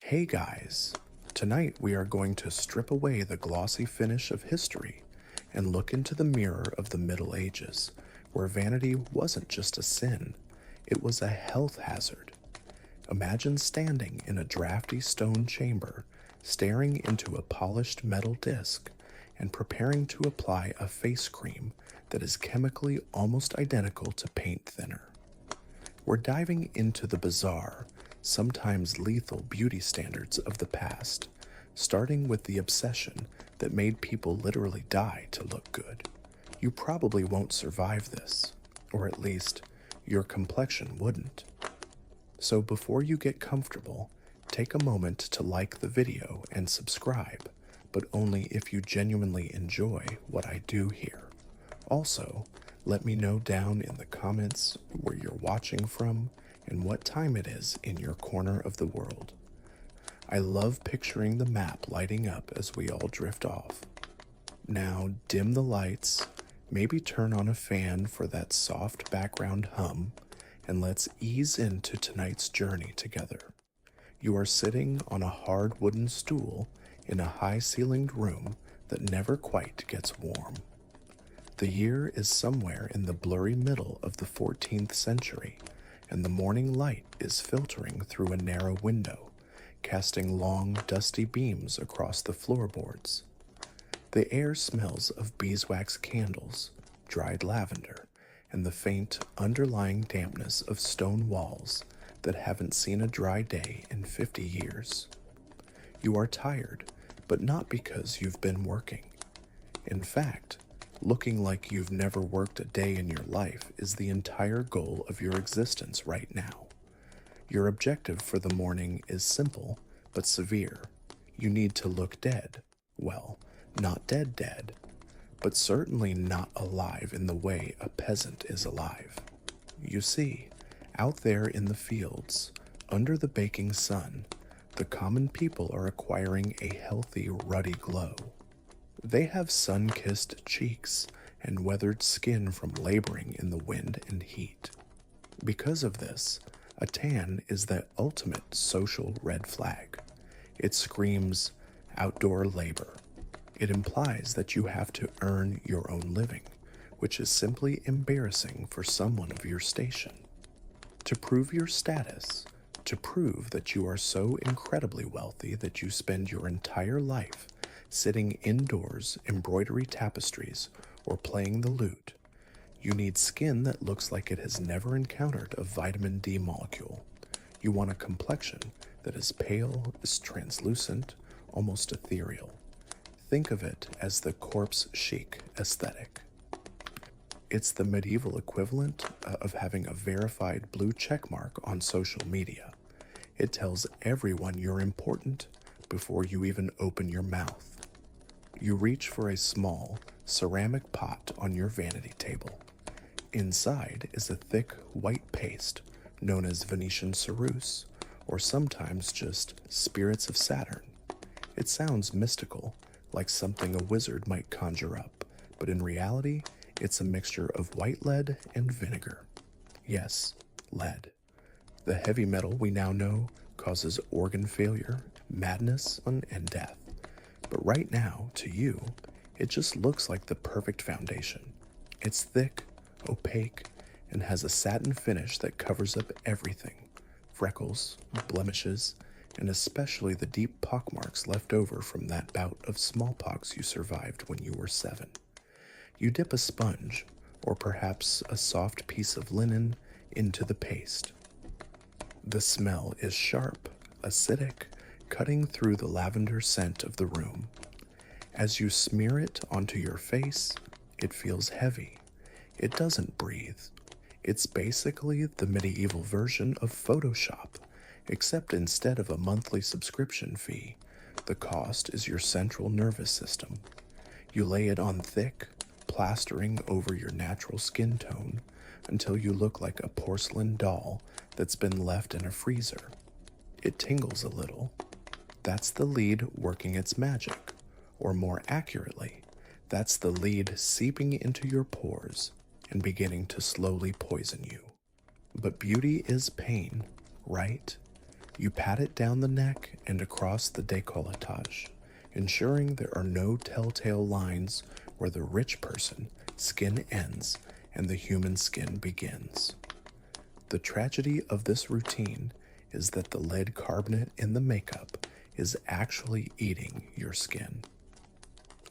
Hey guys, tonight we are going to strip away the glossy finish of history and look into the mirror of the Middle Ages, where vanity wasn't just a sin, it was a health hazard. Imagine standing in a drafty stone chamber, staring into a polished metal disc, and preparing to apply a face cream that is chemically almost identical to paint thinner. We're diving into the bizarre, sometimes lethal beauty standards of the past, starting with the obsession that made people literally die to look good. You probably won't survive this, or at least, your complexion wouldn't. So before you get comfortable, take a moment to like the video and subscribe, but only if you genuinely enjoy what I do here. Also, let me know down in the comments where you're watching from and what time it is in your corner of the world. I love picturing the map lighting up as we all drift off. Now dim the lights, maybe turn on a fan for that soft background hum, and let's ease into tonight's journey together. You are sitting on a hard wooden stool in a high-ceilinged room that never quite gets warm. The year is somewhere in the blurry middle of the 14th century, and the morning light is filtering through a narrow window, casting long, dusty beams across the floorboards. The air smells of beeswax candles, dried lavender, and the faint, underlying dampness of stone walls that haven't seen a dry day in 50 years. You are tired, but not because you've been working. In fact, looking like you've never worked a day in your life is the entire goal of your existence right now. Your objective for the morning is simple, but severe. You need to look dead. Well, not dead, but certainly not alive in the way a peasant is alive. You see, out there in the fields, under the baking sun, the common people are acquiring a healthy, ruddy glow. They have sun-kissed cheeks and weathered skin from laboring in the wind and heat. Because of this, a tan is the ultimate social red flag. It screams outdoor labor. It implies that you have to earn your own living, which is simply embarrassing for someone of your station. To prove your status, to prove that you are so incredibly wealthy that you spend your entire life sitting indoors, embroidery tapestries, or playing the lute, you need skin that looks like it has never encountered a vitamin D molecule. You want a complexion that is pale, is translucent, almost ethereal. Think of it as the corpse chic aesthetic. It's the medieval equivalent of having a verified blue checkmark on social media. It tells everyone you're important before you even open your mouth. You reach for a small, ceramic pot on your vanity table. Inside is a thick, white paste known as Venetian ceruse, or sometimes just spirits of Saturn. It sounds mystical, like something a wizard might conjure up, but in reality, it's a mixture of white lead and vinegar. Yes, lead. The heavy metal we now know causes organ failure, madness, and death. But right now, to you, it just looks like the perfect foundation. It's thick, opaque, and has a satin finish that covers up everything. Freckles, blemishes, and especially the deep pockmarks left over from that bout of smallpox you survived when you were 7. You dip a sponge, or perhaps a soft piece of linen, into the paste. The smell is sharp, acidic, cutting through the lavender scent of the room. As you smear it onto your face, it feels heavy. It doesn't breathe. It's basically the medieval version of Photoshop, except instead of a monthly subscription fee, the cost is your central nervous system. You lay it on thick, plastering over your natural skin tone until you look like a porcelain doll that's been left in a freezer. It tingles a little. That's the lead working its magic, or more accurately, that's the lead seeping into your pores and beginning to slowly poison you. But beauty is pain, right? You pat it down the neck and across the décolletage, ensuring there are no telltale lines where the rich person skin ends and the human skin begins. The tragedy of this routine is that the lead carbonate in the makeup is actually eating your skin.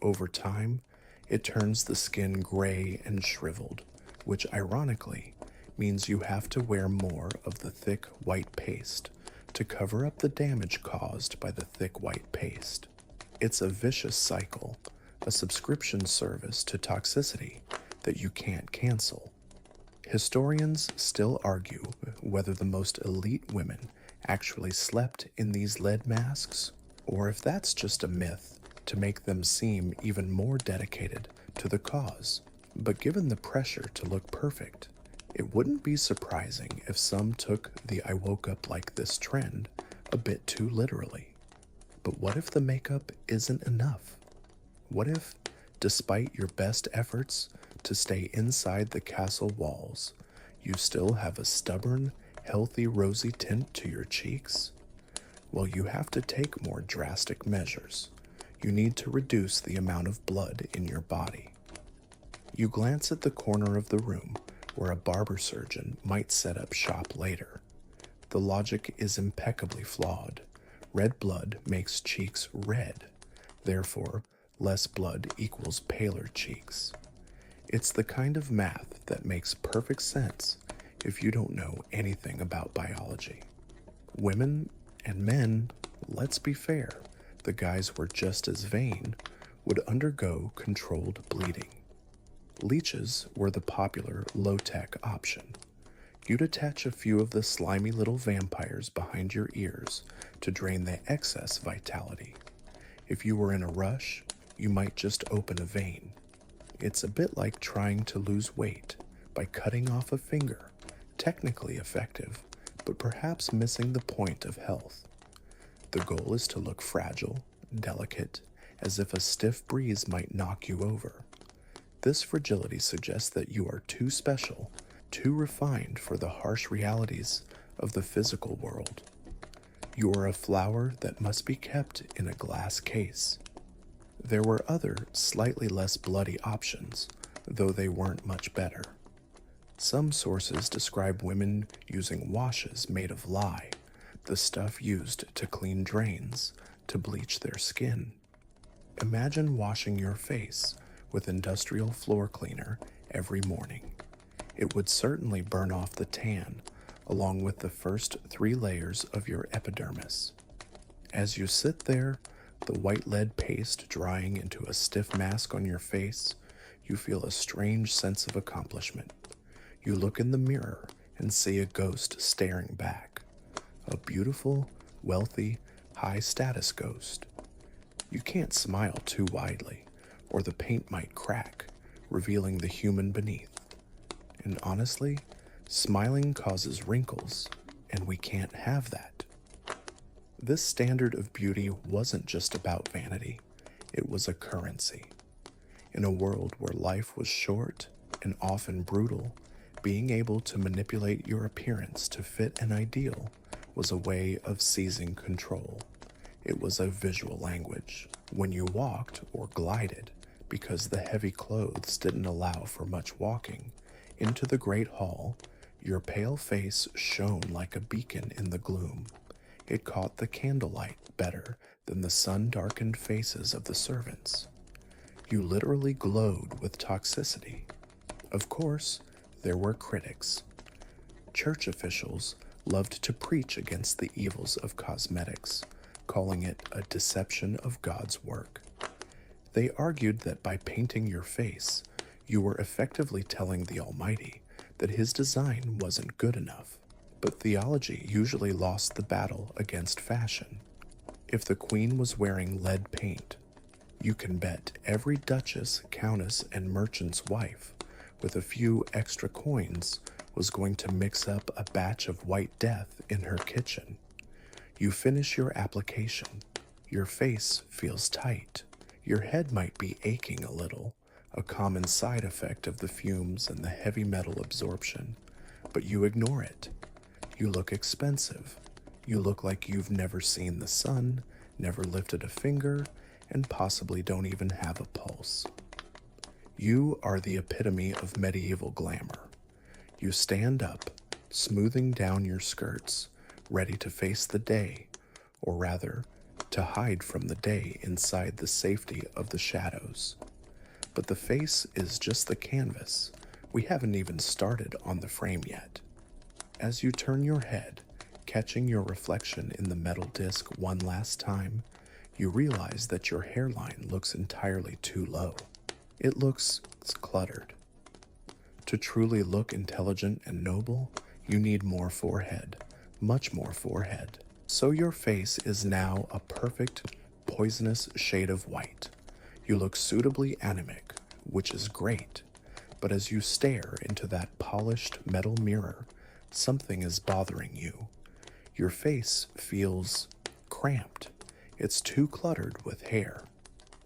Over time, it turns the skin gray and shriveled, which ironically means you have to wear more of the thick white paste to cover up the damage caused by the thick white paste. It's a vicious cycle, a subscription service to toxicity that you can't cancel. Historians still argue whether the most elite women actually slept in these lead masks, or if that's just a myth to make them seem even more dedicated to the cause. But given the pressure to look perfect, it wouldn't be surprising if some took the "I woke up like this" trend a bit too literally. But what if the makeup isn't enough? What if, despite your best efforts to stay inside the castle walls, you still have a stubborn, healthy rosy tint to your cheeks? Well, you have to take more drastic measures. You need to reduce the amount of blood in your body. You glance at the corner of the room where a barber surgeon might set up shop later. The logic is impeccably flawed. Red blood makes cheeks red. Therefore, less blood equals paler cheeks. It's the kind of math that makes perfect sense if you don't know anything about biology. Women and men, let's be fair, the guys were just as vain, would undergo controlled bleeding. Leeches were the popular low-tech option. You'd attach a few of the slimy little vampires behind your ears to drain the excess vitality. If you were in a rush, you might just open a vein. It's a bit like trying to lose weight by cutting off a finger, technically effective, but perhaps missing the point of health. The goal is to look fragile, delicate, as if a stiff breeze might knock you over. This fragility suggests that you are too special, too refined for the harsh realities of the physical world. You are a flower that must be kept in a glass case. There were other, slightly less bloody options, though they weren't much better. Some sources describe women using washes made of lye, the stuff used to clean drains, to bleach their skin. Imagine washing your face with industrial floor cleaner every morning. It would certainly burn off the tan, along with the first 3 layers of your epidermis. As you sit there, the white lead paste drying into a stiff mask on your face, you feel a strange sense of accomplishment. You look in the mirror and see a ghost staring back. A beautiful, wealthy, high-status ghost. You can't smile too widely, or the paint might crack, revealing the human beneath. And honestly, smiling causes wrinkles, and we can't have that. This standard of beauty wasn't just about vanity, it was a currency. In a world where life was short and often brutal, being able to manipulate your appearance to fit an ideal was a way of seizing control. It was a visual language. When you walked or glided, because the heavy clothes didn't allow for much walking, into the great hall, your pale face shone like a beacon in the gloom. It caught the candlelight better than the sun-darkened faces of the servants. You literally glowed with toxicity. Of course, there were critics. Church officials loved to preach against the evils of cosmetics, calling it a deception of God's work. They argued that by painting your face, you were effectively telling the Almighty that His design wasn't good enough. But theology usually lost the battle against fashion. If the Queen was wearing lead paint, you can bet every duchess, countess, and merchant's wife with a few extra coins was going to mix up a batch of white death in her kitchen. You finish your application. Your face feels tight. Your head might be aching a little, a common side effect of the fumes and the heavy metal absorption, but you ignore it. You look expensive. You look like you've never seen the sun, never lifted a finger, and possibly don't even have a pulse. You are the epitome of medieval glamour. You stand up, smoothing down your skirts, ready to face the day, or rather, to hide from the day inside the safety of the shadows. But the face is just the canvas. We haven't even started on the frame yet. As you turn your head, catching your reflection in the metal disc one last time, you realize that your hairline looks entirely too low. It looks cluttered. To truly look intelligent and noble, you need more forehead, much more forehead. So your face is now a perfect, poisonous shade of white. You look suitably anemic, which is great, but as you stare into that polished metal mirror, something is bothering you. Your face feels cramped. It's too cluttered with hair.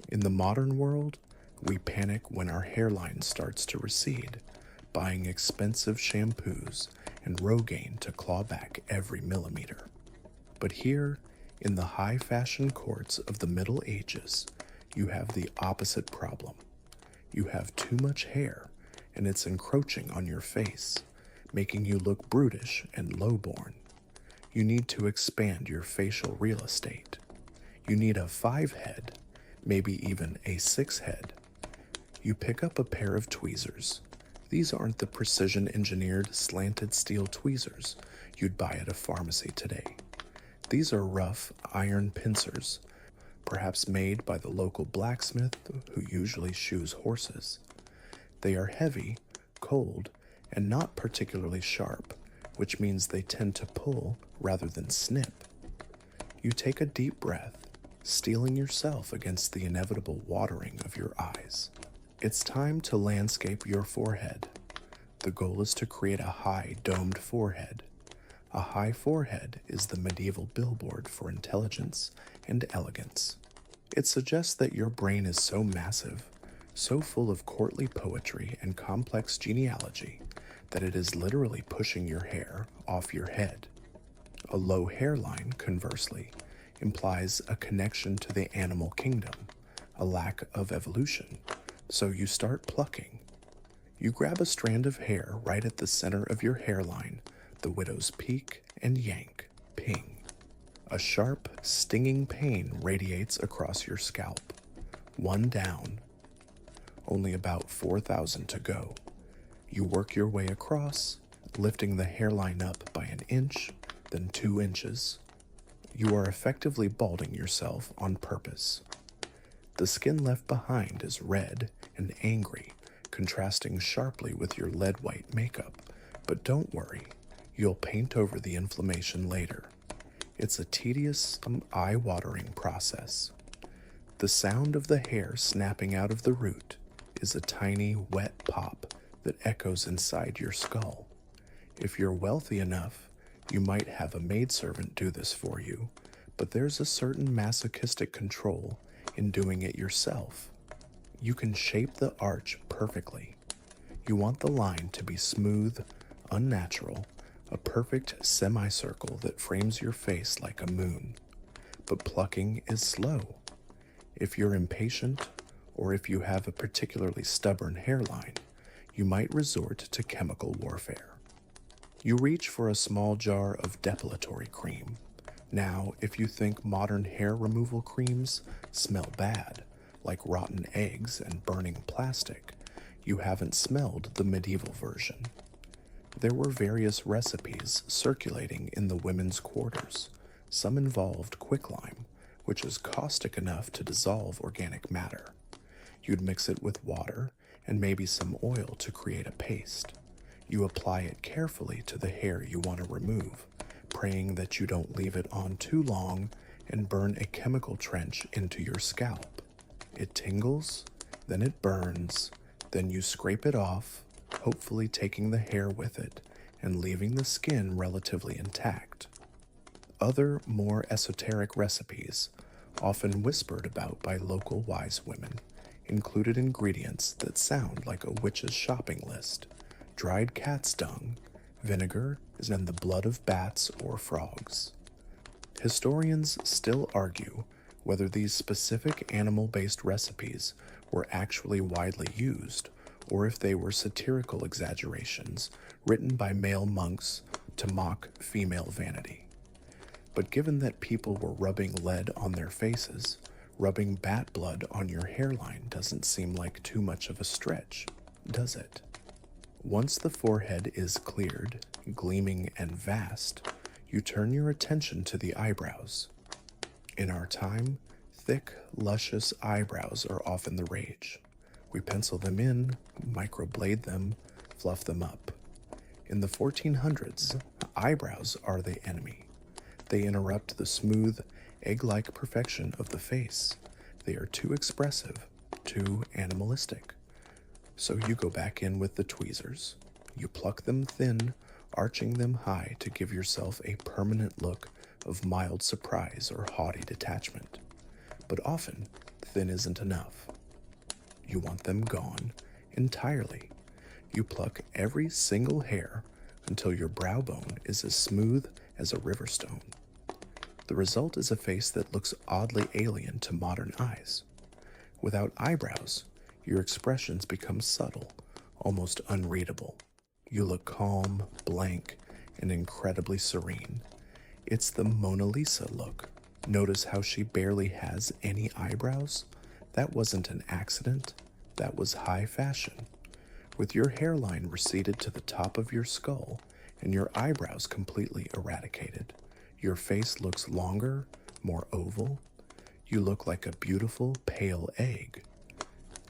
In the modern world, we panic when our hairline starts to recede, buying expensive shampoos and Rogaine to claw back every millimeter. But here, in the high fashion courts of the Middle Ages, you have the opposite problem. You have too much hair, and it's encroaching on your face, making you look brutish and lowborn. You need to expand your facial real estate. You need a 5-head, maybe even a 6-head. You pick up a pair of tweezers. These aren't the precision-engineered slanted steel tweezers you'd buy at a pharmacy today. These are rough iron pincers, perhaps made by the local blacksmith who usually shoes horses. They are heavy, cold, and not particularly sharp, which means they tend to pull rather than snip. You take a deep breath, steeling yourself against the inevitable watering of your eyes. It's time to landscape your forehead. The goal is to create a high, domed forehead. A high forehead is the medieval billboard for intelligence and elegance. It suggests that your brain is so massive, so full of courtly poetry and complex genealogy, that it is literally pushing your hair off your head. A low hairline, conversely, implies a connection to the animal kingdom, a lack of evolution, so you start plucking. You grab a strand of hair right at the center of your hairline, the widow's peak, and yank, ping. A sharp, stinging pain radiates across your scalp. One down. Only about 4,000 to go. You work your way across, lifting the hairline up by an inch, then 2 inches. You are effectively balding yourself on purpose. The skin left behind is red and angry, contrasting sharply with your lead-white makeup. But don't worry, you'll paint over the inflammation later. It's a tedious, eye-watering process. The sound of the hair snapping out of the root is a tiny, wet pop that echoes inside your skull. If you're wealthy enough, you might have a maidservant do this for you, but there's a certain masochistic control in doing it yourself. You can shape the arch perfectly. You want the line to be smooth, unnatural, a perfect semicircle that frames your face like a moon. But plucking is slow. If you're impatient, or if you have a particularly stubborn hairline, you might resort to chemical warfare. You reach for a small jar of depilatory cream. Now, if you think modern hair removal creams smell bad, like rotten eggs and burning plastic, you haven't smelled the medieval version. There were various recipes circulating in the women's quarters. Some involved quicklime, which is caustic enough to dissolve organic matter. You'd mix it with water and maybe some oil to create a paste. You apply it carefully to the hair you want to remove, praying that you don't leave it on too long and burn a chemical trench into your scalp. It tingles, then it burns, then you scrape it off, hopefully taking the hair with it and leaving the skin relatively intact. Other, more esoteric recipes, often whispered about by local wise women, included ingredients that sound like a witch's shopping list: dried cat's dung, vinegar, and the blood of bats or frogs. Historians still argue whether these specific animal-based recipes were actually widely used or if they were satirical exaggerations written by male monks to mock female vanity. But given that people were rubbing lead on their faces, rubbing bat blood on your hairline doesn't seem like too much of a stretch, does it? Once the forehead is cleared, gleaming and vast, you turn your attention to the eyebrows. In our time, thick, luscious eyebrows are often the rage. We pencil them in, microblade them, fluff them up. In the 1400s, eyebrows are the enemy. They interrupt the smooth, egg-like perfection of the face. They are too expressive, too animalistic. So you go back in with the tweezers. You pluck them thin, arching them high to give yourself a permanent look of mild surprise or haughty detachment. But often, thin isn't enough. You want them gone entirely. You pluck every single hair until your brow bone is as smooth as a river stone. The result is a face that looks oddly alien to modern eyes. Without eyebrows, your expressions become subtle, almost unreadable. You look calm, blank, and incredibly serene. It's the Mona Lisa look. Notice how she barely has any eyebrows? That wasn't an accident. That was high fashion. With your hairline receded to the top of your skull and your eyebrows completely eradicated, your face looks longer, more oval. You look like a beautiful, pale egg.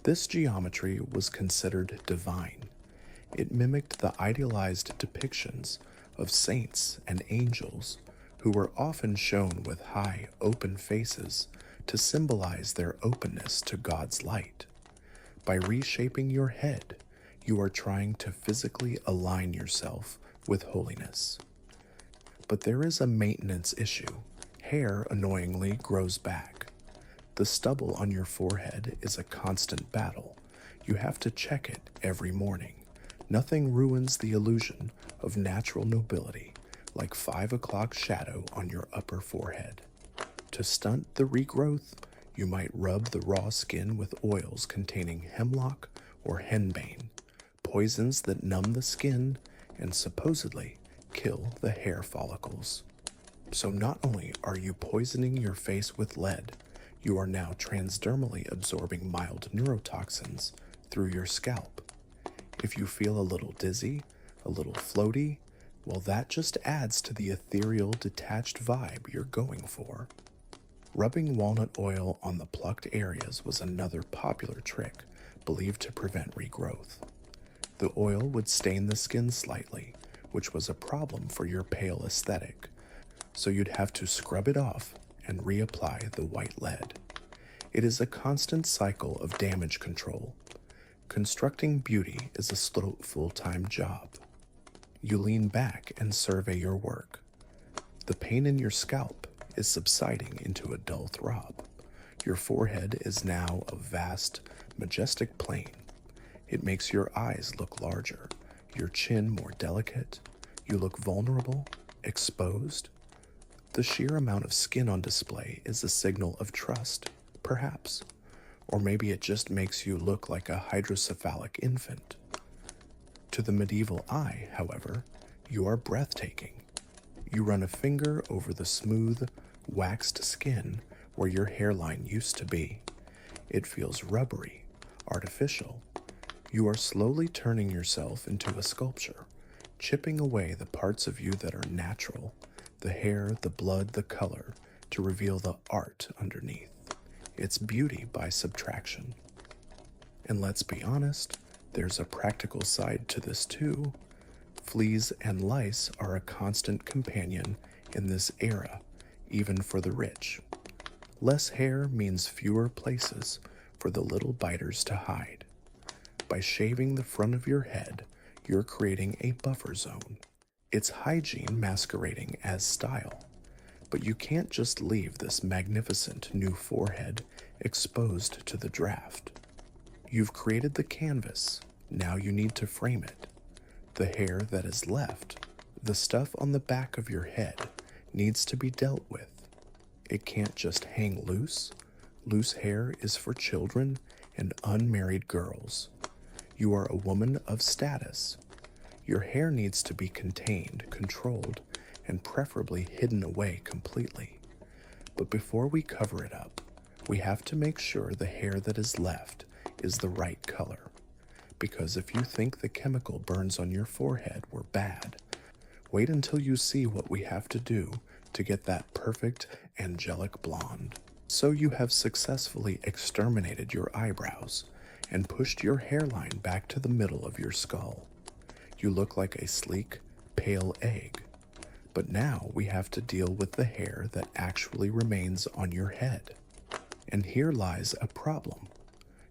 This geometry was considered divine. It mimicked the idealized depictions of saints and angels who were often shown with high, open faces to symbolize their openness to God's light. By reshaping your head, you are trying to physically align yourself with holiness. But there is a maintenance issue. Hair annoyingly grows back. The stubble on your forehead is a constant battle. You have to check it every morning. Nothing ruins the illusion of natural nobility like 5 o'clock shadow on your upper forehead. To stunt the regrowth, you might rub the raw skin with oils containing hemlock or henbane, poisons that numb the skin and supposedly kill the hair follicles. So not only are you poisoning your face with lead, you are now transdermally absorbing mild neurotoxins through your scalp. If you feel a little dizzy, a little floaty, well, that just adds to the ethereal, detached vibe you're going for. Rubbing walnut oil on the plucked areas was another popular trick believed to prevent regrowth. The oil would stain the skin slightly, which was a problem for your pale aesthetic, so you'd have to scrub it off and reapply the white lead. It is a constant cycle of damage control. Constructing beauty is a slow, full-time job. You lean back and survey your work. The pain in your scalp is subsiding into a dull throb. Your forehead is now a vast, majestic plain. It makes your eyes look larger, your chin more delicate. You look vulnerable, exposed. The sheer amount of skin on display is a signal of trust, perhaps. Or maybe it just makes you look like a hydrocephalic infant. To the medieval eye, however, you are breathtaking. You run a finger over the smooth, waxed skin where your hairline used to be. It feels rubbery, artificial. You are slowly turning yourself into a sculpture, chipping away the parts of you that are natural, the hair, the blood, the color, to reveal the art underneath. It's beauty by subtraction. And let's be honest, there's a practical side to this too. Fleas and lice are a constant companion in this era, even for the rich. Less hair means fewer places for the little biters to hide. By shaving the front of your head, you're creating a buffer zone. It's hygiene masquerading as style. But you can't just leave this magnificent new forehead exposed to the draft. You've created the canvas, now you need to frame it. The hair that is left, the stuff on the back of your head, needs to be dealt with. It can't just hang loose. Loose hair is for children and unmarried girls. You are a woman of status. Your hair needs to be contained, controlled, and preferably hidden away completely. But before we cover it up, we have to make sure the hair that is left is the right color. Because if you think the chemical burns on your forehead were bad, wait until you see what we have to do to get that perfect angelic blonde. So you have successfully exterminated your eyebrows and pushed your hairline back to the middle of your skull. You look like a sleek, pale egg. But now we have to deal with the hair that actually remains on your head. And here lies a problem.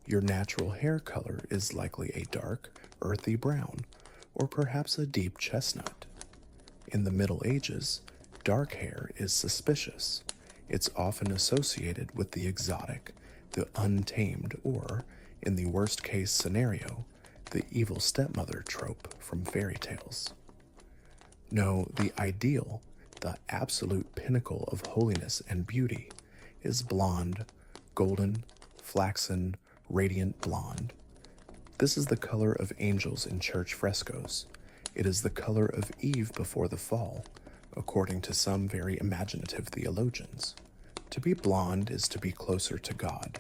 Your natural hair color is likely a dark, earthy brown, or perhaps a deep chestnut. In the Middle Ages, dark hair is suspicious. It's often associated with the exotic, the untamed, or, in the worst case scenario, the evil stepmother trope from fairy tales. No, the ideal, the absolute pinnacle of holiness and beauty, is blonde, golden, flaxen, radiant blonde. This is the color of angels in church frescoes. It is the color of Eve before the fall, according to some very imaginative theologians. To be blonde is to be closer to God,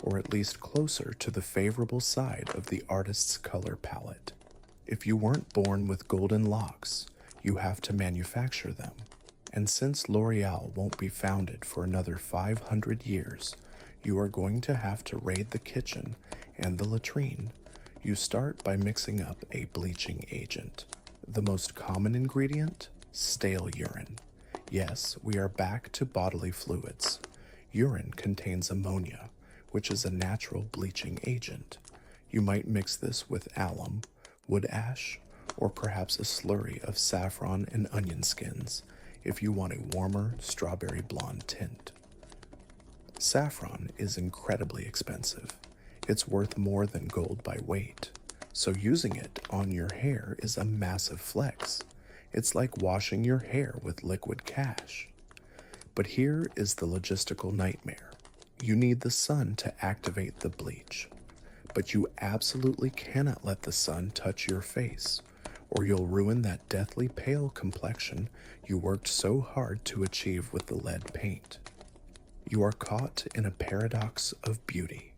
or at least closer to the favorable side of the artist's color palette. If you weren't born with golden locks, you have to manufacture them. And since L'Oreal won't be founded for another 500 years, you are going to have to raid the kitchen and the latrine. You start by mixing up a bleaching agent. The most common ingredient? Stale urine. Yes, we are back to bodily fluids. Urine contains ammonia, which is a natural bleaching agent. You might mix this with alum, wood ash, or perhaps a slurry of saffron and onion skins if you want a warmer strawberry blonde tint. Saffron is incredibly expensive. It's worth more than gold by weight, so using it on your hair is a massive flex. It's like washing your hair with liquid cash. But here is the logistical nightmare. You need the sun to activate the bleach, but you absolutely cannot let the sun touch your face, or you'll ruin that deathly pale complexion you worked so hard to achieve with the lead paint. You are caught in a paradox of beauty.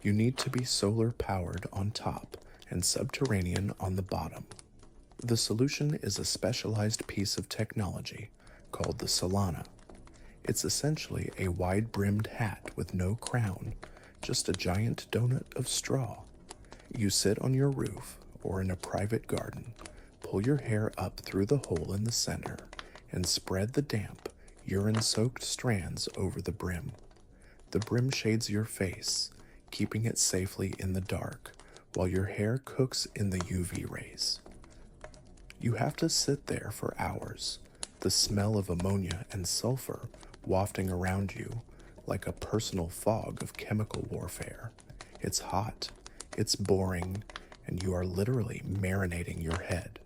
You need to be solar powered on top and subterranean on the bottom. The solution is a specialized piece of technology called the Solana. It's essentially a wide-brimmed hat with no crown, just a giant donut of straw. You sit on your roof or in a private garden, pull your hair up through the hole in the center, and spread the damp, urine-soaked strands over the brim. The brim shades your face, keeping it safely in the dark, while your hair cooks in the UV rays. You have to sit there for hours, the smell of ammonia and sulfur wafting around you like a personal fog of chemical warfare. It's hot, it's boring, and you are literally marinating your head.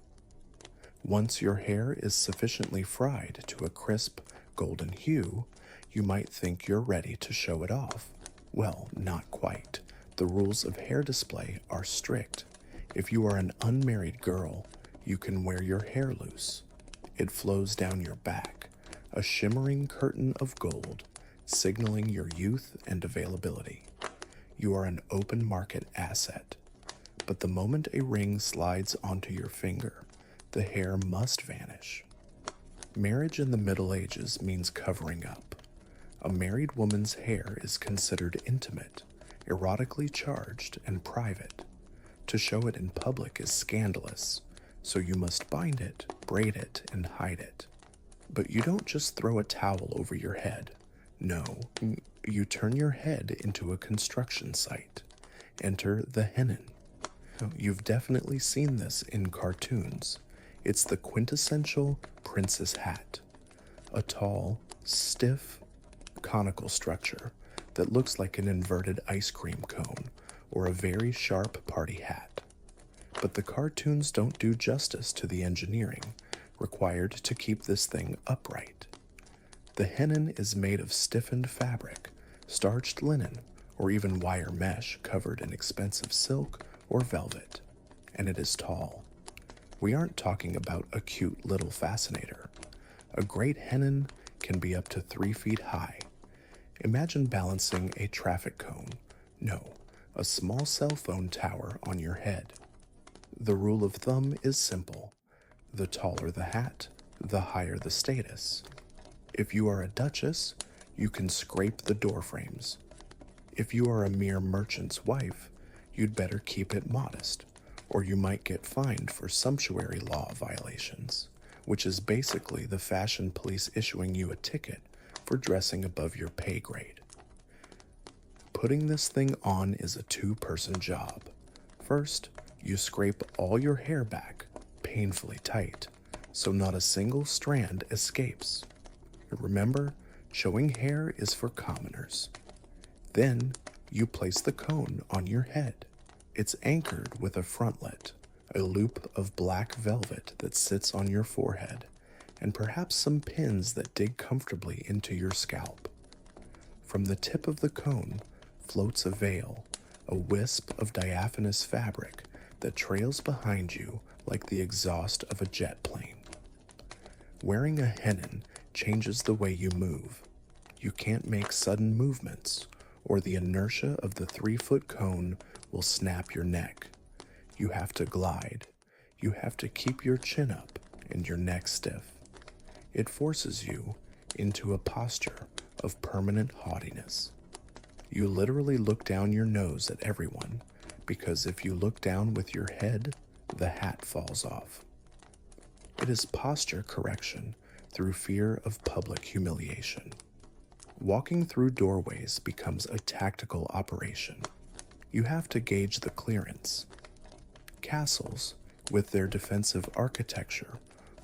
Once your hair is sufficiently fried to a crisp, golden hue, you might think you're ready to show it off. Well, not quite. The rules of hair display are strict. If you are an unmarried girl, you can wear your hair loose. It flows down your back, a shimmering curtain of gold, signaling your youth and availability. You are an open market asset. But the moment a ring slides onto your finger, the hair must vanish. Marriage in the Middle Ages means covering up. A married woman's hair is considered intimate, erotically charged, and private. To show it in public is scandalous, so you must bind it, braid it, and hide it. But you don't just throw a towel over your head. No, you turn your head into a construction site. Enter the hennin. You've definitely seen this in cartoons. It's the quintessential princess hat. A tall, stiff, conical structure that looks like an inverted ice cream cone or a very sharp party hat. But the cartoons don't do justice to the engineering required to keep this thing upright. The hennin is made of stiffened fabric, starched linen, or even wire mesh covered in expensive silk or velvet, and it is tall. We aren't talking about a cute little fascinator. A great hennin can be up to 3 feet high. Imagine balancing a traffic cone, no, a small cell phone tower on your head. The rule of thumb is simple. The taller the hat, the higher the status. If you are a duchess, you can scrape the door frames. If you are a mere merchant's wife, you'd better keep it modest, or you might get fined for sumptuary law violations, which is basically the fashion police issuing you a ticket for dressing above your pay grade. Putting this thing on is a two-person job. First, you scrape all your hair back, painfully tight, so not a single strand escapes. Remember, showing hair is for commoners. Then, you place the cone on your head. It's anchored with a frontlet, a loop of black velvet that sits on your forehead, and perhaps some pins that dig comfortably into your scalp. From the tip of the cone floats a veil, a wisp of diaphanous fabric that trails behind you like the exhaust of a jet plane. Wearing a hennin changes the way you move. You can't make sudden movements, or the inertia of the 3-foot cone will snap your neck. You have to glide. You have to keep your chin up and your neck stiff. It forces you into a posture of permanent haughtiness. You literally look down your nose at everyone, because if you look down with your head, the hat falls off. It is posture correction through fear of public humiliation. Walking through doorways becomes a tactical operation. You have to gauge the clearance. Castles, with their defensive architecture,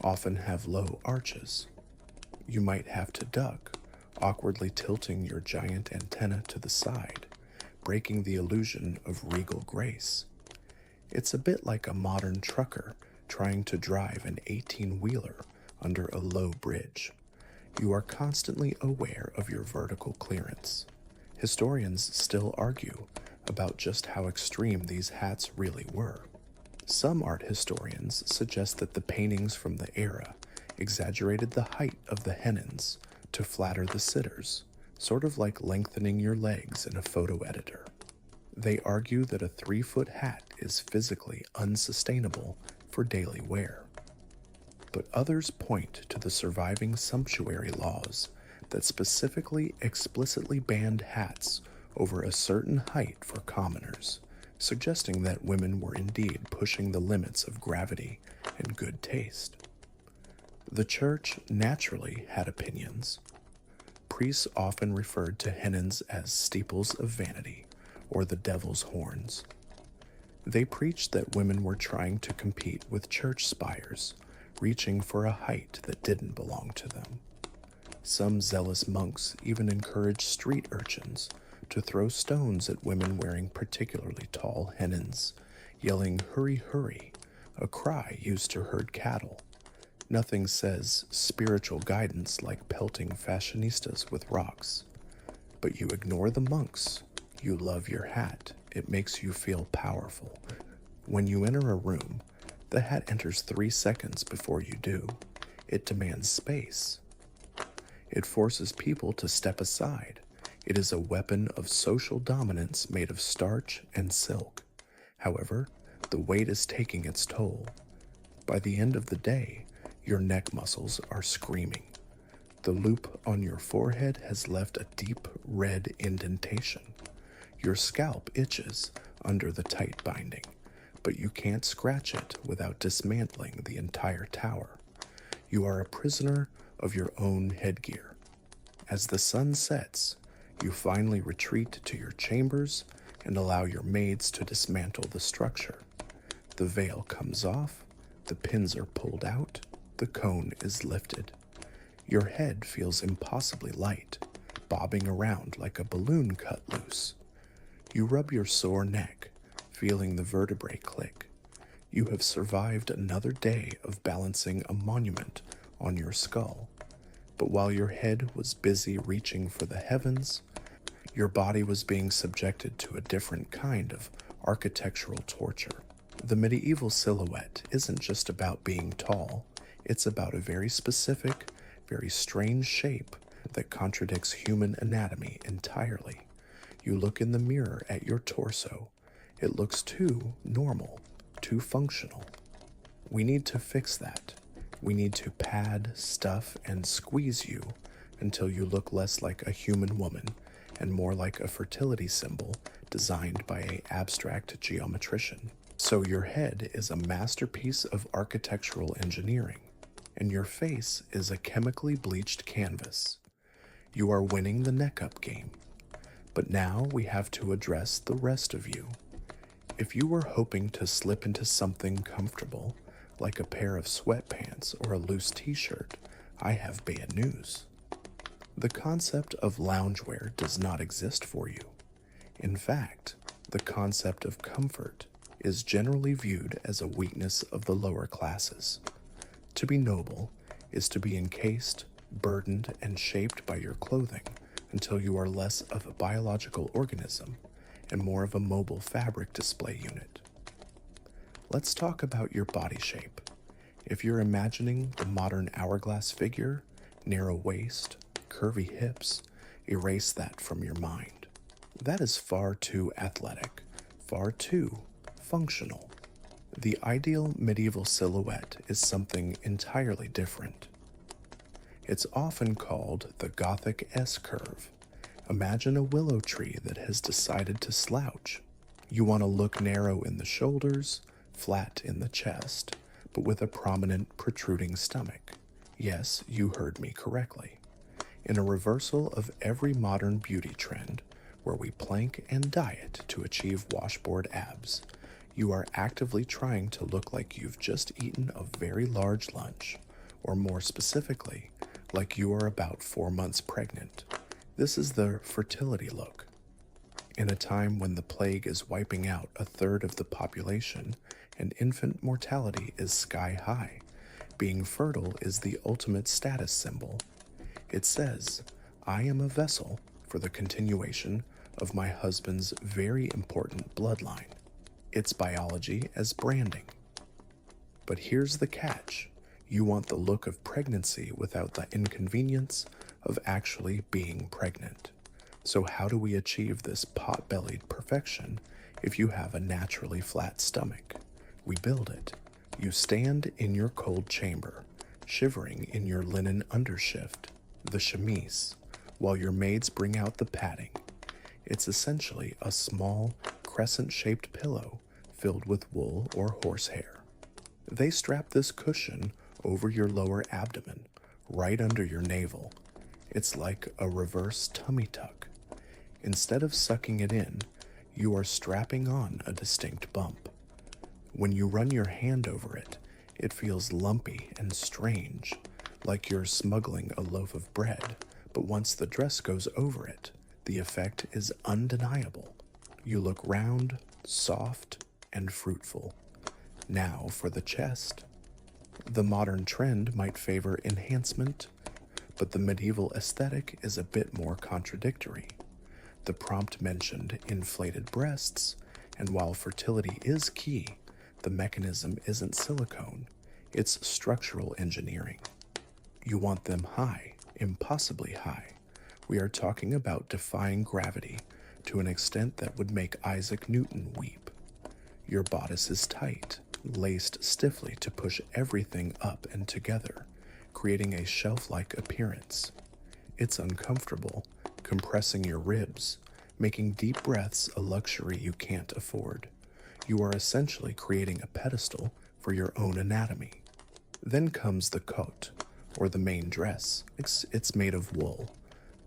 often have low arches. You might have to duck, awkwardly tilting your giant antenna to the side, breaking the illusion of regal grace. It's a bit like a modern trucker trying to drive an 18-wheeler under a low bridge. You are constantly aware of your vertical clearance. Historians still argue about just how extreme these hats really were. Some art historians suggest that the paintings from the era exaggerated the height of the hennins to flatter the sitters, sort of like lengthening your legs in a photo editor. They argue that a 3-foot hat is physically unsustainable for daily wear. But others point to the surviving sumptuary laws that specifically explicitly banned hats over a certain height for commoners, suggesting that women were indeed pushing the limits of gravity and good taste. The church naturally had opinions. Priests often referred to hennins as steeples of vanity or the devil's horns. They preached that women were trying to compete with church spires, reaching for a height that didn't belong to them. Some zealous monks even encouraged street urchins to throw stones at women wearing particularly tall hennins, yelling "hurry, hurry," a cry used to herd cattle. Nothing says spiritual guidance like pelting fashionistas with rocks. But you ignore the monks. You love your hat. It makes you feel powerful. When you enter a room, the hat enters 3 seconds before you do. It demands space. It forces people to step aside. It is a weapon of social dominance made of starch and silk. However, the weight is taking its toll. By the end of the day, your neck muscles are screaming. The loop on your forehead has left a deep red indentation. Your scalp itches under the tight binding, but you can't scratch it without dismantling the entire tower. You are a prisoner of your own headgear. As the sun sets, you finally retreat to your chambers and allow your maids to dismantle the structure. The veil comes off, the pins are pulled out, the cone is lifted. Your head feels impossibly light, bobbing around like a balloon cut loose. You rub your sore neck, feeling the vertebrae click. You have survived another day of balancing a monument on your skull. But while your head was busy reaching for the heavens, your body was being subjected to a different kind of architectural torture. The medieval silhouette isn't just about being tall, it's about a very specific, very strange shape that contradicts human anatomy entirely. You look in the mirror at your torso, it looks too normal, too functional. We need to fix that. We need to pad, stuff, and squeeze you until you look less like a human woman and more like a fertility symbol designed by an abstract geometrician. So your head is a masterpiece of architectural engineering, and your face is a chemically bleached canvas. You are winning the neck-up game. But now we have to address the rest of you. If you were hoping to slip into something comfortable, like a pair of sweatpants or a loose t-shirt, I have bad news. The concept of loungewear does not exist for you. In fact, the concept of comfort is generally viewed as a weakness of the lower classes. To be noble is to be encased, burdened, and shaped by your clothing until you are less of a biological organism and more of a mobile fabric display unit. Let's talk about your body shape. If you're imagining the modern hourglass figure, narrow waist, curvy hips, erase that from your mind. That is far too athletic, far too functional. The ideal medieval silhouette is something entirely different. It's often called the Gothic S-curve. Imagine a willow tree that has decided to slouch. You want to look narrow in the shoulders, flat in the chest, but with a prominent protruding stomach. Yes, you heard me correctly. In a reversal of every modern beauty trend, where we plank and diet to achieve washboard abs, you are actively trying to look like you've just eaten a very large lunch, or more specifically, like you are about 4 months pregnant. This is the fertility look. In a time when the plague is wiping out a third of the population and infant mortality is sky high, being fertile is the ultimate status symbol. It says, I am a vessel for the continuation of my husband's very important bloodline. It's biology as branding. But here's the catch. You want the look of pregnancy without the inconvenience of actually being pregnant. So how do we achieve this pot-bellied perfection if you have a naturally flat stomach? We build it. You stand in your cold chamber, shivering in your linen undershift, the chemise, while your maids bring out the padding. It's essentially a small, crescent-shaped pillow filled with wool or horsehair. They strap this cushion over your lower abdomen, right under your navel. It's like a reverse tummy tuck. Instead of sucking it in, you are strapping on a distinct bump. When you run your hand over it, it feels lumpy and strange, like you're smuggling a loaf of bread, but once the dress goes over it, the effect is undeniable. You look round, soft, and fruitful. Now for the chest. The modern trend might favor enhancement, but the medieval aesthetic is a bit more contradictory. The prompt mentioned inflated breasts, and while fertility is key, the mechanism isn't silicone, it's structural engineering. You want them high, impossibly high. We are talking about defying gravity to an extent that would make Isaac Newton weep. Your bodice is tight, laced stiffly to push everything up and together, creating a shelf-like appearance. It's uncomfortable, compressing your ribs, making deep breaths a luxury you can't afford. You are essentially creating a pedestal for your own anatomy. Then comes the coat, or the main dress. It's made of wool.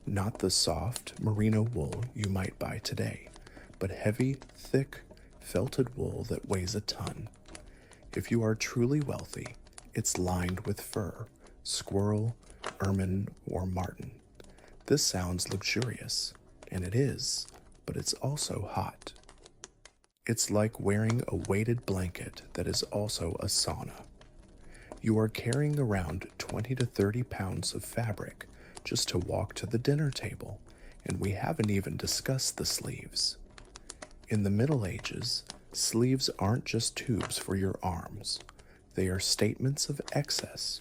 Not the soft merino wool you might buy today, but heavy, thick, felted wool that weighs a ton. If you are truly wealthy, it's lined with fur, squirrel, ermine, or marten. This sounds luxurious, and it is, but it's also hot. It's like wearing a weighted blanket that is also a sauna. You are carrying around 20 to 30 pounds of fabric just to walk to the dinner table, and we haven't even discussed the sleeves. In the Middle Ages, sleeves aren't just tubes for your arms, they are statements of excess.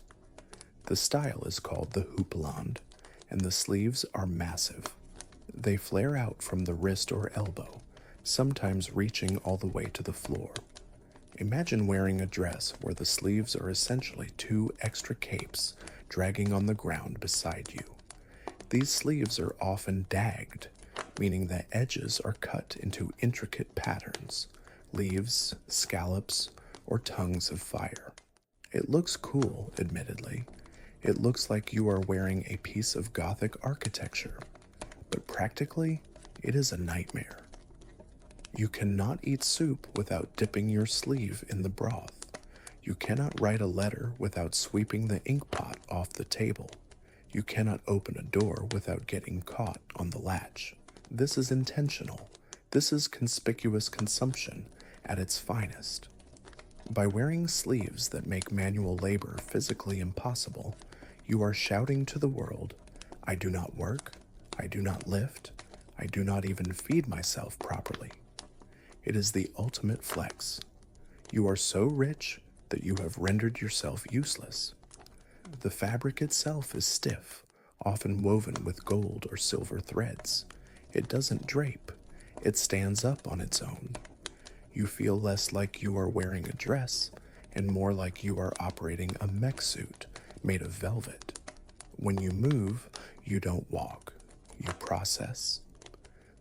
The style is called the houppelande, and the sleeves are massive. They flare out from the wrist or elbow, sometimes reaching all the way to the floor. Imagine wearing a dress where the sleeves are essentially two extra capes dragging on the ground beside you. These sleeves are often dagged, meaning that edges are cut into intricate patterns, leaves, scallops, or tongues of fire. It looks cool, admittedly. It looks like you are wearing a piece of Gothic architecture, but practically, it is a nightmare. You cannot eat soup without dipping your sleeve in the broth. You cannot write a letter without sweeping the ink pot off the table. You cannot open a door without getting caught on the latch. This is intentional. This is conspicuous consumption at its finest. By wearing sleeves that make manual labor physically impossible, you are shouting to the world, I do not work, I do not lift, I do not even feed myself properly. It is the ultimate flex. You are so rich that you have rendered yourself useless. The fabric itself is stiff, often woven with gold or silver threads. It doesn't drape. It stands up on its own. You feel less like you are wearing a dress and more like you are operating a mech suit made of velvet. When you move, you don't walk. You process.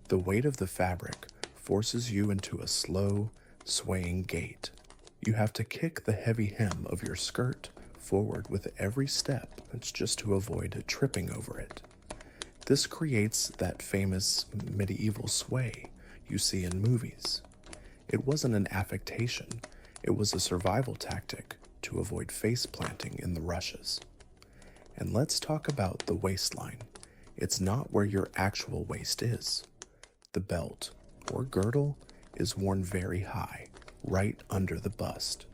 The weight of the fabric forces you into a slow, swaying gait. You have to kick the heavy hem of your skirt forward with every step. It's just to avoid tripping over it. This creates that famous medieval sway you see in movies. It wasn't an affectation, it was a survival tactic to avoid face planting in the rushes. And let's talk about the waistline. It's not where your actual waist is. The belt, or girdle, is worn very high, right under the bust.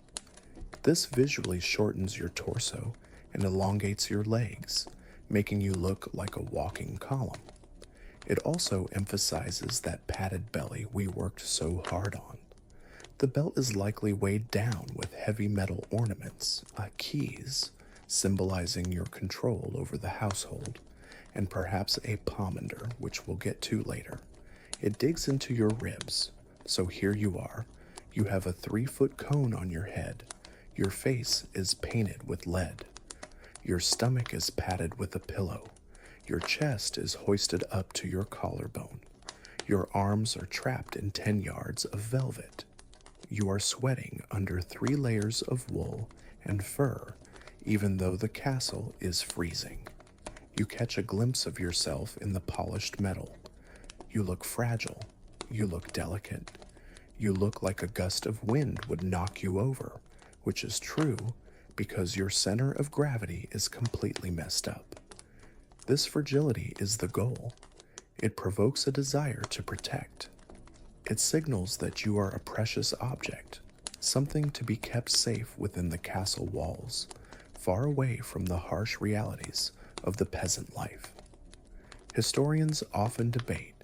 This visually shortens your torso and elongates your legs, making you look like a walking column. It also emphasizes that padded belly we worked so hard on. The belt is likely weighed down with heavy metal ornaments, keys, symbolizing your control over the household, and perhaps a pomander, which we'll get to later. It digs into your ribs, so here you are. You have a 3-foot cone on your head. Your face is painted with lead. Your stomach is padded with a pillow. Your chest is hoisted up to your collarbone. Your arms are trapped in 10 yards of velvet. You are sweating under 3 layers of wool and fur, even though the castle is freezing. You catch a glimpse of yourself in the polished metal. You look fragile. You look delicate. You look like a gust of wind would knock you over, which is true because your center of gravity is completely messed up. This fragility is the goal. It provokes a desire to protect. It signals that you are a precious object, something to be kept safe within the castle walls, far away from the harsh realities of the peasant life. Historians often debate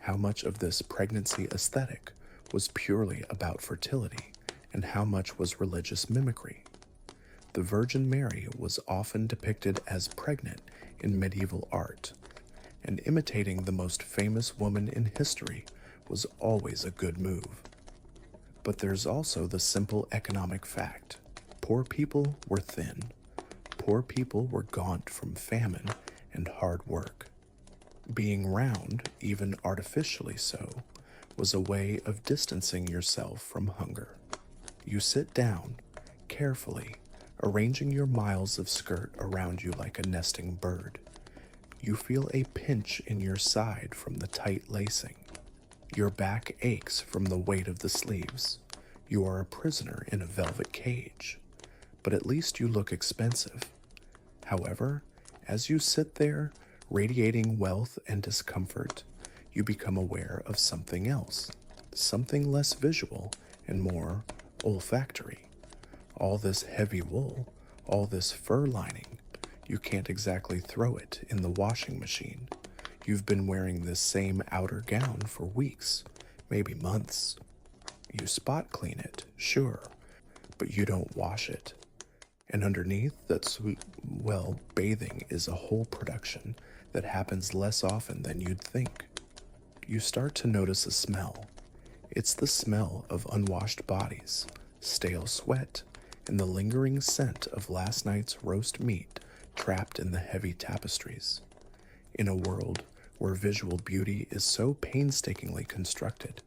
how much of this pregnancy aesthetic was purely about fertility and how much was religious mimicry. The Virgin Mary was often depicted as pregnant in medieval art, and imitating the most famous woman in history was always a good move. But there's also the simple economic fact. Poor people were thin. Poor people were gaunt from famine and hard work. Being round, even artificially so, was a way of distancing yourself from hunger. You sit down, carefully, arranging your miles of skirt around you like a nesting bird. You feel a pinch in your side from the tight lacing. Your back aches from the weight of the sleeves. You are a prisoner in a velvet cage, but at least you look expensive. However, as you sit there, radiating wealth and discomfort, you become aware of something else, something less visual and more olfactory. All this heavy wool, All this fur lining, you can't exactly throw it in the washing machine. You've been wearing this same outer gown for weeks, maybe months. You spot clean it, sure, but you don't wash it. And underneath, well, bathing is a whole production that happens less often than you'd think. You start to notice a smell. It's the smell of unwashed bodies, stale sweat, and the lingering scent of last night's roast meat trapped in the heavy tapestries. In a world where visual beauty is so painstakingly constructed,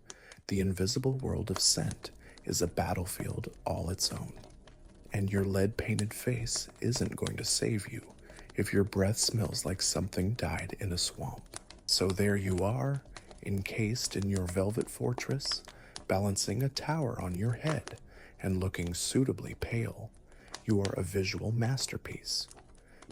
the invisible world of scent is a battlefield all its own. And your lead-painted face isn't going to save you if your breath smells like something died in a swamp. So there you are, encased in your velvet fortress, balancing a tower on your head and looking suitably pale. You are a visual masterpiece.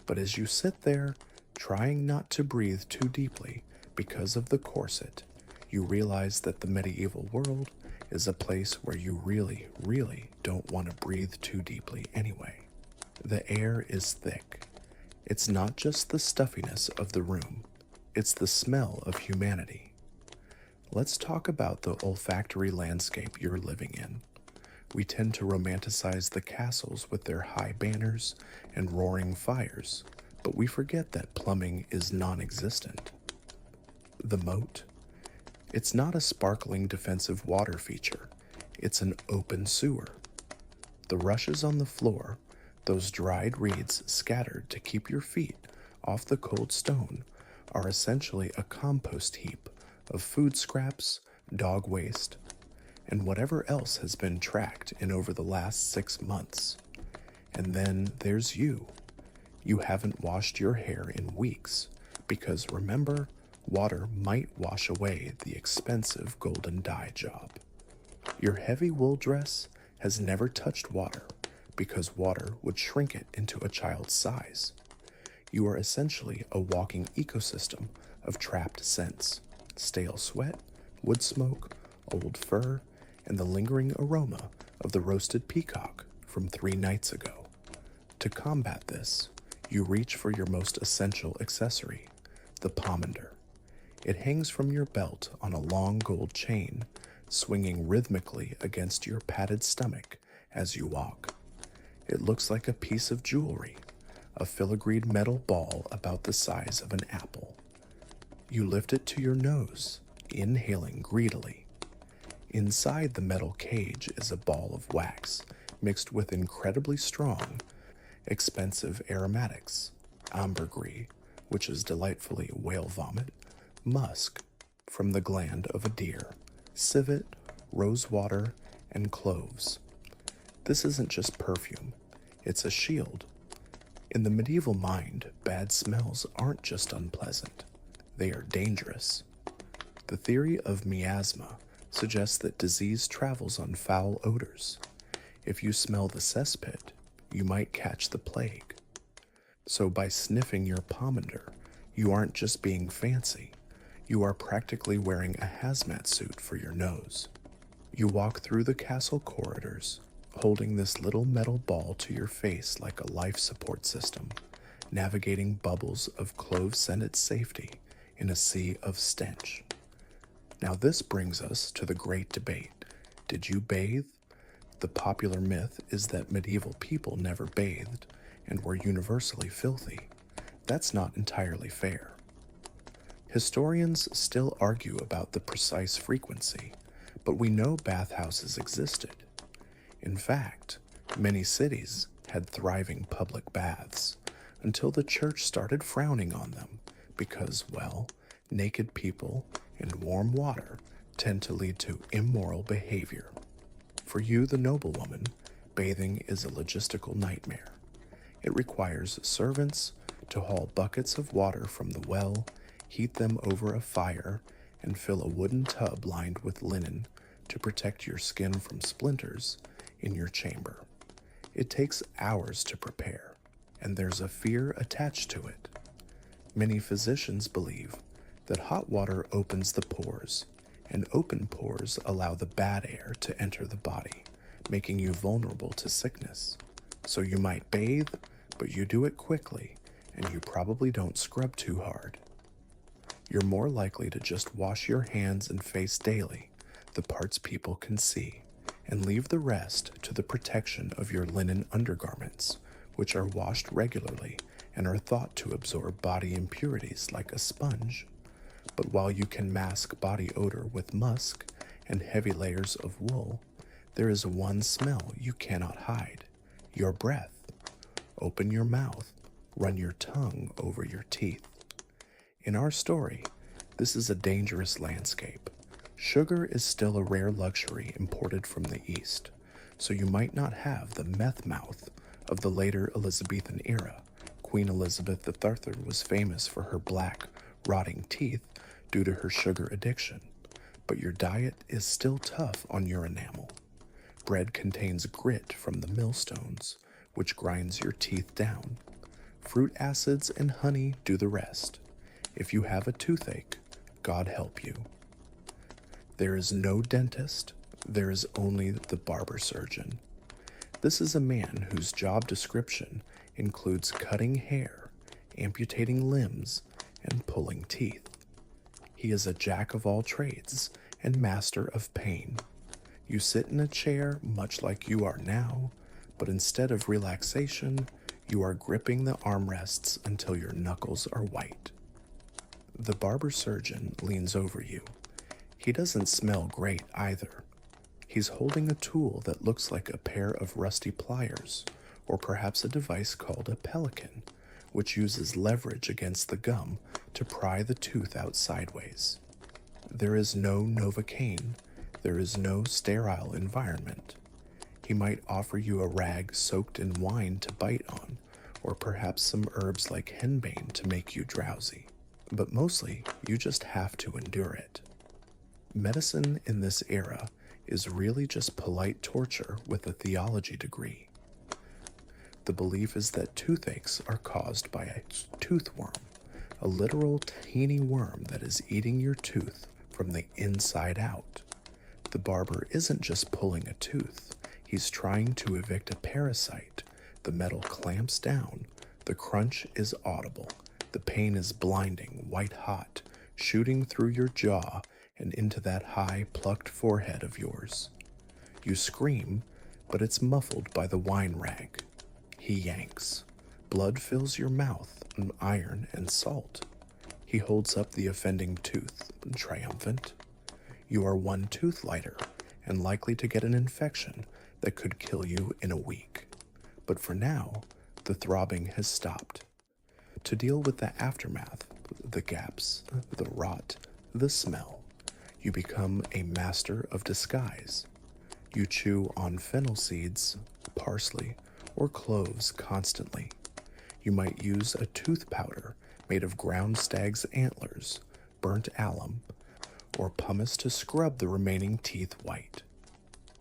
But as you sit there, trying not to breathe too deeply because of the corset, you realize that the medieval world is a place where you really, really don't want to breathe too deeply anyway. The air is thick. It's not just the stuffiness of the room, it's the smell of humanity. Let's talk about the olfactory landscape you're living in. We tend to romanticize the castles with their high banners and roaring fires, but we forget that plumbing is non-existent. The moat? It's not a sparkling defensive water feature, it's an open sewer. The rushes on the floor, those dried reeds scattered to keep your feet off the cold stone, are essentially a compost heap of food scraps, dog waste, and whatever else has been tracked in over the last 6 months. And then there's you. You haven't washed your hair in weeks, because remember, water might wash away the expensive golden dye job. Your heavy wool dress has never touched water because water would shrink it into a child's size. You are essentially a walking ecosystem of trapped scents, stale sweat, wood smoke, old fur, and the lingering aroma of the roasted peacock from 3 nights ago. To combat this, you reach for your most essential accessory, the pomander. It hangs from your belt on a long gold chain, swinging rhythmically against your padded stomach as you walk. It looks like a piece of jewelry, a filigreed metal ball about the size of an apple. You lift it to your nose, inhaling greedily. Inside the metal cage is a ball of wax mixed with incredibly strong, expensive aromatics, ambergris, which is delightfully whale vomit, musk from the gland of a deer, civet, rose water, and cloves. This isn't just perfume, it's a shield. In the medieval mind, bad smells aren't just unpleasant, they are dangerous. The theory of miasma suggests that disease travels on foul odors. If you smell the cesspit, you might catch the plague. So by sniffing your pomander, you aren't just being fancy, you are practically wearing a hazmat suit for your nose. You walk through the castle corridors, holding this little metal ball to your face like a life support system, navigating bubbles of clove-scented safety in a sea of stench. Now this brings us to the great debate. Did you bathe? The popular myth is that medieval people never bathed and were universally filthy. That's not entirely fair. Historians still argue about the precise frequency, but we know bathhouses existed. In fact, many cities had thriving public baths until the church started frowning on them because, well, naked people in warm water tend to lead to immoral behavior. For you, the noblewoman, bathing is a logistical nightmare. It requires servants to haul buckets of water from the well, heat them over a fire, and fill a wooden tub lined with linen to protect your skin from splinters in your chamber. It takes hours to prepare, and there's a fear attached to it. Many physicians believe that hot water opens the pores, and open pores allow the bad air to enter the body, making you vulnerable to sickness. So you might bathe, but you do it quickly, and you probably don't scrub too hard. You're more likely to just wash your hands and face daily, the parts people can see, and leave the rest to the protection of your linen undergarments, which are washed regularly and are thought to absorb body impurities like a sponge. But while you can mask body odor with musk and heavy layers of wool, there is one smell you cannot hide: your breath. Open your mouth, run your tongue over your teeth. In our story, this is a dangerous landscape. Sugar is still a rare luxury imported from the East, so you might not have the meth mouth of the later Elizabethan era. Queen Elizabeth III was famous for her black, rotting teeth due to her sugar addiction, but your diet is still tough on your enamel. Bread contains grit from the millstones, which grinds your teeth down. Fruit acids and honey do the rest. If you have a toothache, God help you. There is no dentist, there is only the barber surgeon. This is a man whose job description includes cutting hair, amputating limbs, and pulling teeth. He is a jack of all trades and master of pain. You sit in a chair much like you are now, but instead of relaxation, you are gripping the armrests until your knuckles are white. The barber surgeon leans over you. He doesn't smell great either. He's holding a tool that looks like a pair of rusty pliers, or perhaps a device called a pelican, which uses leverage against the gum to pry the tooth out sideways. There is no Novocaine. There is no sterile environment. He might offer you a rag soaked in wine to bite on, or perhaps some herbs like henbane to make you drowsy. But mostly, you just have to endure it. Medicine in this era is really just polite torture with a theology degree. The belief is that toothaches are caused by a toothworm, a literal teeny worm that is eating your tooth from the inside out. The barber isn't just pulling a tooth, he's trying to evict a parasite. The metal clamps down, the crunch is audible, the pain is blinding, white hot, shooting through your jaw and into that high, plucked forehead of yours. You scream, but it's muffled by the wine rag. He yanks. Blood fills your mouth, and iron and salt. He holds up the offending tooth, triumphant. You are one tooth lighter, and likely to get an infection that could kill you in a week. But for now, the throbbing has stopped. To deal with the aftermath, the gaps, the rot, the smell, you become a master of disguise. You chew on fennel seeds, parsley, or cloves constantly. You might use a tooth powder made of ground stag's antlers, burnt alum, or pumice to scrub the remaining teeth white.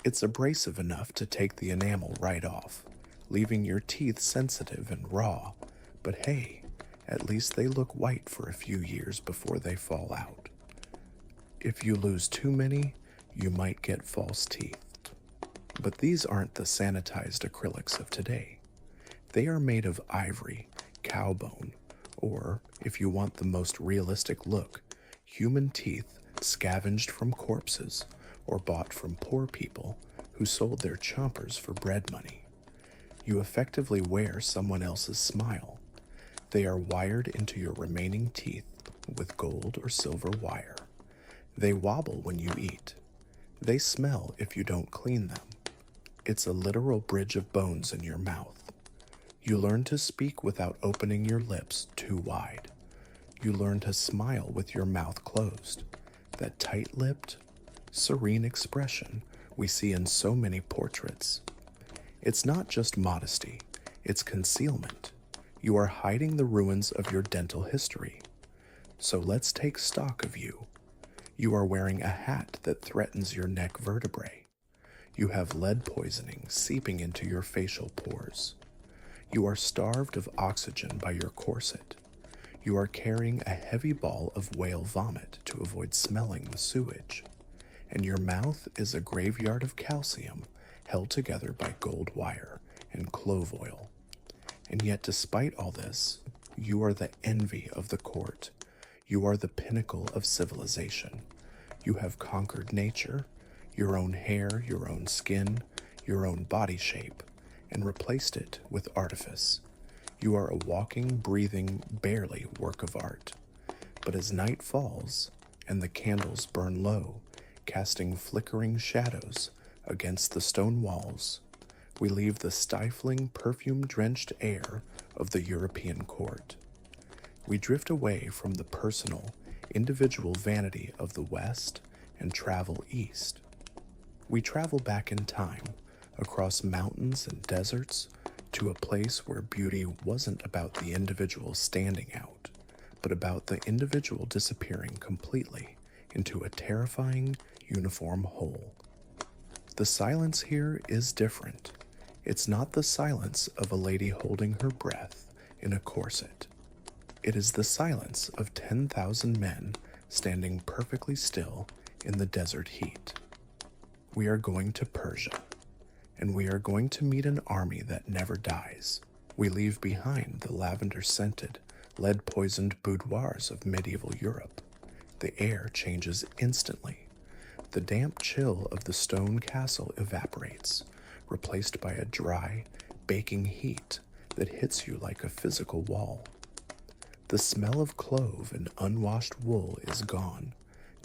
It's abrasive enough to take the enamel right off, leaving your teeth sensitive and raw, but hey, at least they look white for a few years before they fall out. If you lose too many, you might get false teeth. But these aren't the sanitized acrylics of today. They are made of ivory, cow bone, or, if you want the most realistic look, human teeth scavenged from corpses or bought from poor people who sold their chompers for bread money. You effectively wear someone else's smile. They are wired into your remaining teeth with gold or silver wire. They wobble when you eat. They smell if you don't clean them. It's a literal bridge of bones in your mouth. You learn to speak without opening your lips too wide. You learn to smile with your mouth closed. That tight-lipped, serene expression we see in so many portraits. It's not just modesty, it's concealment. You are hiding the ruins of your dental history. So let's take stock of you. You are wearing a hat that threatens your neck vertebrae. You have lead poisoning seeping into your facial pores. You are starved of oxygen by your corset. You are carrying a heavy ball of whale vomit to avoid smelling the sewage. And your mouth is a graveyard of calcium held together by gold wire and clove oil. And yet, despite all this, you are the envy of the court. You are the pinnacle of civilization. You have conquered nature, your own hair, your own skin, your own body shape, and replaced it with artifice. You are a walking, breathing, barely work of art. But as night falls and the candles burn low, casting flickering shadows against the stone walls, we leave the stifling, perfume-drenched air of the European court. We drift away from the personal, individual vanity of the West and travel east. We travel back in time, across mountains and deserts, to a place where beauty wasn't about the individual standing out, but about the individual disappearing completely into a terrifying, uniform whole. The silence here is different. It's not the silence of a lady holding her breath in a corset. It is the silence of 10,000 men standing perfectly still in the desert heat. We are going to Persia, and we are going to meet an army that never dies. We leave behind the lavender-scented, lead-poisoned boudoirs of medieval Europe. The air changes instantly. The damp chill of the stone castle evaporates, replaced by a dry, baking heat that hits you like a physical wall. The smell of clove and unwashed wool is gone.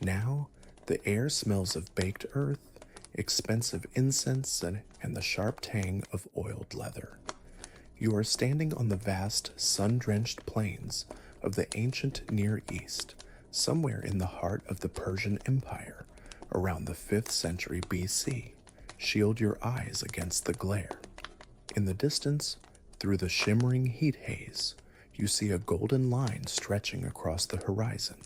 Now, the air smells of baked earth, expensive incense, and the sharp tang of oiled leather. You are standing on the vast, sun-drenched plains of the ancient Near East, somewhere in the heart of the Persian Empire, around the 5th century BC. Shield your eyes against the glare. In the distance, through the shimmering heat haze, you see a golden line stretching across the horizon.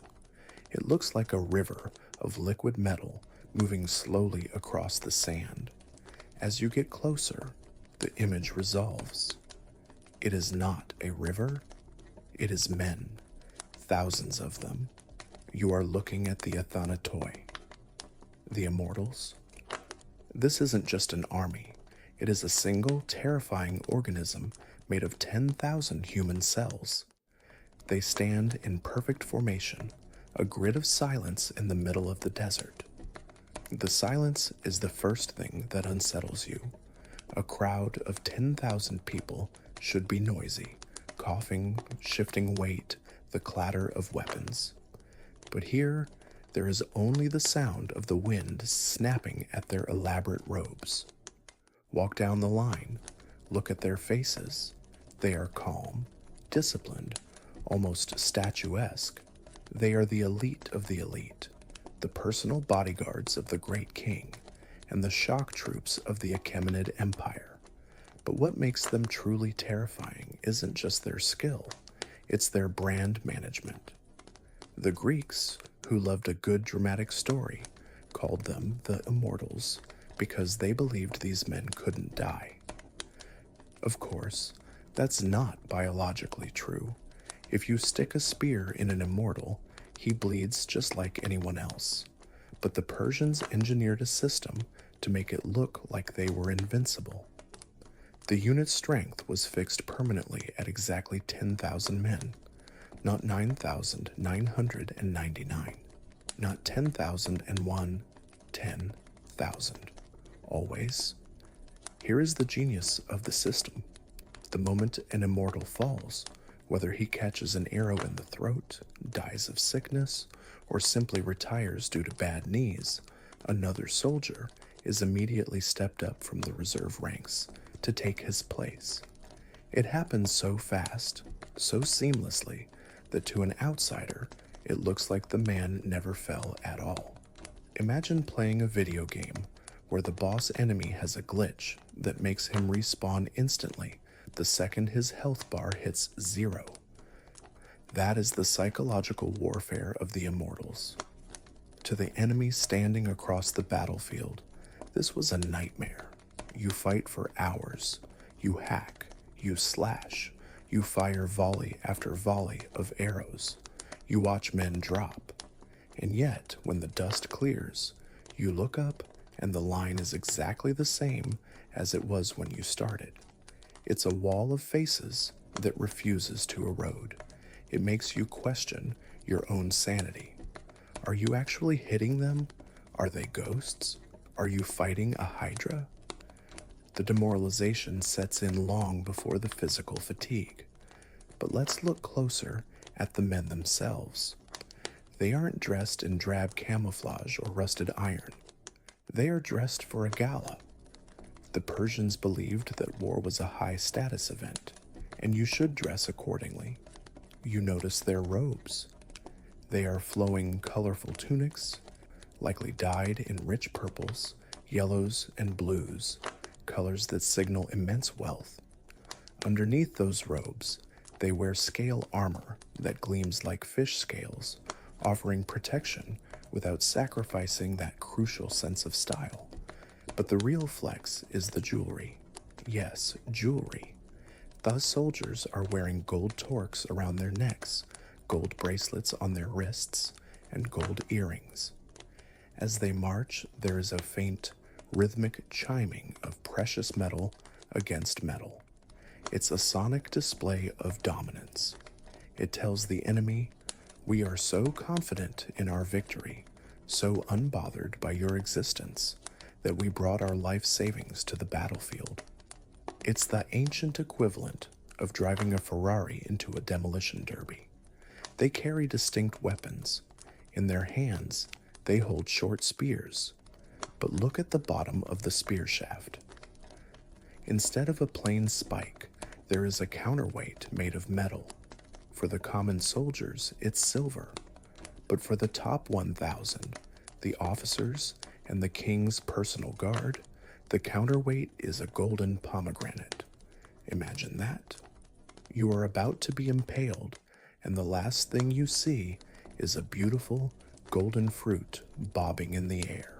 It looks like a river of liquid metal moving slowly across the sand. As you get closer, the image resolves. It is not a river, it is men, thousands of them. You are looking at the Athanatoi, the Immortals. This isn't just an army, it is a single, terrifying organism made of 10,000 human cells. They stand in perfect formation, a grid of silence in the middle of the desert. The silence is the first thing that unsettles you. A crowd of 10,000 people should be noisy, coughing, shifting weight, the clatter of weapons. But here, there is only the sound of the wind snapping at their elaborate robes. Walk down the line, look at their faces. They are calm, disciplined, almost statuesque. They are the elite of the elite, the personal bodyguards of the great king, and the shock troops of the Achaemenid Empire. But what makes them truly terrifying isn't just their skill, it's their brand management. The Greeks, who loved a good dramatic story, called them the Immortals because they believed these men couldn't die. Of course, that's not biologically true. If you stick a spear in an immortal, he bleeds just like anyone else. But the Persians engineered a system to make it look like they were invincible. The unit's strength was fixed permanently at exactly 10,000 men, not 9,999, not 10,001, 10,000. Always. Here is the genius of the system. The moment an immortal falls, whether he catches an arrow in the throat, dies of sickness, or simply retires due to bad knees, another soldier is immediately stepped up from the reserve ranks to take his place. It happens so fast, so seamlessly, that to an outsider, it looks like the man never fell at all. Imagine playing a video game where the boss enemy has a glitch that makes him respawn instantly the second his health bar hits 0. That is the psychological warfare of the Immortals. To the enemy standing across the battlefield, this was a nightmare. You fight for hours. You hack. You slash. You fire volley after volley of arrows. You watch men drop. And yet, when the dust clears, you look up and the line is exactly the same as it was when you started. It's a wall of faces that refuses to erode. It makes you question your own sanity. Are you actually hitting them? Are they ghosts? Are you fighting a hydra? The demoralization sets in long before the physical fatigue. But let's look closer at the men themselves. They aren't dressed in drab camouflage or rusted iron. They are dressed for a gala. The Persians believed that war was a high status event, and you should dress accordingly. You notice their robes. They are flowing, colorful tunics, likely dyed in rich purples, yellows, and blues, colors that signal immense wealth. Underneath those robes, they wear scale armor that gleams like fish scales, offering protection without sacrificing that crucial sense of style. But the real flex is the jewelry. Yes, jewelry. Thus soldiers are wearing gold torques around their necks, gold bracelets on their wrists, and gold earrings. As they march, there is a faint, rhythmic chiming of precious metal against metal. It's a sonic display of dominance. It tells the enemy, we are so confident in our victory, so unbothered by your existence, that we brought our life savings to the battlefield. It's the ancient equivalent of driving a Ferrari into a demolition derby. They carry distinct weapons. In their hands, they hold short spears. But look at the bottom of the spear shaft. Instead of a plain spike, there is a counterweight made of metal. For the common soldiers, it's silver. But for the top 1,000, the officers, and the king's personal guard, the counterweight is a golden pomegranate. Imagine that. You are about to be impaled, and the last thing you see is a beautiful golden fruit bobbing in the air.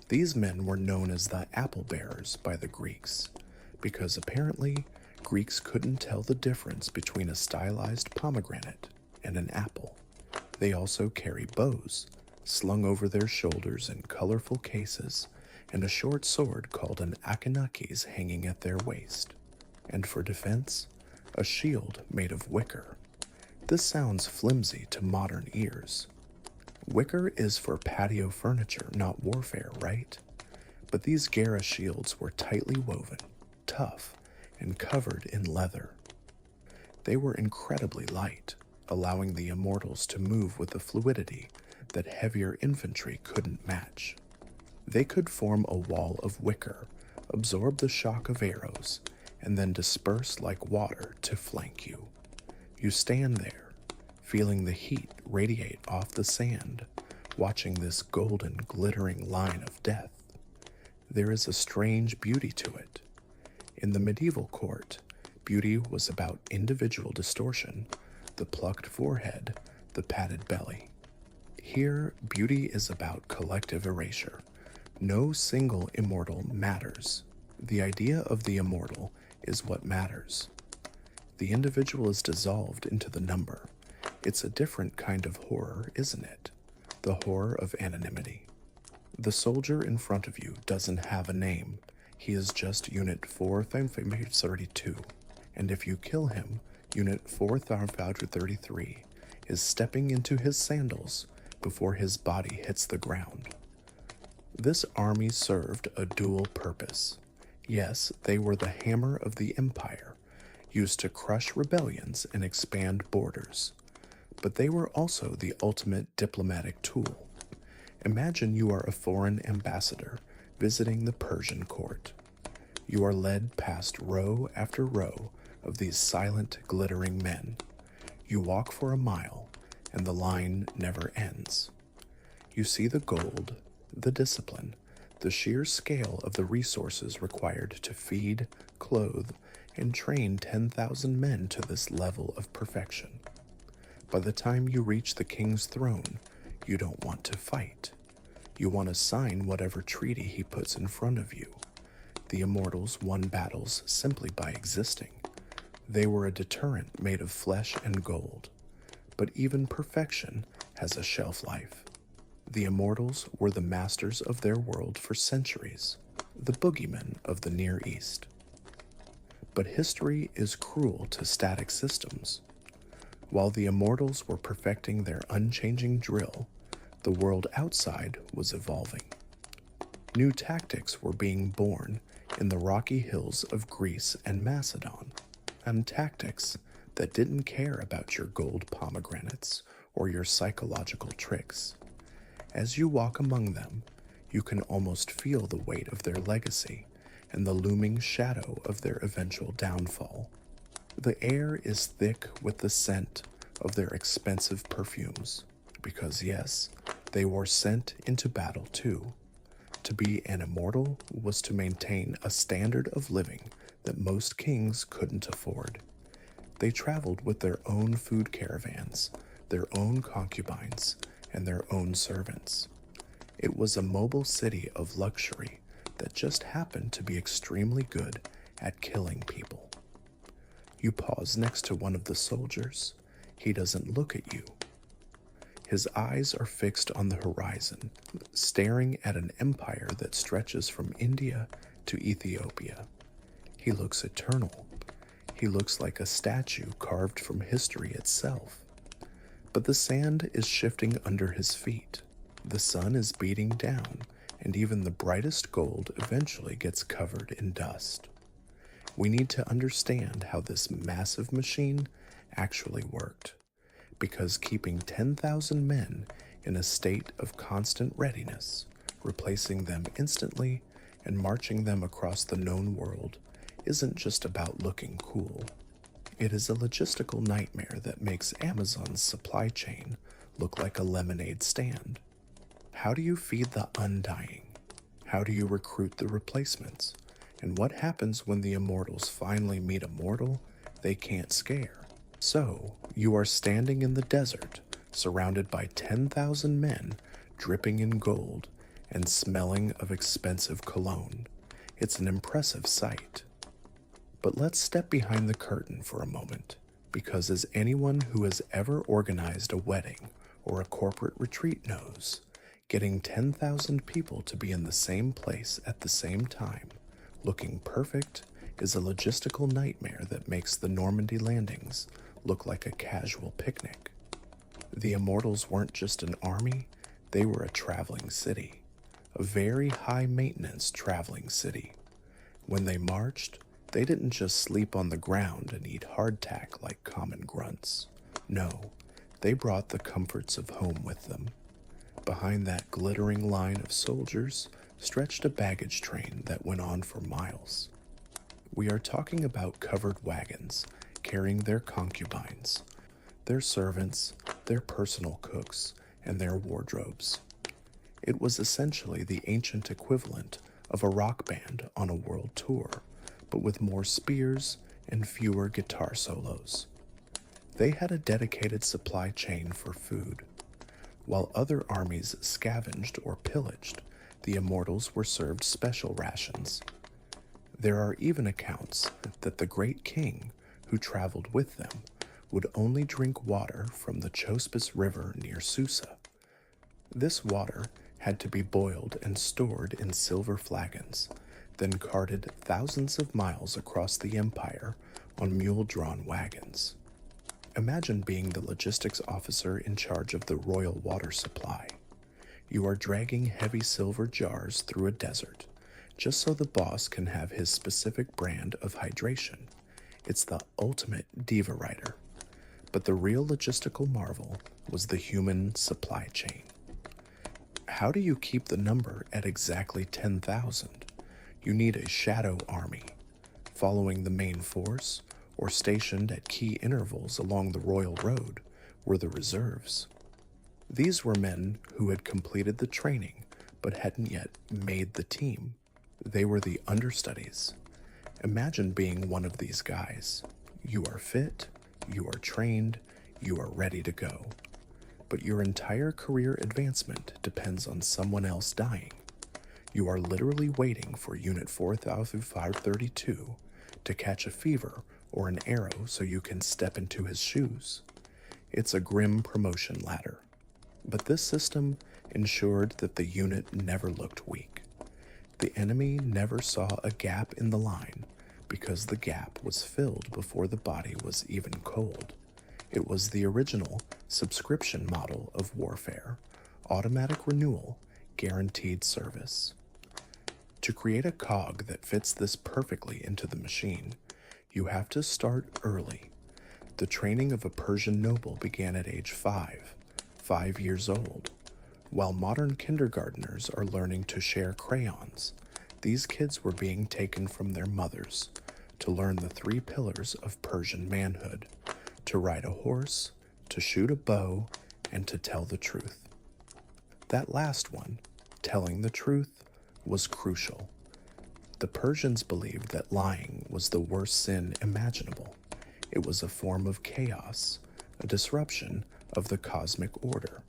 These men were known as the apple bearers by the Greeks, because apparently Greeks couldn't tell the difference between a stylized pomegranate and an apple. They also carry bows, slung over their shoulders in colorful cases, and a short sword called an akinakis hanging at their waist. And for defense, a shield made of wicker. This sounds flimsy to modern ears. Wicker is for patio furniture, not warfare, right? But these Gera shields were tightly woven, tough, and covered in leather. They were incredibly light, allowing the immortals to move with a fluidity that heavier infantry couldn't match. They could form a wall of wicker, absorb the shock of arrows, and then disperse like water to flank you. You stand there, feeling the heat radiate off the sand, watching this golden, glittering line of death. There is a strange beauty to it. In the medieval court, beauty was about individual distortion, the plucked forehead, the padded belly. Here, beauty is about collective erasure. No single immortal matters. The idea of the immortal is what matters. The individual is dissolved into the number. It's a different kind of horror, isn't it? The horror of anonymity. The soldier in front of you doesn't have a name. He is just Unit 432. And if you kill him, Unit 433 is stepping into his sandals before his body hits the ground. This army served a dual purpose. Yes, they were the hammer of the empire, used to crush rebellions and expand borders. But they were also the ultimate diplomatic tool. Imagine you are a foreign ambassador visiting the Persian court. You are led past row after row of these silent, glittering men. You walk for a mile, and the line never ends. You see the gold, the discipline, the sheer scale of the resources required to feed, clothe, and train 10,000 men to this level of perfection. By the time you reach the king's throne, you don't want to fight. You want to sign whatever treaty he puts in front of you. The immortals won battles simply by existing. They were a deterrent made of flesh and gold. But even perfection has a shelf life. The immortals were the masters of their world for centuries, the boogeymen of the Near East. But history is cruel to static systems. While the immortals were perfecting their unchanging drill, the world outside was evolving. New tactics were being born in the rocky hills of Greece and Macedon, and tactics that didn't care about your gold pomegranates or your psychological tricks. As you walk among them, you can almost feel the weight of their legacy and the looming shadow of their eventual downfall. The air is thick with the scent of their expensive perfumes, because yes, they were sent into battle too. To be an immortal was to maintain a standard of living that most kings couldn't afford. They traveled with their own food caravans, their own concubines, and their own servants. It was a mobile city of luxury that just happened to be extremely good at killing people. You pause next to one of the soldiers. He doesn't look at you. His eyes are fixed on the horizon, staring at an empire that stretches from India to Ethiopia. He looks eternal. He looks like a statue carved from history itself. But the sand is shifting under his feet. The sun is beating down, and even the brightest gold eventually gets covered in dust. We need to understand how this massive machine actually worked, because keeping 10,000 men in a state of constant readiness, replacing them instantly, and marching them across the known world isn't just about looking cool. It is a logistical nightmare that makes Amazon's supply chain look like a lemonade stand. How do you feed the undying? How do you recruit the replacements? And what happens when the immortals finally meet a mortal they can't scare? So, you are standing in the desert, surrounded by 10,000 men, dripping in gold and smelling of expensive cologne. It's an impressive sight. But let's step behind the curtain for a moment, because as anyone who has ever organized a wedding or a corporate retreat knows, getting 10,000 people to be in the same place at the same time, looking perfect, is a logistical nightmare that makes the Normandy landings look like a casual picnic. The Immortals weren't just an army, they were a traveling city, a very high-maintenance traveling city. When they marched, they didn't just sleep on the ground and eat hardtack like common grunts. No, they brought the comforts of home with them. Behind that glittering line of soldiers stretched a baggage train that went on for miles. We are talking about covered wagons carrying their concubines, their servants, their personal cooks, and their wardrobes. It was essentially the ancient equivalent of a rock band on a world tour, but with more spears and fewer guitar solos. They had a dedicated supply chain for food. While other armies scavenged or pillaged, the Immortals were served special rations. There are even accounts that the great king who traveled with them would only drink water from the Chospis River near Susa. This water had to be boiled and stored in silver flagons, then carted thousands of miles across the empire on mule-drawn wagons. Imagine being the logistics officer in charge of the royal water supply. You are dragging heavy silver jars through a desert, just so the boss can have his specific brand of hydration. It's the ultimate diva rider. But the real logistical marvel was the human supply chain. How do you keep the number at exactly 10,000? You need a shadow army, following the main force, or stationed at key intervals along the royal road, were the reserves. These were men who had completed the training but hadn't yet made the team. They were the understudies. Imagine being one of these guys. You are fit, you are trained, you are ready to go. But your entire career advancement depends on someone else dying. You are literally waiting for Unit 4532 to catch a fever or an arrow so you can step into his shoes. It's a grim promotion ladder. But this system ensured that the unit never looked weak. The enemy never saw a gap in the line because the gap was filled before the body was even cold. It was the original subscription model of warfare: automatic renewal, guaranteed service. To create a cog that fits this perfectly into the machine, you have to start early. The training of a Persian noble began at age 5 years old. While modern kindergartners are learning to share crayons, these kids were being taken from their mothers to learn the 3 pillars of Persian manhood: to ride a horse, to shoot a bow, and to tell the truth. That last one, telling the truth, was crucial. The Persians believed that lying was the worst sin imaginable. It was a form of chaos, a disruption of the cosmic order.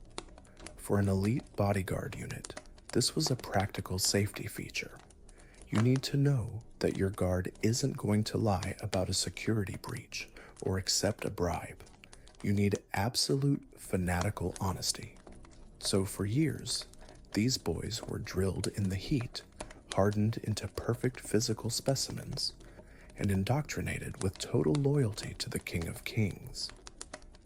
For an elite bodyguard unit, this was a practical safety feature. You need to know that your guard isn't going to lie about a security breach or accept a bribe. You need absolute fanatical honesty. So for years, these boys were drilled in the heat, hardened into perfect physical specimens, and indoctrinated with total loyalty to the King of Kings.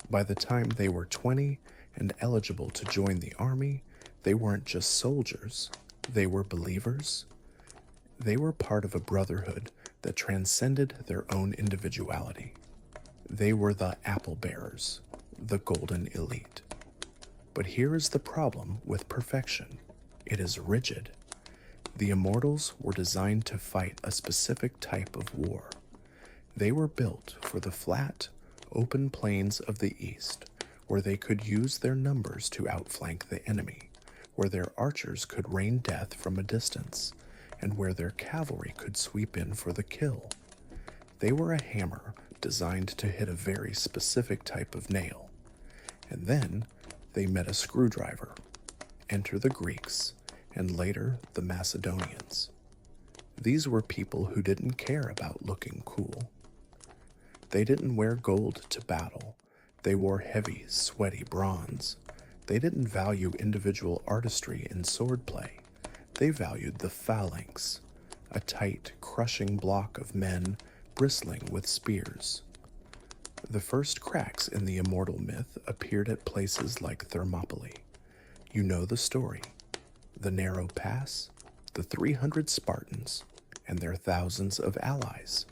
By the time they were 20 and eligible to join the army, they weren't just soldiers, they were believers. They were part of a brotherhood that transcended their own individuality. They were the apple bearers, the golden elite. But here is the problem with perfection: it is rigid. The Immortals were designed to fight a specific type of war. They were built for the flat, open plains of the East, where they could use their numbers to outflank the enemy, where their archers could rain death from a distance, and where their cavalry could sweep in for the kill. They were a hammer designed to hit a very specific type of nail. And then they met a screwdriver. Enter the Greeks, and later the Macedonians. These were people who didn't care about looking cool. They didn't wear gold to battle. They wore heavy, sweaty bronze. They didn't value individual artistry in swordplay. They valued the phalanx, a tight, crushing block of men bristling with spears. The first cracks in the immortal myth appeared at places like Thermopylae. You know the story: the narrow pass, the 300 Spartans, and their thousands of allies.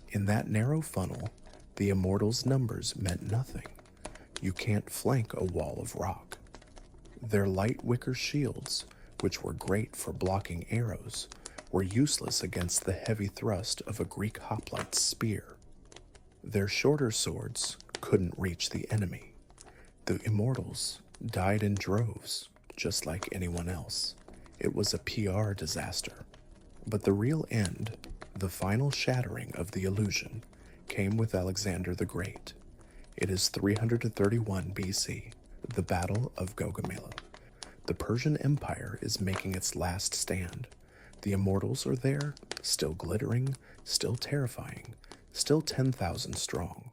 In that narrow funnel, the Immortals' numbers meant nothing. You can't flank a wall of rock. Their light wicker shields, which were great for blocking arrows, were useless against the heavy thrust of a Greek hoplite's spear. Their shorter swords couldn't reach the enemy. The Immortals died in droves, just like anyone else. It was a PR disaster. But the real end, the final shattering of the illusion, came with Alexander the Great. It is 331 BC, the Battle of Gaugamela. The Persian Empire is making its last stand. The Immortals are there, still glittering, still terrifying, still 10,000 strong.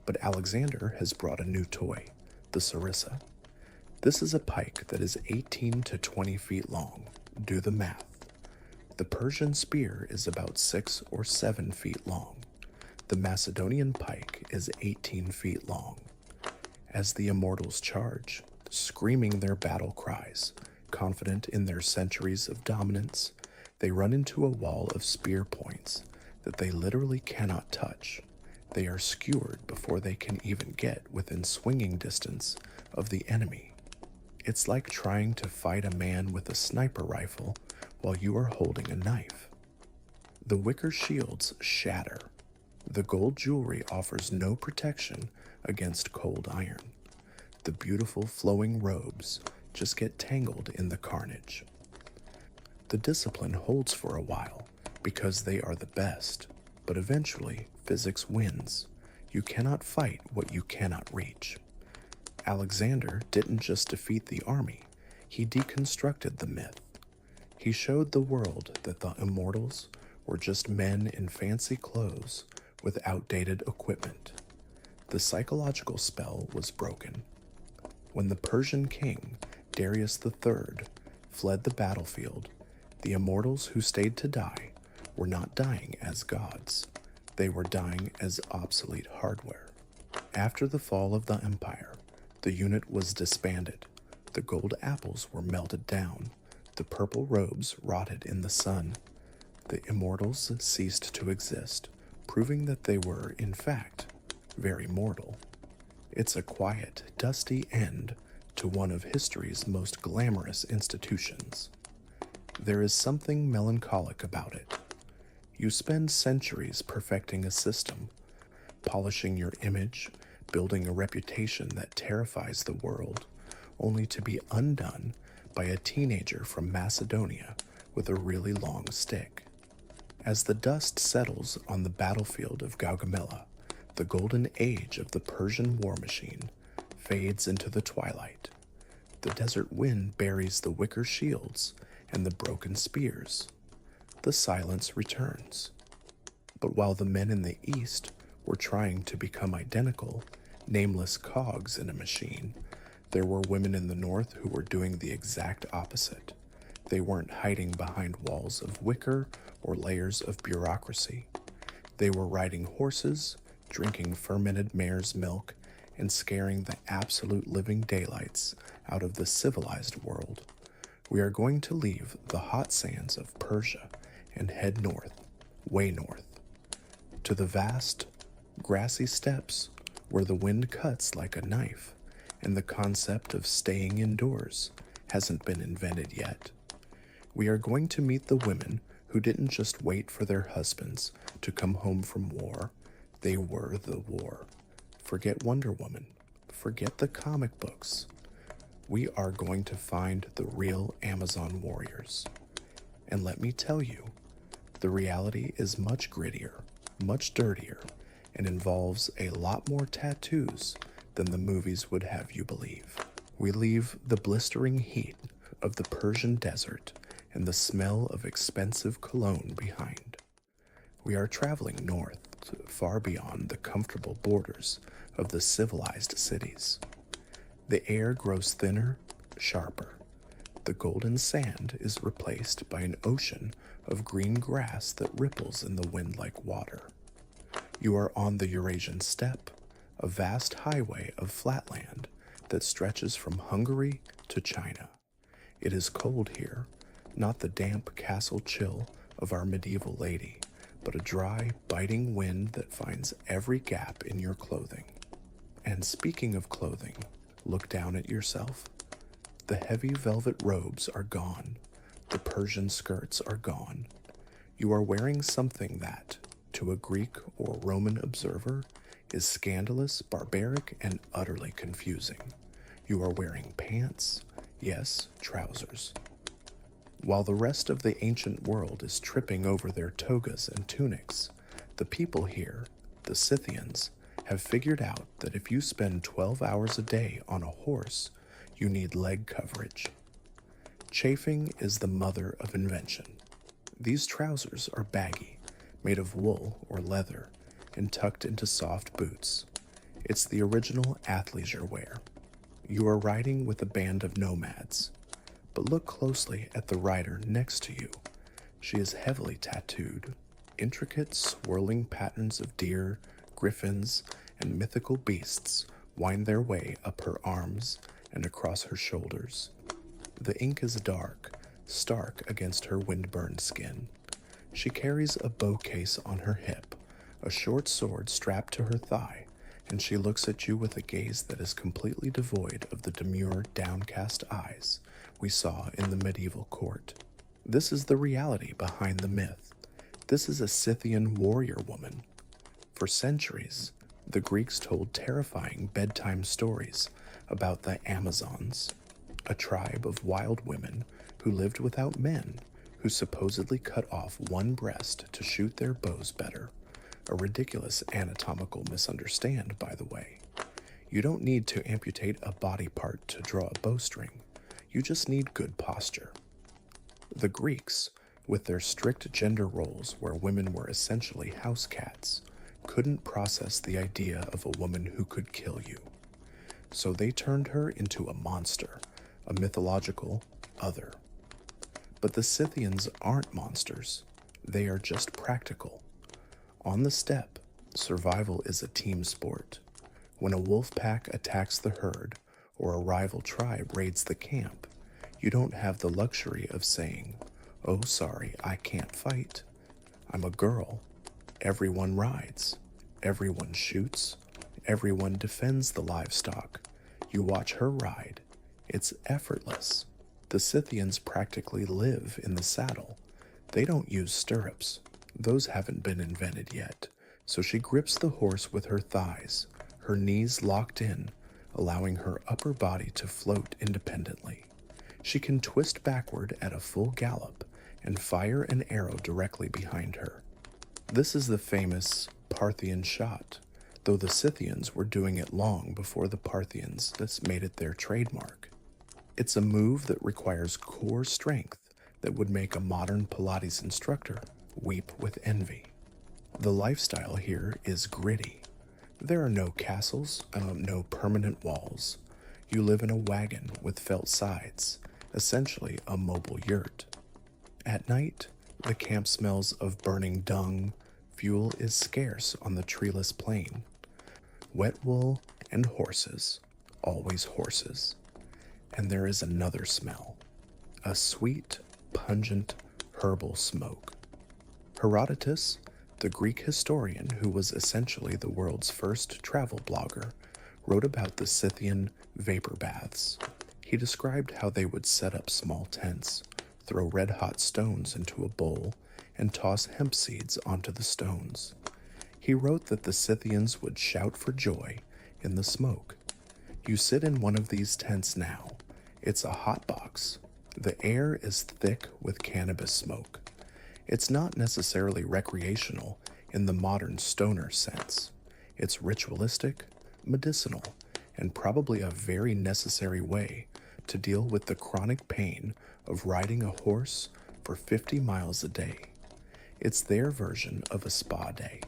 But Alexander has brought a new toy, the sarissa. This is a pike that is 18 to 20 feet long. Do the math. The Persian spear is about 6 or 7 feet long. The Macedonian pike is 18 feet long. As the Immortals charge, screaming their battle cries, confident in their centuries of dominance, they run into a wall of spear points that they literally cannot touch. They are skewered before they can even get within swinging distance of the enemy. It's like trying to fight a man with a sniper rifle while you are holding a knife. The wicker shields shatter. The gold jewelry offers no protection against cold iron. The beautiful flowing robes just get tangled in the carnage. The discipline holds for a while because they are the best, but eventually physics wins. You cannot fight what you cannot reach. Alexander didn't just defeat the army, he deconstructed the myth. He showed the world that the Immortals were just men in fancy clothes with outdated equipment. The psychological spell was broken. When the Persian king, Darius III, fled the battlefield, the Immortals who stayed to die were not dying as gods, they were dying as obsolete hardware. After the fall of the empire, the unit was disbanded, the gold apples were melted down, the purple robes rotted in the sun. The immortals ceased to exist, proving that they were, in fact, very mortal. It's a quiet, dusty end to one of history's most glamorous institutions. There is something melancholic about it. You spend centuries perfecting a system, polishing your image, building a reputation that terrifies the world, only to be undone by a teenager from Macedonia with a really long stick. As the dust settles on the battlefield of Gaugamela, the golden age of the Persian war machine fades into the twilight. The desert wind buries the wicker shields and the broken spears. The silence returns. But while the men in the east were trying to become identical, nameless cogs in a machine, there were women in the north who were doing the exact opposite. They weren't hiding behind walls of wicker or layers of bureaucracy. They were riding horses, drinking fermented mare's milk, and scaring the absolute living daylights out of the civilized world. We are going to leave the hot sands of Persia and head north, way north, to the vast, grassy steppes where the wind cuts like a knife and the concept of staying indoors hasn't been invented yet. We are going to meet the women who didn't just wait for their husbands to come home from war, they were the war. Forget Wonder Woman, forget the comic books. We are going to find the real Amazon warriors. And let me tell you, the reality is much grittier, much dirtier, and involves a lot more tattoos than the movies would have you believe. We leave the blistering heat of the Persian desert and the smell of expensive cologne behind. We are traveling north, far beyond the comfortable borders of the civilized cities. The air grows thinner, sharper. The golden sand is replaced by an ocean of green grass that ripples in the wind like water. You are on the Eurasian steppe, a vast highway of flatland that stretches from Hungary to China. It is cold here, not the damp castle chill of our medieval lady, but a dry, biting wind that finds every gap in your clothing. And speaking of clothing, look down at yourself. The heavy velvet robes are gone. The Persian skirts are gone. You are wearing something that, to a Greek or Roman observer, is scandalous, barbaric, and utterly confusing. You are wearing pants, yes, trousers. While the rest of the ancient world is tripping over their togas and tunics, the people here, the Scythians, have figured out that if you spend 12 hours a day on a horse, you need leg coverage. Chafing is the mother of invention. These trousers are baggy, made of wool or leather, and tucked into soft boots. It's the original athleisure wear. You are riding with a band of nomads, but look closely at the rider next to you. She is heavily tattooed. Intricate, swirling patterns of deer, griffins, and mythical beasts wind their way up her arms and across her shoulders. The ink is dark, stark against her wind-burned skin. She carries a bow case on her hip, a short sword strapped to her thigh, and she looks at you with a gaze that is completely devoid of the demure, downcast eyes we saw in the medieval court. This is the reality behind the myth. This is a Scythian warrior woman. For centuries, the Greeks told terrifying bedtime stories about the Amazons, a tribe of wild women who lived without men, who supposedly cut off one breast to shoot their bows better. A ridiculous anatomical misunderstand, by the way. You don't need to amputate a body part to draw a bowstring. You just need good posture. The Greeks, with their strict gender roles where women were essentially house cats, couldn't process the idea of a woman who could kill you. So they turned her into a monster, a mythological other. But the Scythians aren't monsters. They are just practical. On the steppe, survival is a team sport. When a wolf pack attacks the herd or a rival tribe raids the camp, you don't have the luxury of saying, "Oh, sorry, I can't fight. I'm a girl." Everyone rides, everyone shoots, everyone defends the livestock. You watch her ride. It's effortless. The Scythians practically live in the saddle. They don't use stirrups. Those haven't been invented yet. So she grips the horse with her thighs, her knees locked in, allowing her upper body to float independently. She can twist backward at a full gallop and fire an arrow directly behind her. This is the famous Parthian shot, though the Scythians were doing it long before the Parthians made it their trademark. It's a move that requires core strength that would make a modern Pilates instructor weep with envy. The lifestyle here is gritty. There are no castles, no permanent walls. You live in a wagon with felt sides, essentially a mobile yurt. At night, the camp smells of burning dung. Fuel is scarce on the treeless plain. Wet wool and horses, always horses. And there is another smell, a sweet, pungent, herbal smoke. Herodotus, the Greek historian who was essentially the world's first travel blogger, wrote about the Scythian vapor baths. He described how they would set up small tents, throw red-hot stones into a bowl, and toss hemp seeds onto the stones. He wrote that the Scythians would shout for joy in the smoke. You sit in one of these tents now. It's a hot box. The air is thick with cannabis smoke. It's not necessarily recreational in the modern stoner sense. It's ritualistic, medicinal, and probably a very necessary way to deal with the chronic pain of riding a horse for 50 miles a day. It's their version of a spa day.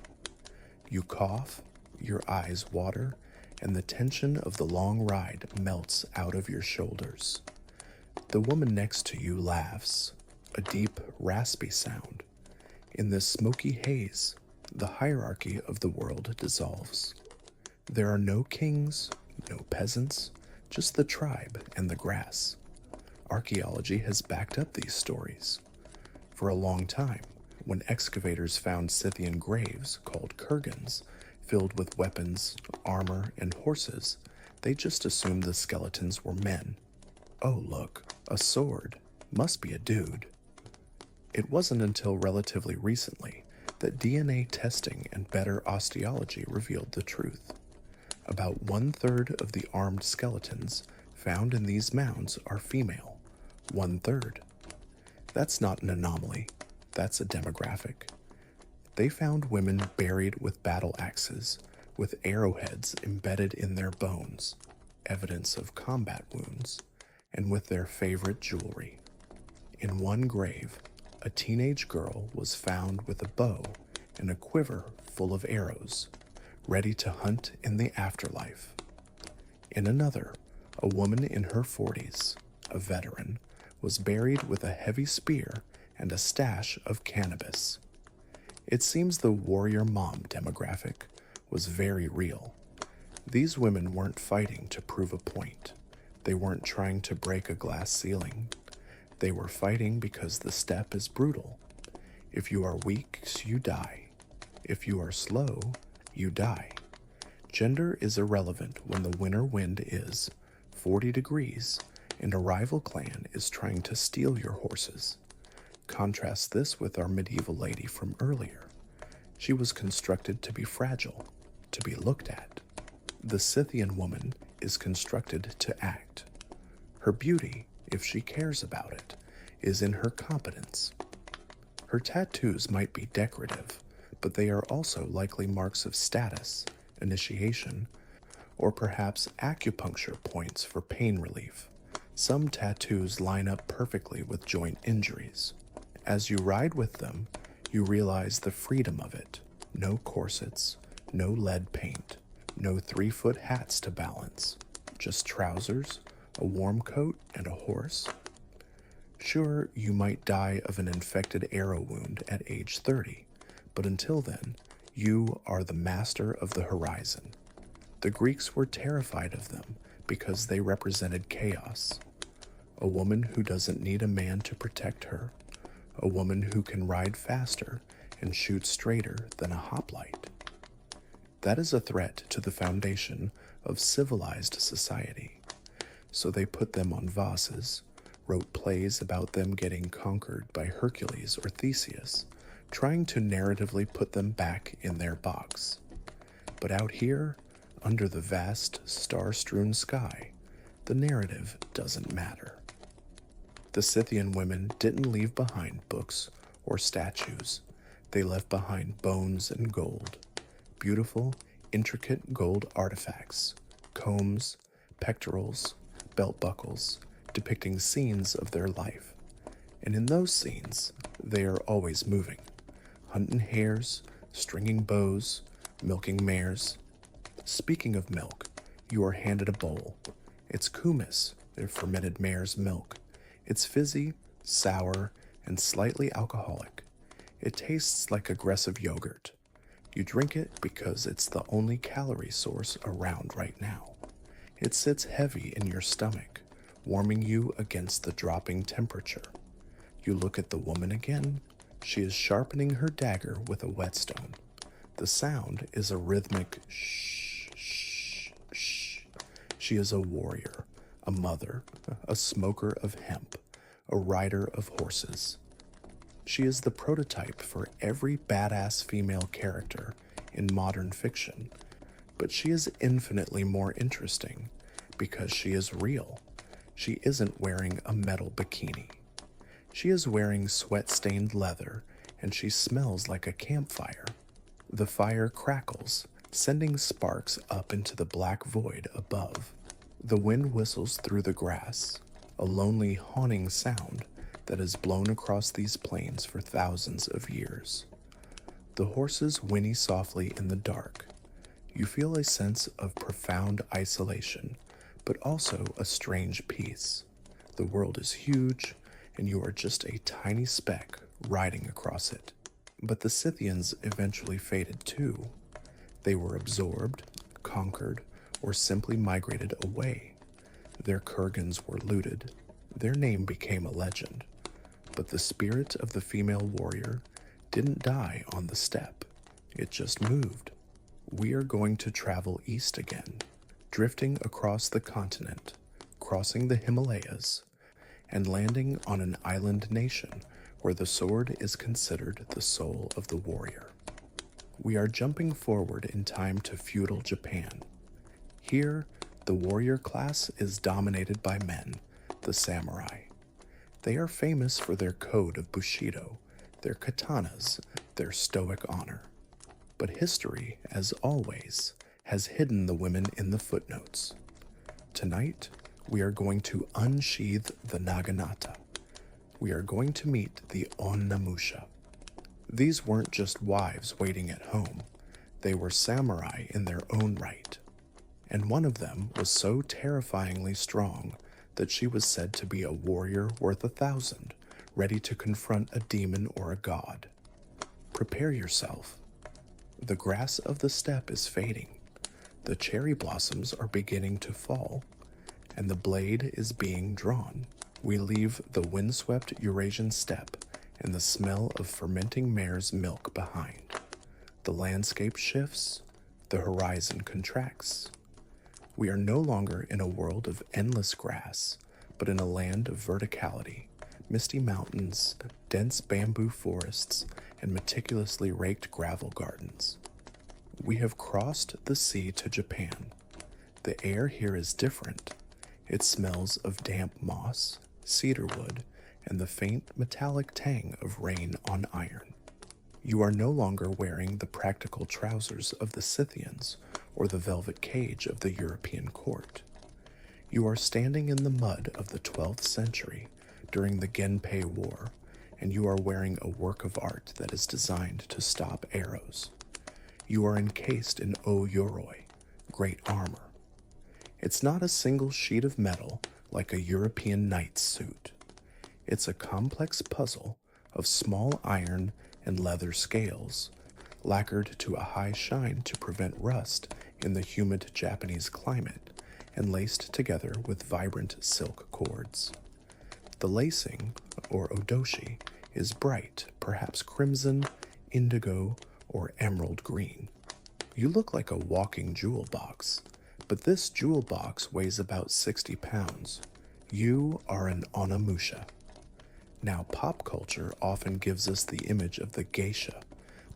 You cough, your eyes water, and the tension of the long ride melts out of your shoulders. The woman next to you laughs, a deep, raspy sound. In this smoky haze, the hierarchy of the world dissolves. There are no kings, no peasants, just the tribe and the grass. Archaeology has backed up these stories. For a long time, when excavators found Scythian graves called kurgans, filled with weapons, armor, and horses, they just assumed the skeletons were men. Oh, look, a sword. Must be a dude. It wasn't until relatively recently that DNA testing and better osteology revealed the truth. About 1/3 of the armed skeletons found in these mounds are female. 1/3. That's not an anomaly. That's a demographic. They found women buried with battle axes, with arrowheads embedded in their bones, evidence of combat wounds, and with their favorite jewelry. In one grave, a teenage girl was found with a bow and a quiver full of arrows, ready to hunt in the afterlife. In another, a woman in her 40s, a veteran, was buried with a heavy spear and a stash of cannabis. It seems the warrior mom demographic was very real. These women weren't fighting to prove a point. They weren't trying to break a glass ceiling. They were fighting because the steppe is brutal. If you are weak, you die. If you are slow, you die. Gender is irrelevant when the winter wind is 40 degrees and a rival clan is trying to steal your horses. Contrast this with our medieval lady from earlier. She was constructed to be fragile, to be looked at. The Scythian woman is constructed to act. Her beauty, if she cares about it, is in her competence. Her tattoos might be decorative, but they are also likely marks of status, initiation, or perhaps acupuncture points for pain relief. Some tattoos line up perfectly with joint injuries. As you ride with them, you realize the freedom of it. No corsets, no lead paint, no 3-foot hats to balance, just trousers, a warm coat, and a horse. Sure, you might die of an infected arrow wound at age 30, but until then, you are the master of the horizon. The Greeks were terrified of them because they represented chaos. A woman who doesn't need a man to protect her. A woman who can ride faster and shoot straighter than a hoplite. That is a threat to the foundation of civilized society. So they put them on vases, wrote plays about them getting conquered by Hercules or Theseus, trying to narratively put them back in their box. But out here, under the vast, star-strewn sky, the narrative doesn't matter. The Scythian women didn't leave behind books or statues. They left behind bones and gold, beautiful, intricate gold artifacts, combs, pectorals, belt buckles, depicting scenes of their life. And in those scenes, they are always moving, hunting hares, stringing bows, milking mares. Speaking of milk, you are handed a bowl. It's kumis, their fermented mare's milk. It's fizzy, sour, and slightly alcoholic. It tastes like aggressive yogurt. You drink it because it's the only calorie source around right now. It sits heavy in your stomach, warming you against the dropping temperature. You look at the woman again. She is sharpening her dagger with a whetstone. The sound is a rhythmic shh, shh, shh. She is a warrior, a mother, a smoker of hemp, a rider of horses. She is the prototype for every badass female character in modern fiction, but she is infinitely more interesting because she is real. She isn't wearing a metal bikini. She is wearing sweat-stained leather, and she smells like a campfire. The fire crackles, sending sparks up into the black void above. The wind whistles through the grass, a lonely, haunting sound that has blown across these plains for thousands of years. The horses whinny softly in the dark. You feel a sense of profound isolation, but also a strange peace. The world is huge, and you are just a tiny speck riding across it. But the Scythians eventually faded too. They were absorbed, conquered, or simply migrated away. Their kurgans were looted. Their name became a legend. But the spirit of the female warrior didn't die on the steppe. It just moved. We are going to travel east again, drifting across the continent, crossing the Himalayas, and landing on an island nation where the sword is considered the soul of the warrior. We are jumping forward in time to feudal Japan. Here, the warrior class is dominated by men, the samurai. They are famous for their code of Bushido, their katanas, their stoic honor. But history, as always, has hidden the women in the footnotes. Tonight, we are going to unsheath the naginata. We are going to meet the onnamusha. These weren't just wives waiting at home. They were samurai in their own right. And one of them was so terrifyingly strong that she was said to be a warrior worth 1,000, ready to confront a demon or a god. Prepare yourself. The grass of the steppe is fading. The cherry blossoms are beginning to fall, and the blade is being drawn. We leave the windswept Eurasian steppe and the smell of fermenting mare's milk behind. The landscape shifts, the horizon contracts. We are no longer in a world of endless grass, but in a land of verticality, misty mountains, dense bamboo forests, and meticulously raked gravel gardens. We have crossed the sea to Japan. The air here is different. It smells of damp moss, cedarwood, and the faint metallic tang of rain on iron. You are no longer wearing the practical trousers of the Scythians or the velvet cage of the European court. You are standing in the mud of the 12th century during the Genpei War, and you are wearing a work of art that is designed to stop arrows. You are encased in o-yoroi, great armor. It's not a single sheet of metal like a European knight's suit. It's a complex puzzle of small iron and leather scales, lacquered to a high shine to prevent rust in the humid Japanese climate, and laced together with vibrant silk cords. The lacing, or odoshi, is bright, perhaps crimson, indigo, or emerald green. You look like a walking jewel box, but this jewel box weighs about 60 pounds. You are an onamusha. Now, pop culture often gives us the image of the geisha,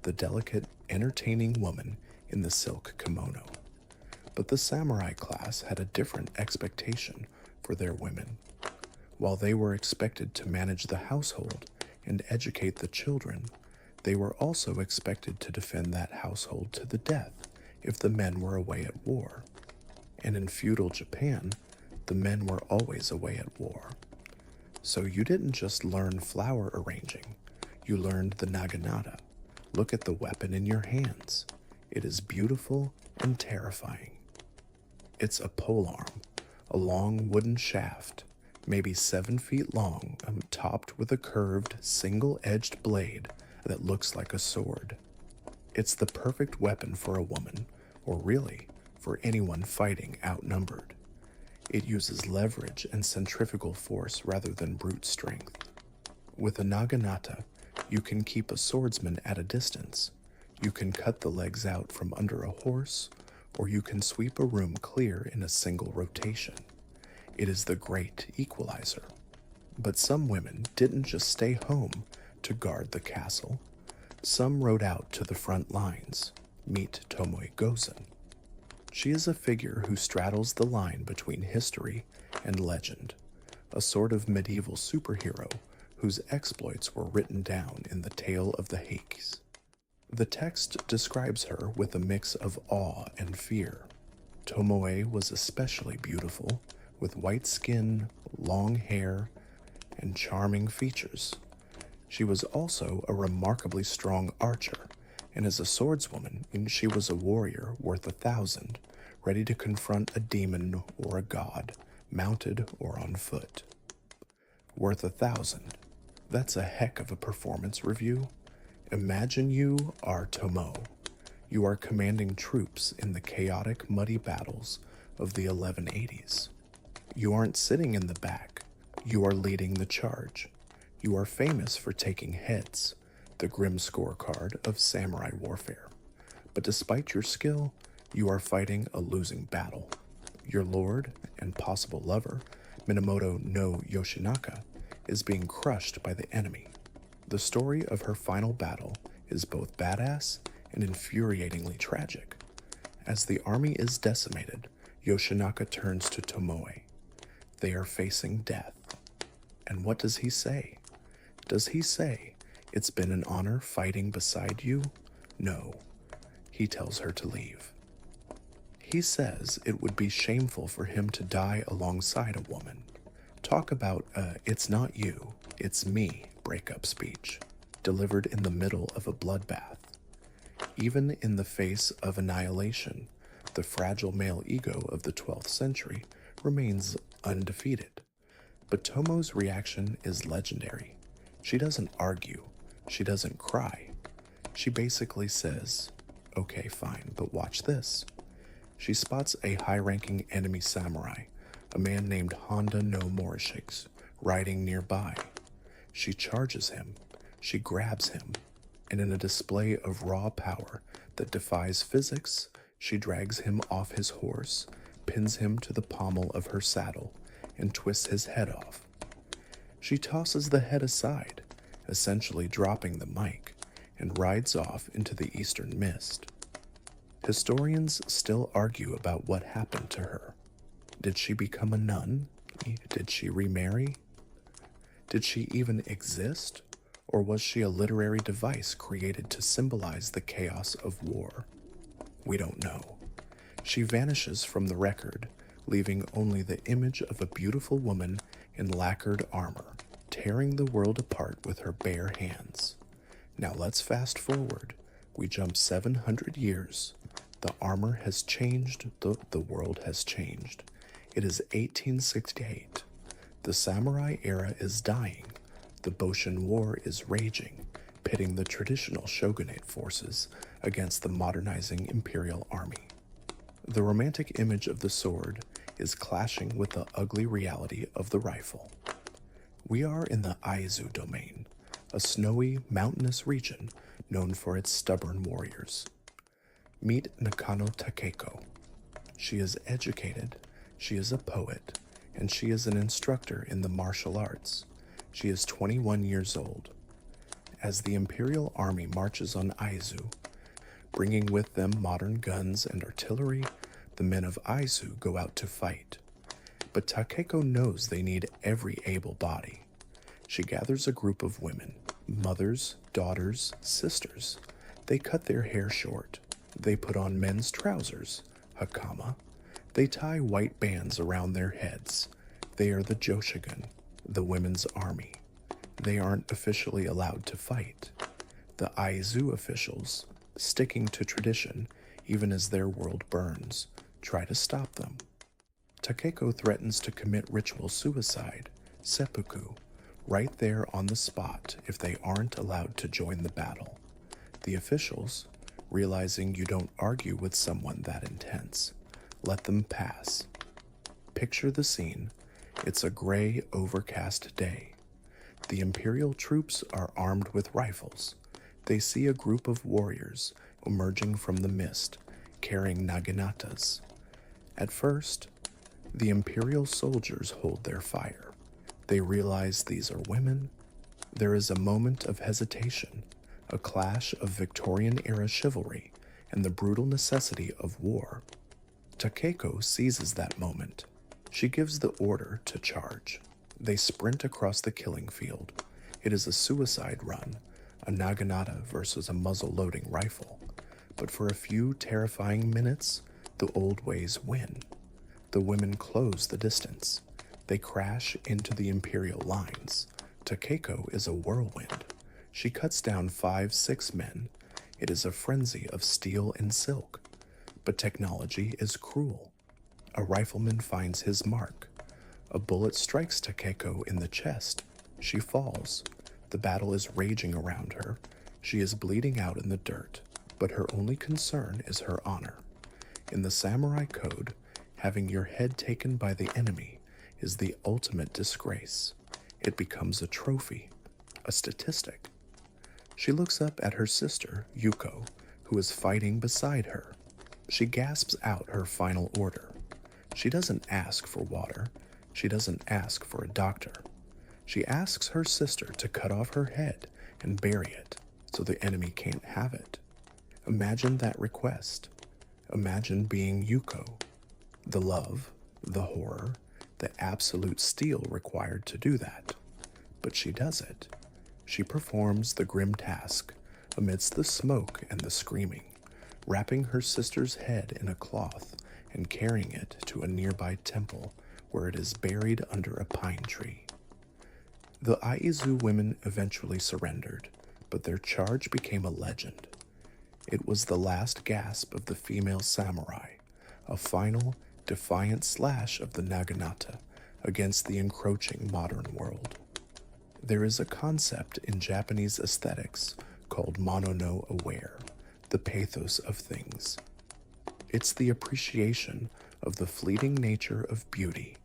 the delicate, entertaining woman in the silk kimono. But the samurai class had a different expectation for their women. While they were expected to manage the household and educate the children, they were also expected to defend that household to the death if the men were away at war. And in feudal Japan, the men were always away at war. So you didn't just learn flower arranging, you learned the naginata. Look at the weapon in your hands. It is beautiful and terrifying. It's a polearm, a long wooden shaft, maybe 7 feet long, topped with a curved, single-edged blade that looks like a sword. It's the perfect weapon for a woman, or really, for anyone fighting outnumbered. It uses leverage and centrifugal force rather than brute strength. With a naginata, you can keep a swordsman at a distance. You can cut the legs out from under a horse, or you can sweep a room clear in a single rotation. It is the great equalizer. But some women didn't just stay home to guard the castle. Some rode out to the front lines. Meet Tomoe Gozen. She is a figure who straddles the line between history and legend, a sort of medieval superhero whose exploits were written down in the Tale of the Heikis. The text describes her with a mix of awe and fear. Tomoe was especially beautiful, with white skin, long hair, and charming features. She was also a remarkably strong archer, and as a swordswoman, she was a warrior worth 1,000, ready to confront a demon or a god, mounted or on foot. Worth 1,000. That's a heck of a performance review. Imagine you are Tomoe. You are commanding troops in the chaotic, muddy battles of the 1180s. You aren't sitting in the back. You are leading the charge. You are famous for taking heads, the grim scorecard of samurai warfare. But despite your skill, you are fighting a losing battle. Your lord and possible lover, Minamoto no Yoshinaka, is being crushed by the enemy. The story of her final battle is both badass and infuriatingly tragic. As the army is decimated, Yoshinaka turns to Tomoe. They are facing death. And what does he say? Does he say, "It's been an honor fighting beside you"? No. He tells her to leave. He says it would be shameful for him to die alongside a woman. Talk about "it's not you, it's me" breakup speech, delivered in the middle of a bloodbath. Even in the face of annihilation, the fragile male ego of the 12th century remains undefeated. But Tomo's reaction is legendary. She doesn't argue. She doesn't cry. She basically says, "Okay, fine, but watch this." She spots a high-ranking enemy samurai, a man named Honda no Morishige, riding nearby. She charges him. She grabs him. And in a display of raw power that defies physics, she drags him off his horse, pins him to the pommel of her saddle, and twists his head off. She tosses the head aside, essentially dropping the mic, and rides off into the eastern mist. Historians still argue about what happened to her. Did she become a nun? Did she remarry? Did she even exist? Or was she a literary device created to symbolize the chaos of war? We don't know. She vanishes from the record, leaving only the image of a beautiful woman in lacquered armor, tearing the world apart with her bare hands. Now let's fast forward. We jump 700 years. The armor has changed, the world has changed. It is 1868. The samurai era is dying, The Boshin War is raging, pitting the traditional shogunate forces against the modernizing imperial army. The romantic image of the sword is clashing with the ugly reality of the rifle. We are in the Aizu domain, a snowy, mountainous region known for its stubborn warriors. Meet Nakano Takeko. She is educated, she is a poet, and she is an instructor in the martial arts. She is 21 years old. As the Imperial Army marches on Aizu, bringing with them modern guns and artillery, the men of Aizu go out to fight. But Takeko knows they need every able body. She gathers a group of women, mothers, daughters, sisters. They cut their hair short. They put on men's trousers, hakama. They tie white bands around their heads. They are the Joshigun, the women's army. They aren't officially allowed to fight. The Aizu officials, sticking to tradition even as their world burns, try to stop them. Takeko threatens to commit ritual suicide, seppuku, right there on the spot if they aren't allowed to join the battle. The officials, realizing you don't argue with someone that intense, let them pass. Picture the scene. It's a gray, overcast day. The Imperial troops are armed with rifles. They see a group of warriors emerging from the mist, carrying naginatas. At first, the Imperial soldiers hold their fire. They realize these are women. There is a moment of hesitation, a clash of Victorian-era chivalry and the brutal necessity of war. Takeko seizes that moment. She gives the order to charge. They sprint across the killing field. It is a suicide run, a naginata versus a muzzle-loading rifle. But for a few terrifying minutes, the old ways win. The women close the distance. They crash into the Imperial lines. Takeko is a whirlwind. She cuts down 5-6 men. It is a frenzy of steel and silk. But technology is cruel. A rifleman finds his mark. A bullet strikes Takeko in the chest. She falls. The battle is raging around her. She is bleeding out in the dirt, but her only concern is her honor. In the samurai code, having your head taken by the enemy is the ultimate disgrace. It becomes a trophy, a statistic. She looks up at her sister, Yuko, who is fighting beside her. She gasps out her final order. She doesn't ask for water. She doesn't ask for a doctor. She asks her sister to cut off her head and bury it so the enemy can't have it. Imagine that request. Imagine being Yuko. The love, the horror, the absolute steel required to do that. But she does it. She performs the grim task amidst the smoke and the screaming, wrapping her sister's head in a cloth and carrying it to a nearby temple where it is buried under a pine tree. The Aizu women eventually surrendered, but their charge became a legend. It was the last gasp of the female samurai, a final, defiant slash of the naginata against the encroaching modern world. There is a concept in Japanese aesthetics called mono no aware, the pathos of things. It's the appreciation of the fleeting nature of beauty,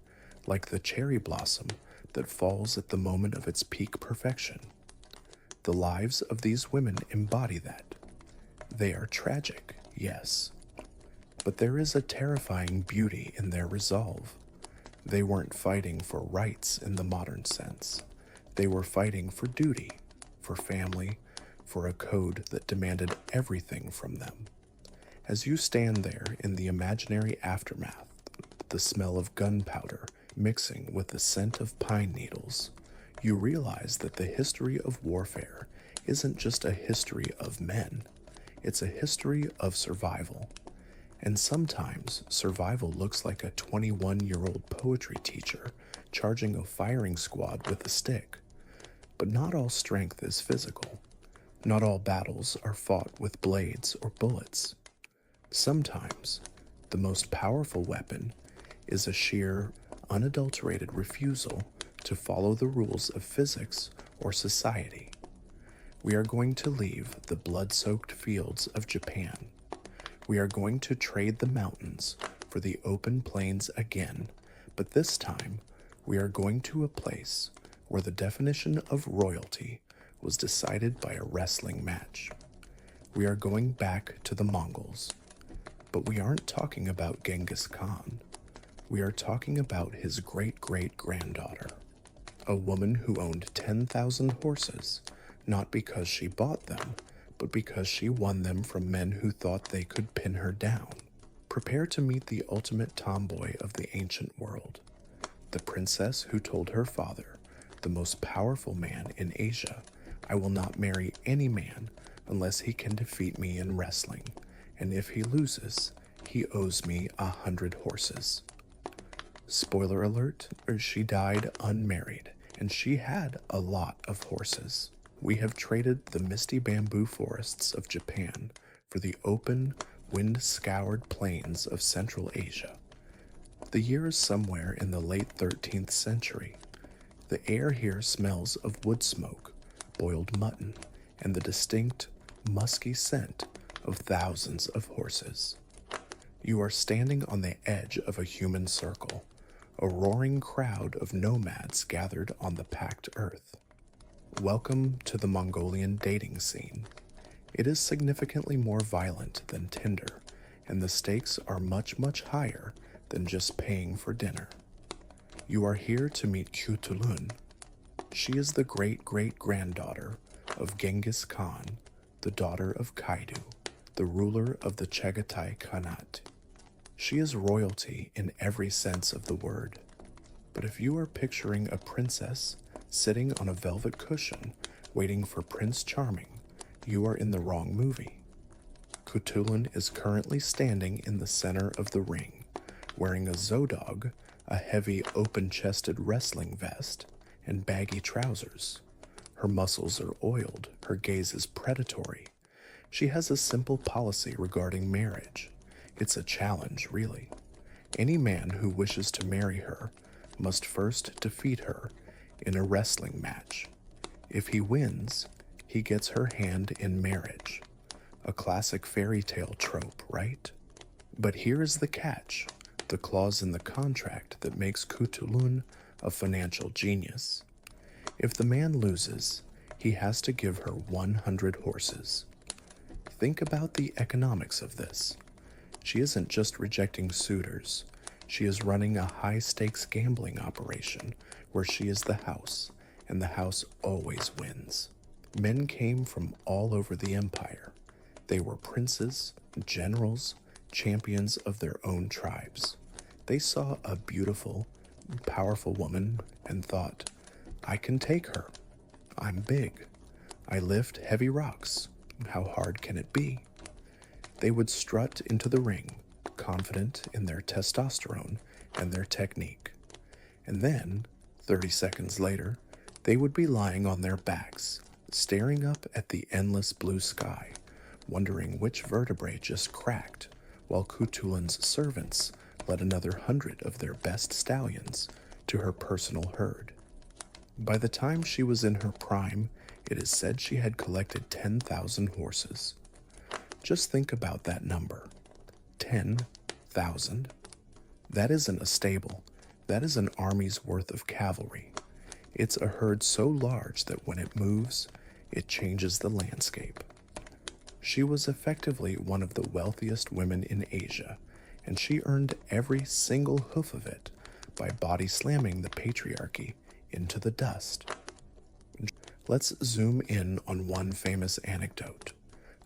like the cherry blossom that falls at the moment of its peak perfection. The lives of these women embody that. They are tragic, yes, but there is a terrifying beauty in their resolve. They weren't fighting for rights in the modern sense. They were fighting for duty, for family, for a code that demanded everything from them. As you stand there in the imaginary aftermath, the smell of gunpowder mixing with the scent of pine needles, you realize that the history of warfare isn't just a history of men. It's a history of survival. And sometimes survival looks like a 21-year-old poetry teacher charging a firing squad with a stick. But not all strength is physical. Not all battles are fought with blades or bullets. Sometimes the most powerful weapon is a sheer, unadulterated refusal to follow the rules of physics or society. We are going to leave the blood-soaked fields of Japan. We are going to trade the mountains for the open plains again, but this time we are going to a place where the definition of royalty was decided by a wrestling match. We are going back to the Mongols, but we aren't talking about Genghis Khan. We are talking about his great-great-granddaughter, a woman who owned 10,000 horses, not because she bought them, but because she won them from men who thought they could pin her down. Prepare to meet the ultimate tomboy of the ancient world, the princess who told her father, the most powerful man in Asia, I will not marry any man unless he can defeat me in wrestling, and if he loses, he owes me 100 horses. Spoiler alert, she died unmarried, and she had a lot of horses. We have traded the misty bamboo forests of Japan for the open, wind-scoured plains of Central Asia. The year is somewhere in the late 13th century. The air here smells of wood smoke, boiled mutton, and the distinct, musky scent of thousands of horses. You are standing on the edge of a human circle, a roaring crowd of nomads gathered on the packed earth. Welcome to the Mongolian dating scene. It is significantly more violent than Tinder, and the stakes are much, much higher than just paying for dinner. You are here to meet Kutulun. She is the great-great-granddaughter of Genghis Khan, the daughter of Kaidu, the ruler of the Chagatai Khanate. She is royalty in every sense of the word. But if you are picturing a princess sitting on a velvet cushion waiting for Prince Charming, you are in the wrong movie. Kutulun is currently standing in the center of the ring, wearing a zodog, a heavy open-chested wrestling vest, and baggy trousers. Her muscles are oiled, her gaze is predatory. She has a simple policy regarding marriage. It's a challenge, really. Any man who wishes to marry her must first defeat her in a wrestling match. If he wins, he gets her hand in marriage. A classic fairy tale trope, right? But here is the catch, the clause in the contract that makes Kutulun a financial genius. If the man loses, he has to give her 100 horses. Think about the economics of this. She isn't just rejecting suitors. She is running a high-stakes gambling operation where she is the house, and the house always wins. Men came from all over the empire. They were princes, generals, champions of their own tribes. They saw a beautiful, powerful woman and thought, I can take her. I'm big. I lift heavy rocks. How hard can it be? They would strut into the ring, confident in their testosterone and their technique. And then, 30 seconds later, they would be lying on their backs, staring up at the endless blue sky, wondering which vertebrae just cracked, while Kutulun's servants led another 100 of their best stallions to her personal herd. By the time she was in her prime, it is said she had collected 10,000 horses. Just think about that number. 10,000. That isn't a stable. That is an army's worth of cavalry. It's a herd so large that when it moves, it changes the landscape. She was effectively one of the wealthiest women in Asia, and she earned every single hoof of it by body slamming the patriarchy into the dust. Let's zoom in on one famous anecdote.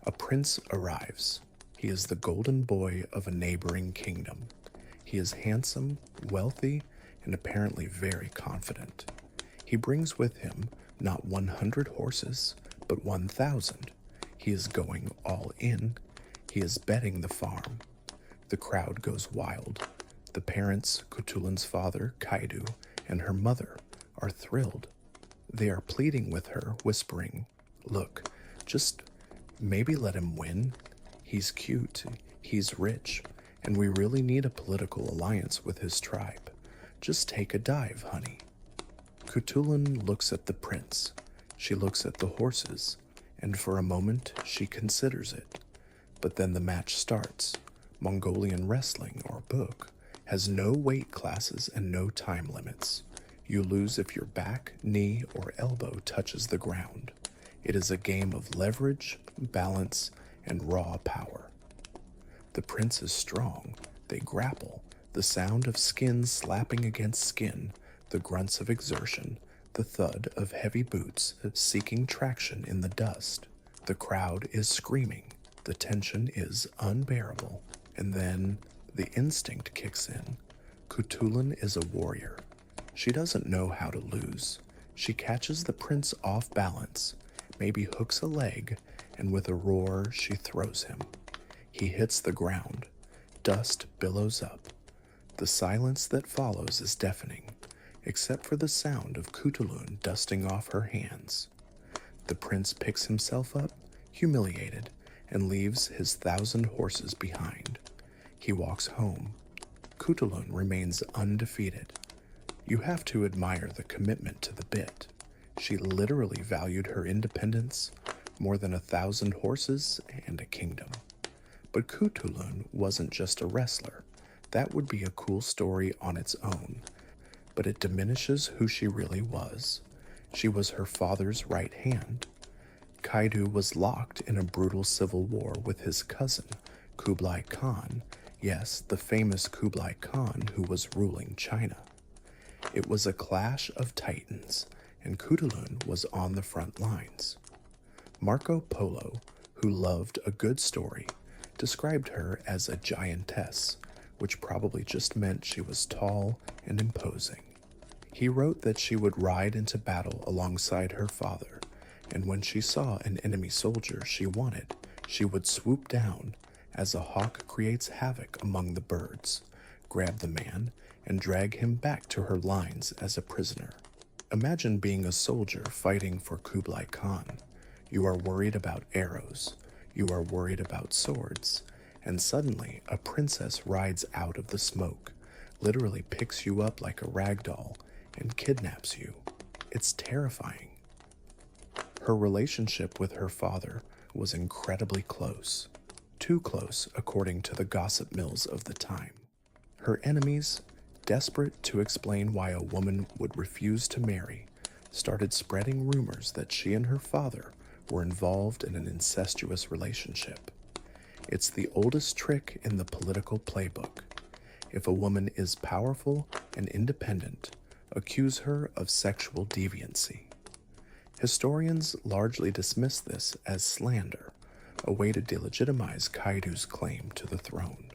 A prince arrives. He is the golden boy of a neighboring kingdom. He is handsome, wealthy, and apparently very confident. He brings with him not 100 horses, but 1,000. He is going all in. He is betting the farm. The crowd goes wild. The parents, Kutulun's father, Kaidu, and her mother, are thrilled. They are pleading with her, whispering, look, just maybe let him win. He's cute, he's rich, and we really need a political alliance with his tribe. Just take a dive, honey. Kutulun looks at the prince. She looks at the horses, and for a moment she considers it. But then the match starts. Mongolian wrestling, or book, has no weight classes and no time limits. You lose if your back, knee, or elbow touches the ground. It is a game of leverage, balance, and raw power. The prince is strong. They grapple. The sound of skin slapping against skin, the grunts of exertion, the thud of heavy boots seeking traction in the dust. The crowd is screaming. The tension is unbearable. And then the instinct kicks in. Kutulin is a warrior. She doesn't know how to lose. She catches the prince off balance, maybe hooks a leg, and with a roar she throws him. He hits the ground. Dust billows up. The silence that follows is deafening, except for the sound of Kutulun dusting off her hands. The prince picks himself up, humiliated, and leaves his 1,000 horses behind. He walks home. Kutulun remains undefeated. You have to admire the commitment to the bit. She literally valued her independence more than 1,000 horses and a kingdom. But Kutulun wasn't just a wrestler. That would be a cool story on its own, but it diminishes who she really was. She was her father's right hand. Kaidu was locked in a brutal civil war with his cousin, Kublai Khan. Yes, the famous Kublai Khan who was ruling China. It was a clash of titans, and Kutulun was on the front lines. Marco Polo, who loved a good story, described her as a giantess, which probably just meant she was tall and imposing. He wrote that she would ride into battle alongside her father, and when she saw an enemy soldier she wanted, she would swoop down as a hawk creates havoc among the birds, grab the man, and drag him back to her lines as a prisoner. Imagine being a soldier fighting for Kublai Khan. You are worried about arrows. You are worried about swords. And suddenly, a princess rides out of the smoke, literally picks you up like a rag doll, and kidnaps you. It's terrifying. Her relationship with her father was incredibly close. Too close, according to the gossip mills of the time. Her enemies, desperate to explain why a woman would refuse to marry, started spreading rumors that she and her father were involved in an incestuous relationship. It's the oldest trick in the political playbook. If a woman is powerful and independent, accuse her of sexual deviancy. Historians largely dismiss this as slander, a way to delegitimize Kaidu's claim to the throne.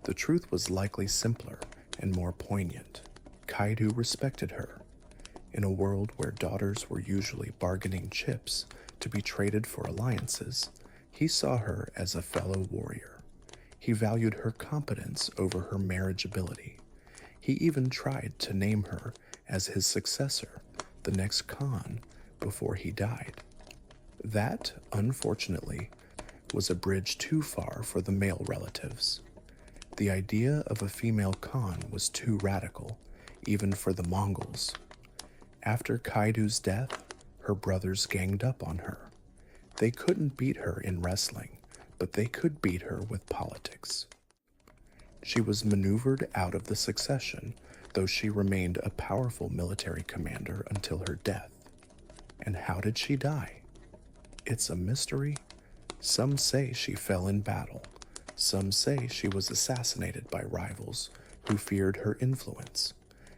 The truth was likely simpler and more poignant. Kaidu respected her. In a world where daughters were usually bargaining chips to be traded for alliances, he saw her as a fellow warrior. He valued her competence over her marriageability. He even tried to name her as his successor, the next Khan, before he died. That, unfortunately, was a bridge too far for the male relatives. The idea of a female Khan was too radical, even for the Mongols. After Kaidu's death, her brothers ganged up on her. They couldn't beat her in wrestling, but they could beat her with politics. She was maneuvered out of the succession, though she remained a powerful military commander until her death. And how did she die? It's a mystery. Some say she fell in battle. Some say she was assassinated by rivals who feared her influence.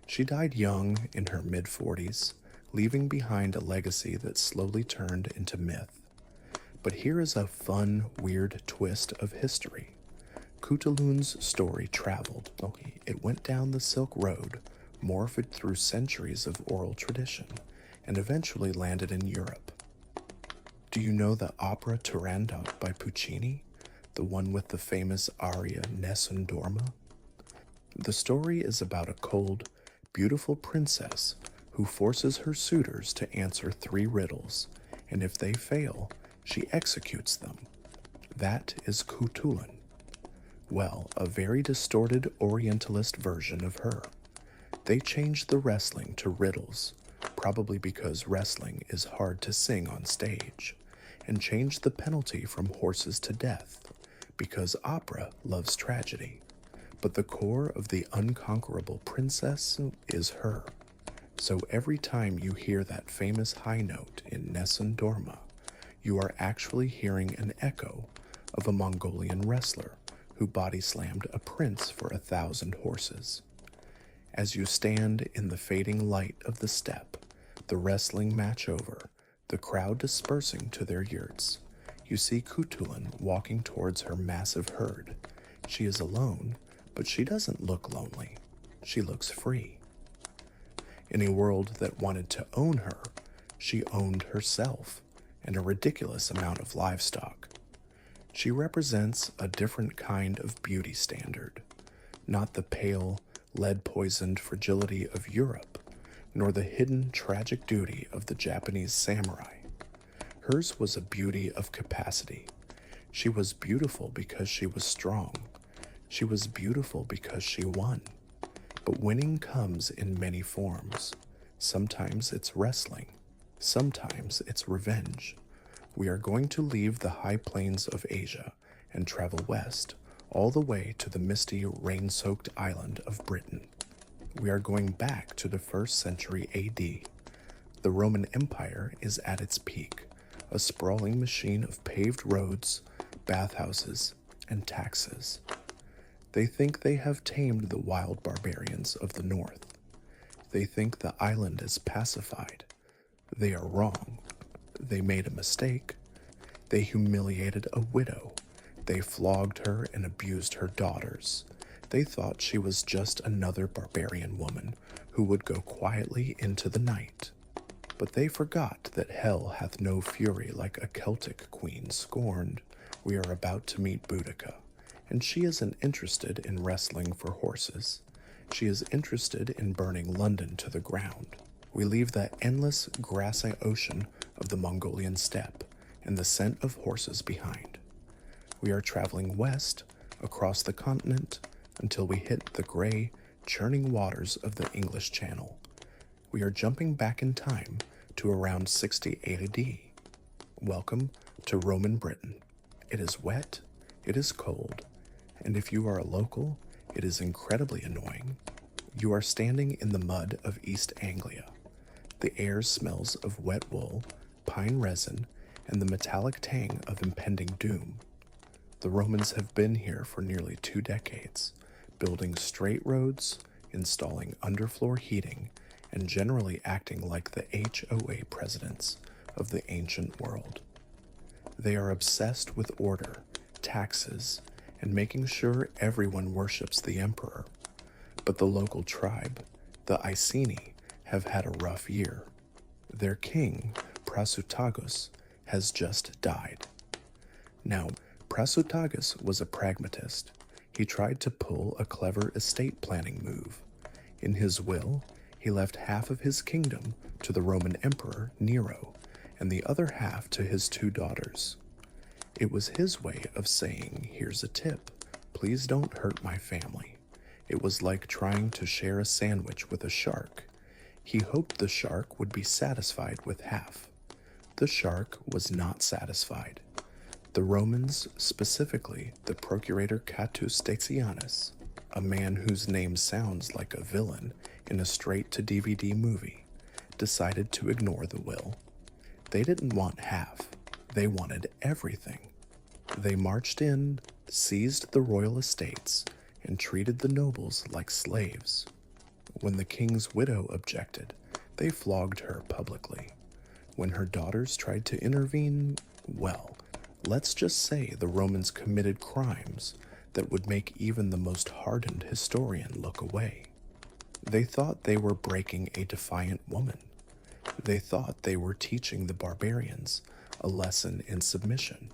She died young, in her mid-40s, leaving behind a legacy that slowly turned into myth. But here is a fun, weird twist of history. Kutulun's story traveled. It went down the Silk Road, morphed through centuries of oral tradition, and eventually landed in Europe. Do you know the opera Turandot by Puccini? The one with the famous aria Nessun Dorma? The story is about a cold, beautiful princess who forces her suitors to answer 3 riddles, and if they fail, she executes them. That is Kutulun. Well, a very distorted Orientalist version of her. They changed the wrestling to riddles, probably because wrestling is hard to sing on stage, and changed the penalty from horses to death, because opera loves tragedy. But the core of the unconquerable princess is her. So every time you hear that famous high note in Nessun Dorma, you are actually hearing an echo of a Mongolian wrestler who body slammed a prince for 1,000 horses. As you stand in the fading light of the steppe, the wrestling match over, the crowd dispersing to their yurts, you see Kutulin walking towards her massive herd. She is alone, but she doesn't look lonely. She looks free. In a world that wanted to own her, she owned herself and a ridiculous amount of livestock. She represents a different kind of beauty standard, not the pale, lead-poisoned fragility of Europe, nor the hidden tragic duty of the Japanese samurai. Hers was a beauty of capacity. She was beautiful because she was strong. She was beautiful because she won. But winning comes in many forms. Sometimes it's wrestling. Sometimes it's revenge. We are going to leave the high plains of Asia and travel west, all the way to the misty, rain-soaked island of Britain. We are going back to the 1st century AD. The Roman Empire is at its peak, a sprawling machine of paved roads, bathhouses, and taxes. They think they have tamed the wild barbarians of the north. They think the island is pacified. They are wrong. They made a mistake. They humiliated a widow. They flogged her and abused her daughters. They thought she was just another barbarian woman who would go quietly into the night. But they forgot that hell hath no fury like a Celtic queen scorned. We are about to meet Boudica, and she isn't interested in wrestling for horses. She is interested in burning London to the ground. We leave the endless grassy ocean of the Mongolian steppe and the scent of horses behind. We are traveling west across the continent until we hit the gray, churning waters of the English Channel. We are jumping back in time to around 60 AD. Welcome to Roman Britain. It is wet, it is cold, and if you are a local, it is incredibly annoying. You are standing in the mud of East Anglia. The air smells of wet wool, pine resin, and the metallic tang of impending doom. The Romans have been here for nearly 2 decades, building straight roads, installing underfloor heating, and generally acting like the HOA presidents of the ancient world. They are obsessed with order, taxes, and making sure everyone worships the emperor. But the local tribe, the Iceni, have had a rough year. Their king, Prasutagus, has just died. Now, Prasutagus was a pragmatist. He tried to pull a clever estate planning move. In his will, he left half of his kingdom to the Roman Emperor Nero, and the other half to his 2 daughters. It was his way of saying, here's a tip, please don't hurt my family. It was like trying to share a sandwich with a shark. He hoped the shark would be satisfied with half. The shark was not satisfied. The Romans, specifically the procurator Catus Statianus, a man whose name sounds like a villain in a straight-to-DVD movie, decided to ignore the will. They didn't want half. They wanted everything. They marched in, seized the royal estates, and treated the nobles like slaves. When the king's widow objected, they flogged her publicly. When her daughters tried to intervene, well, let's just say the Romans committed crimes that would make even the most hardened historian look away. They thought they were breaking a defiant woman. They thought they were teaching the barbarians a lesson in submission.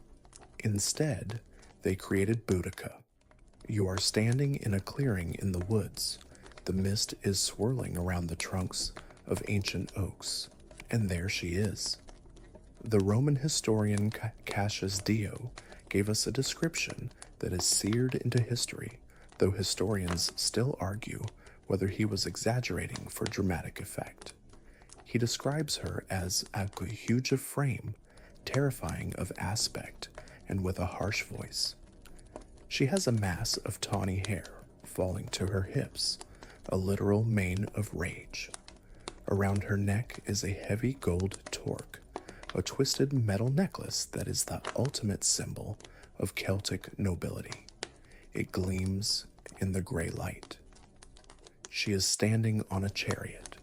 Instead, they created Boudica. You are standing in a clearing in the woods. The mist is swirling around the trunks of ancient oaks, and there she is. The Roman historian Cassius Dio gave us a description that is seared into history, though historians still argue whether he was exaggerating for dramatic effect. He describes her as a huge of frame, terrifying of aspect, and with a harsh voice. She has a mass of tawny hair falling to her hips, a literal mane of rage. Around her neck is a heavy gold torque, a twisted metal necklace that is the ultimate symbol of Celtic nobility. It gleams in the gray light. She is standing on a chariot.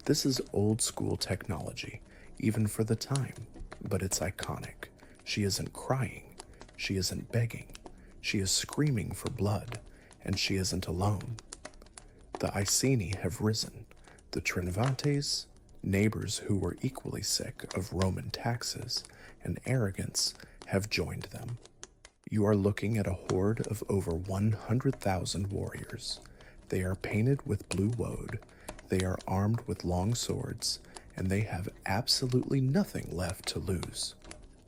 This is old school technology, even for the time, but it's iconic. She isn't crying, she isn't begging, she is screaming for blood, and she isn't alone. The Iceni have risen. The Trinvantes, neighbors who were equally sick of Roman taxes and arrogance, have joined them. You are looking at a horde of over 100,000 warriors. They are painted with blue woad, they are armed with long swords, and they have absolutely nothing left to lose.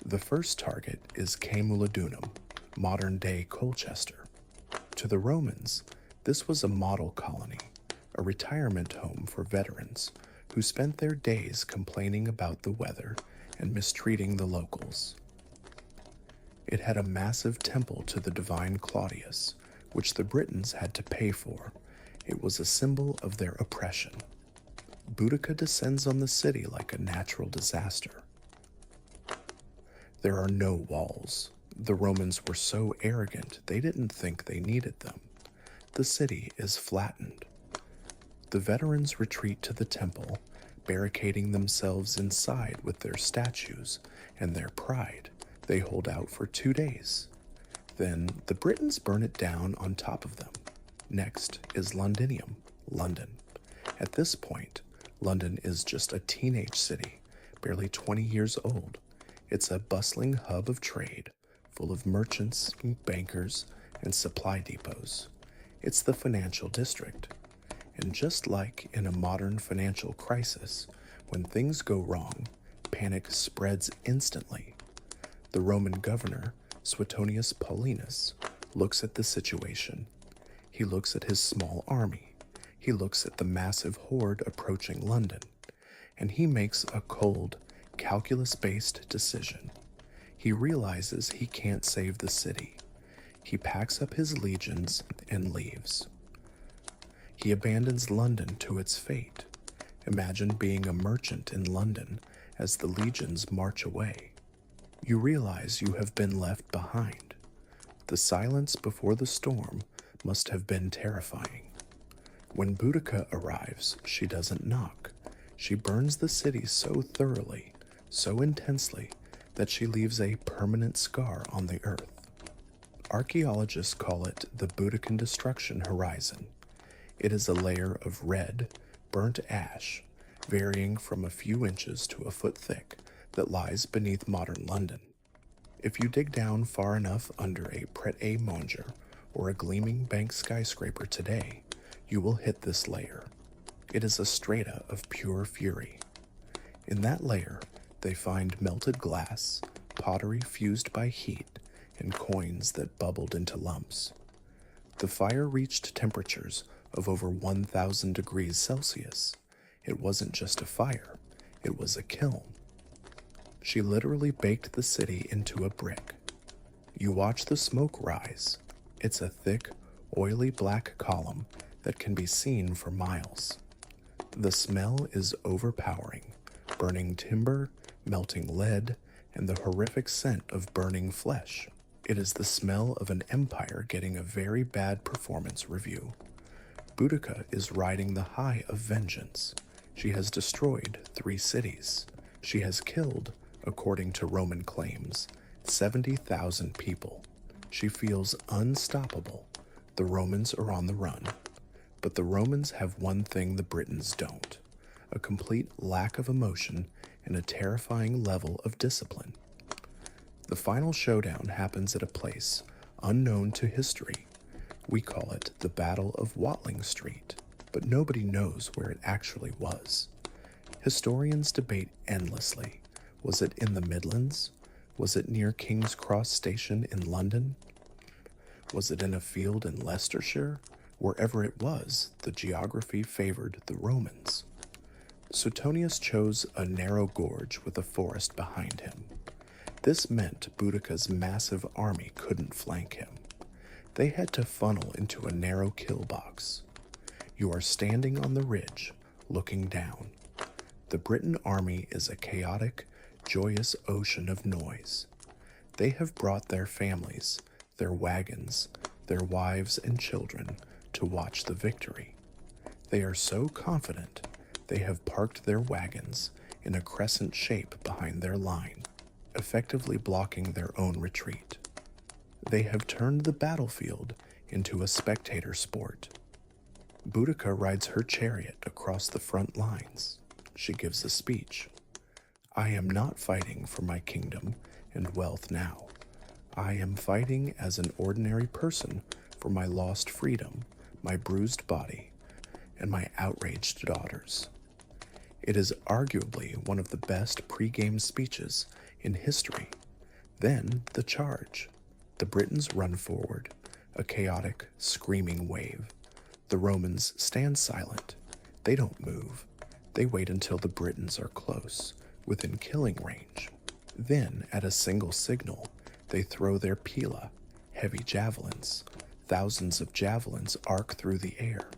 The first target is Camuladunum, modern-day Colchester. To the Romans, this was a model colony, a retirement home for veterans who spent their days complaining about the weather and mistreating the locals. It had a massive temple to the divine Claudius, which the Britons had to pay for. It was a symbol of their oppression. Boudica descends on the city like a natural disaster. There are no walls. The Romans were so arrogant they didn't think they needed them. The city is flattened. The veterans retreat to the temple, barricading themselves inside with their statues and their pride. They hold out for 2 days. Then the Britons burn it down on top of them. Next is Londinium, London. At this point, London is just a teenage city, barely 20 years old. It's a bustling hub of trade, full of merchants, bankers, and supply depots. It's the financial district. And just like in a modern financial crisis, when things go wrong, panic spreads instantly. The Roman governor, Suetonius Paulinus, looks at the situation. He looks at his small army. He looks at the massive horde approaching London, and he makes a cold, calculus-based decision. He realizes he can't save the city. He packs up his legions and leaves. He abandons London to its fate. Imagine being a merchant in London as the legions march away. You realize you have been left behind. The silence before the storm must have been terrifying. When Boudica arrives, she doesn't knock. She burns the city so thoroughly, so intensely, that she leaves a permanent scar on the earth. Archaeologists call it the Boudican destruction horizon. It is a layer of red, burnt ash, varying from a few inches to a foot thick, that lies beneath modern London. If you dig down far enough under a Pret-a-Manger or a gleaming bank skyscraper today, you will hit this layer. It is a strata of pure fury. In that layer, they find melted glass, pottery fused by heat, and coins that bubbled into lumps. The fire reached temperatures of over 1,000 degrees Celsius. It wasn't just a fire, it was a kiln. She literally baked the city into a brick. You watch the smoke rise. It's a thick, oily black column that can be seen for miles. The smell is overpowering, burning timber, melting lead, and the horrific scent of burning flesh. It is the smell of an empire getting a very bad performance review. Boudica is riding the high of vengeance. She has destroyed 3 cities. She has killed, according to Roman claims, 70,000 people. She feels unstoppable. The Romans are on the run. But the Romans have one thing the Britons don't: a complete lack of emotion and a terrifying level of discipline. The final showdown happens at a place unknown to history. We call it the Battle of Watling Street, but nobody knows where it actually was. Historians debate endlessly. Was it in the Midlands? Was it near King's Cross Station in London? Was it in a field in Leicestershire? Wherever it was, the geography favored the Romans. Suetonius chose a narrow gorge with a forest behind him. This meant Boudicca's massive army couldn't flank him. They had to funnel into a narrow kill box. You are standing on the ridge, looking down. The Briton army is a chaotic, joyous ocean of noise. They have brought their families, their wagons, their wives and children to watch the victory. They are so confident, they have parked their wagons in a crescent shape behind their line, effectively blocking their own retreat. They have turned the battlefield into a spectator sport. Boudica rides her chariot across the front lines. She gives a speech. I am not fighting for my kingdom and wealth now. I am fighting as an ordinary person for my lost freedom, my bruised body, and my outraged daughters. It is arguably one of the best pre-game speeches in history. Then the charge. The Britons run forward, a chaotic, screaming wave. The Romans stand silent. They don't move. They wait until the Britons are close, within killing range. Then, at a single signal, they throw their pila, heavy javelins. Thousands of javelins arc through the air.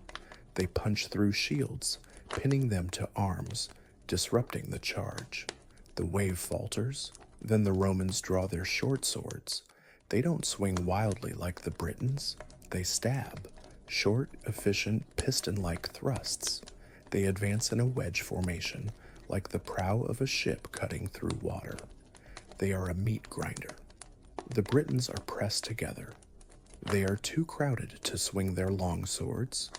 They punch through shields, pinning them to arms, disrupting the charge. The wave falters. Then the Romans draw their short swords. They don't swing wildly like the Britons. They stab. Short, efficient, piston-like thrusts. They advance in a wedge formation, like the prow of a ship cutting through water. They are a meat grinder. The Britons are pressed together. They are too crowded to swing their long swords.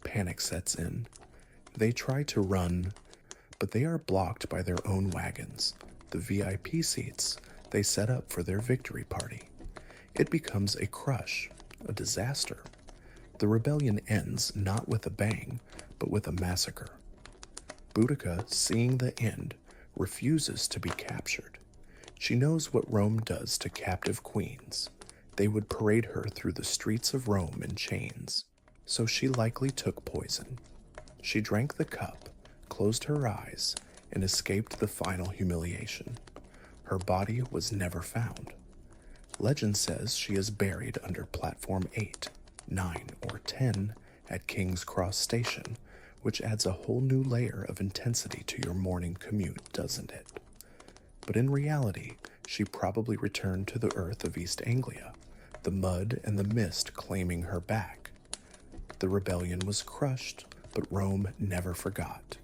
Panic sets in. They try to run, but they are blocked by their own wagons, the VIP seats they set up for their victory party. It becomes a crush, a disaster. The rebellion ends not with a bang, but with a massacre. Boudica, seeing the end, refuses to be captured. She knows what Rome does to captive queens. They would parade her through the streets of Rome in chains. So she likely took poison. She drank the cup, closed her eyes, and escaped the final humiliation. Her body was never found. Legend says she is buried under platform 8, 9, or 10 at King's Cross Station, which adds a whole new layer of intensity to your morning commute, doesn't it? But in reality, she probably returned to the earth of East Anglia, the mud and the mist claiming her back. The rebellion was crushed, but Rome never forgot.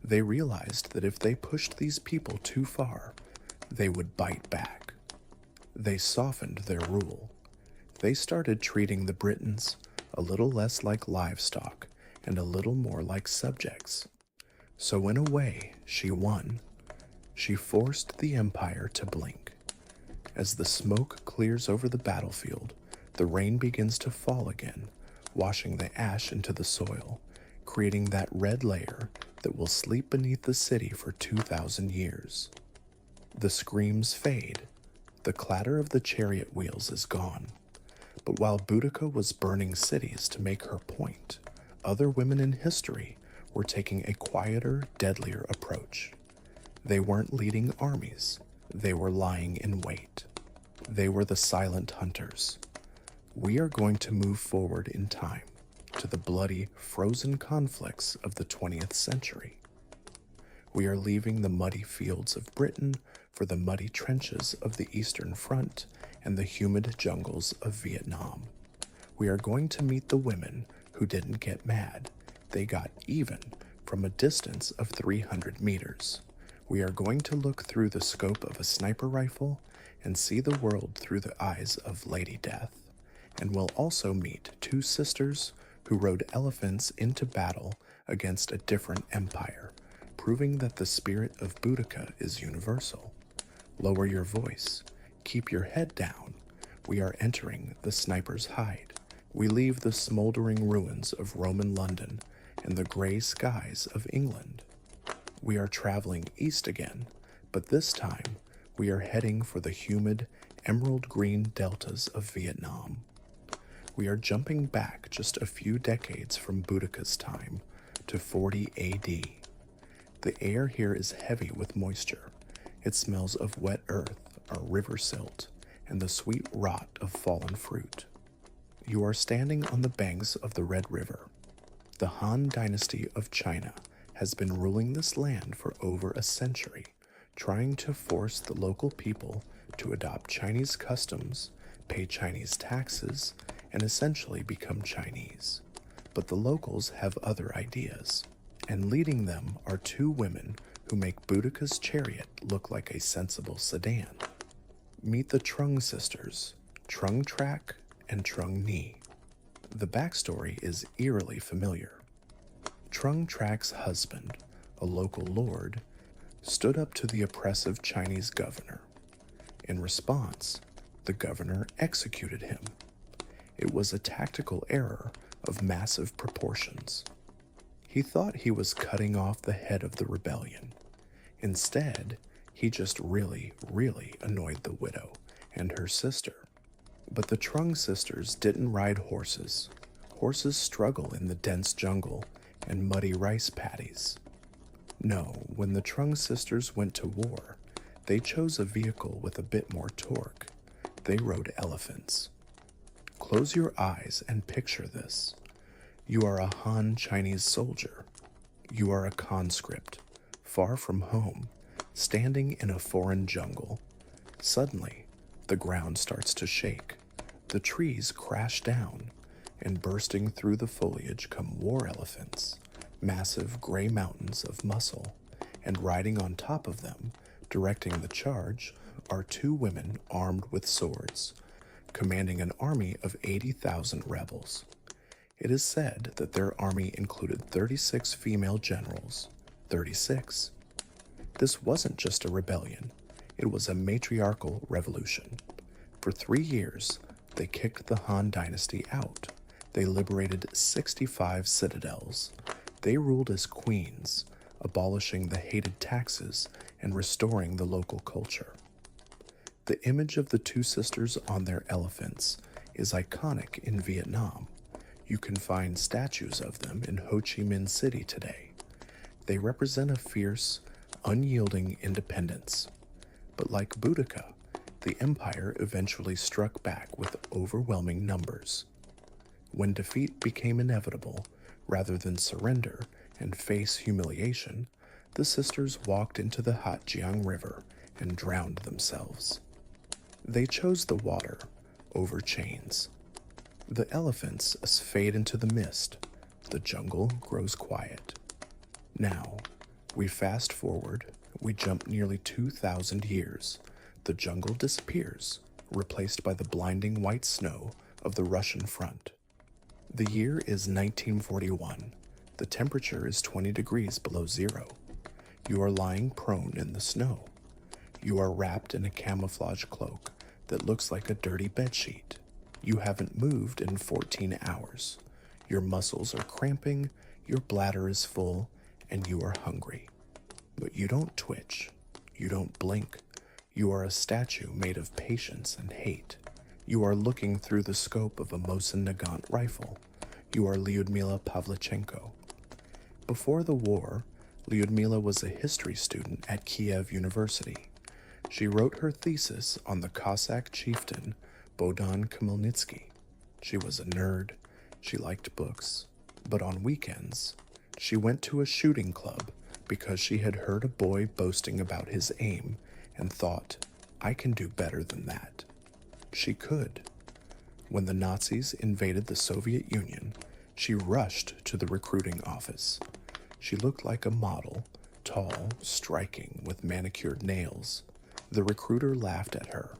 They realized that if they pushed these people too far, they would bite back. They softened their rule. They started treating the Britons a little less like livestock and a little more like subjects. So in a way, she won. She forced the empire to blink. As the smoke clears over the battlefield, the rain begins to fall again, washing the ash into the soil, creating that red layer that will sleep beneath the city for 2,000 years. The screams fade. The clatter of the chariot wheels is gone. But while Boudica was burning cities to make her point, other women in history were taking a quieter, deadlier approach. They weren't leading armies. They were lying in wait. They were the silent hunters. We are going to move forward in time to the bloody, frozen conflicts of the 20th century. We are leaving the muddy fields of Britain for the muddy trenches of the Eastern Front and the humid jungles of Vietnam. We are going to meet the women who didn't get mad. They got even from a distance of 300 meters. We are going to look through the scope of a sniper rifle and see the world through the eyes of Lady Death. And we'll also meet two sisters who rode elephants into battle against a different empire, proving that the spirit of Boudica is universal. Lower your voice. Keep your head down. We are entering the sniper's hide. We leave the smoldering ruins of Roman London and the gray skies of England. We are traveling east again, but this time we are heading for the humid, emerald green deltas of Vietnam. We are jumping back just a few decades from Boudica's time to 40 AD. The air here is heavy with moisture. It smells of wet earth, or river silt, and the sweet rot of fallen fruit. You are standing on the banks of the Red River. The Han Dynasty of China has been ruling this land for over a century, trying to force the local people to adopt Chinese customs, pay Chinese taxes, and essentially become Chinese. But the locals have other ideas, and leading them are two women who make Boudica's chariot look like a sensible sedan. Meet the Trung sisters, Trung Trak and Trung Ni. The backstory is eerily familiar. Trung Trak's husband, a local lord, stood up to the oppressive Chinese governor. In response, the governor executed him. It was a tactical error of massive proportions. He thought he was cutting off the head of the rebellion. Instead, he just really annoyed the widow and her sister. But the Trung sisters didn't ride horses. Horses struggle in the dense jungle and muddy rice paddies. No, when the Trung sisters went to war, they chose a vehicle with a bit more torque. They rode elephants. Close your eyes and picture this. You are a Han Chinese soldier. You are a conscript, far from home, standing in a foreign jungle. Suddenly, the ground starts to shake. The trees crash down, and bursting through the foliage come war elephants, massive gray mountains of muscle, and riding on top of them, directing the charge, are two women armed with swords, commanding an army of 80,000 rebels. It is said that their army included 36 female generals. 36. This wasn't just a rebellion, it was a matriarchal revolution. For 3 years, they kicked the Han Dynasty out. They liberated 65 citadels. They ruled as queens, abolishing the hated taxes and restoring the local culture. The image of the two sisters on their elephants is iconic in Vietnam. You can find statues of them in Ho Chi Minh City today. They represent a fierce, unyielding independence. But like Boudica, the empire eventually struck back with overwhelming numbers. When defeat became inevitable, rather than surrender and face humiliation, the sisters walked into the Hatjiang River and drowned themselves. They chose the water over chains. The elephants fade into the mist. The jungle grows quiet. Now, we fast forward, we jump nearly 2,000 years. The jungle disappears, replaced by the blinding white snow of the Russian front. The year is 1941. The temperature is 20 degrees below zero. You are lying prone in the snow. You are wrapped in a camouflage cloak that looks like a dirty bedsheet. You haven't moved in 14 hours. Your muscles are cramping, your bladder is full, and you are hungry. But you don't twitch. You don't blink. You are a statue made of patience and hate. You are looking through the scope of a Mosin Nagant rifle. You are Lyudmila Pavlichenko. Before the war, Lyudmila was a history student at Kiev University. She wrote her thesis on the Cossack chieftain Bohdan Khmelnytsky. She was a nerd. She liked books. But on weekends, she went to a shooting club because she had heard a boy boasting about his aim and thought, I can do better than that. She could. When the Nazis invaded the Soviet Union, she rushed to the recruiting office. She looked like a model, tall, striking, with manicured nails. The recruiter laughed at her.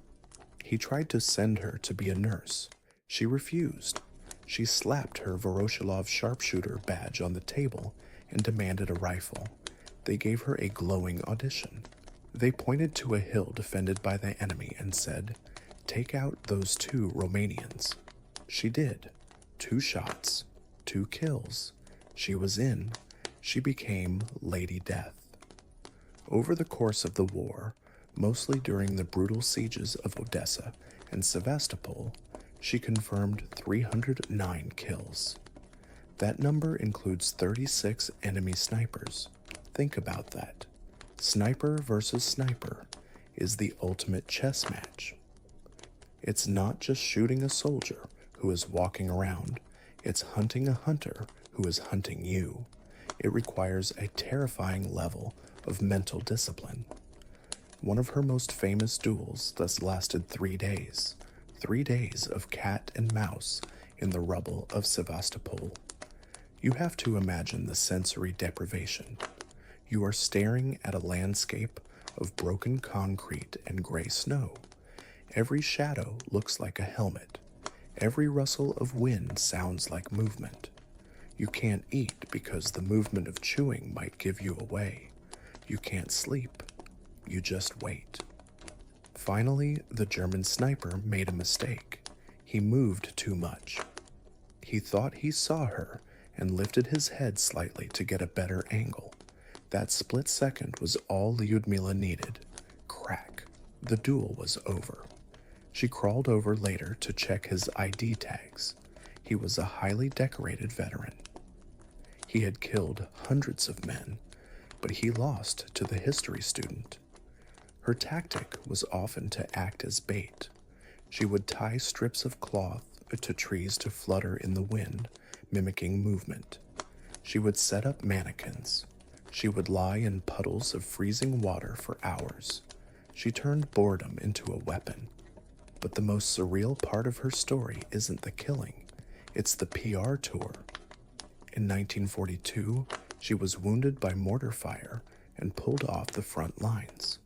He tried to send her to be a nurse. She refused. She slapped her Voroshilov sharpshooter badge on the table and demanded a rifle. They gave her a glowing audition. They pointed to a hill defended by the enemy and said, take out those 2 Romanians. She did. 2 shots, 2 kills. She was in. She became Lady Death. Over the course of the war, mostly during the brutal sieges of Odessa and Sevastopol, she confirmed 309 kills. That number includes 36 enemy snipers. Think about that. Sniper versus sniper is the ultimate chess match. It's not just shooting a soldier who is walking around, it's hunting a hunter who is hunting you. It requires a terrifying level of mental discipline. One of her most famous duels thus lasted 3 days. 3 days of cat and mouse in the rubble of Sevastopol. You have to imagine the sensory deprivation. You are staring at a landscape of broken concrete and gray snow. Every shadow looks like a helmet. Every rustle of wind sounds like movement. You can't eat because the movement of chewing might give you away. You can't sleep. You just wait. Finally, the German sniper made a mistake. He moved too much. He thought he saw her and lifted his head slightly to get a better angle. That split second was all Lyudmila needed. Crack. The duel was over. She crawled over later to check his ID tags. He was a highly decorated veteran. He had killed hundreds of men, but he lost to the history student. Her tactic was often to act as bait. She would tie strips of cloth to trees to flutter in the wind, mimicking movement. She would set up mannequins. She would lie in puddles of freezing water for hours. She turned boredom into a weapon. But the most surreal part of her story isn't the killing, it's the PR tour. In 1942, she was wounded by mortar fire and pulled off the front lines.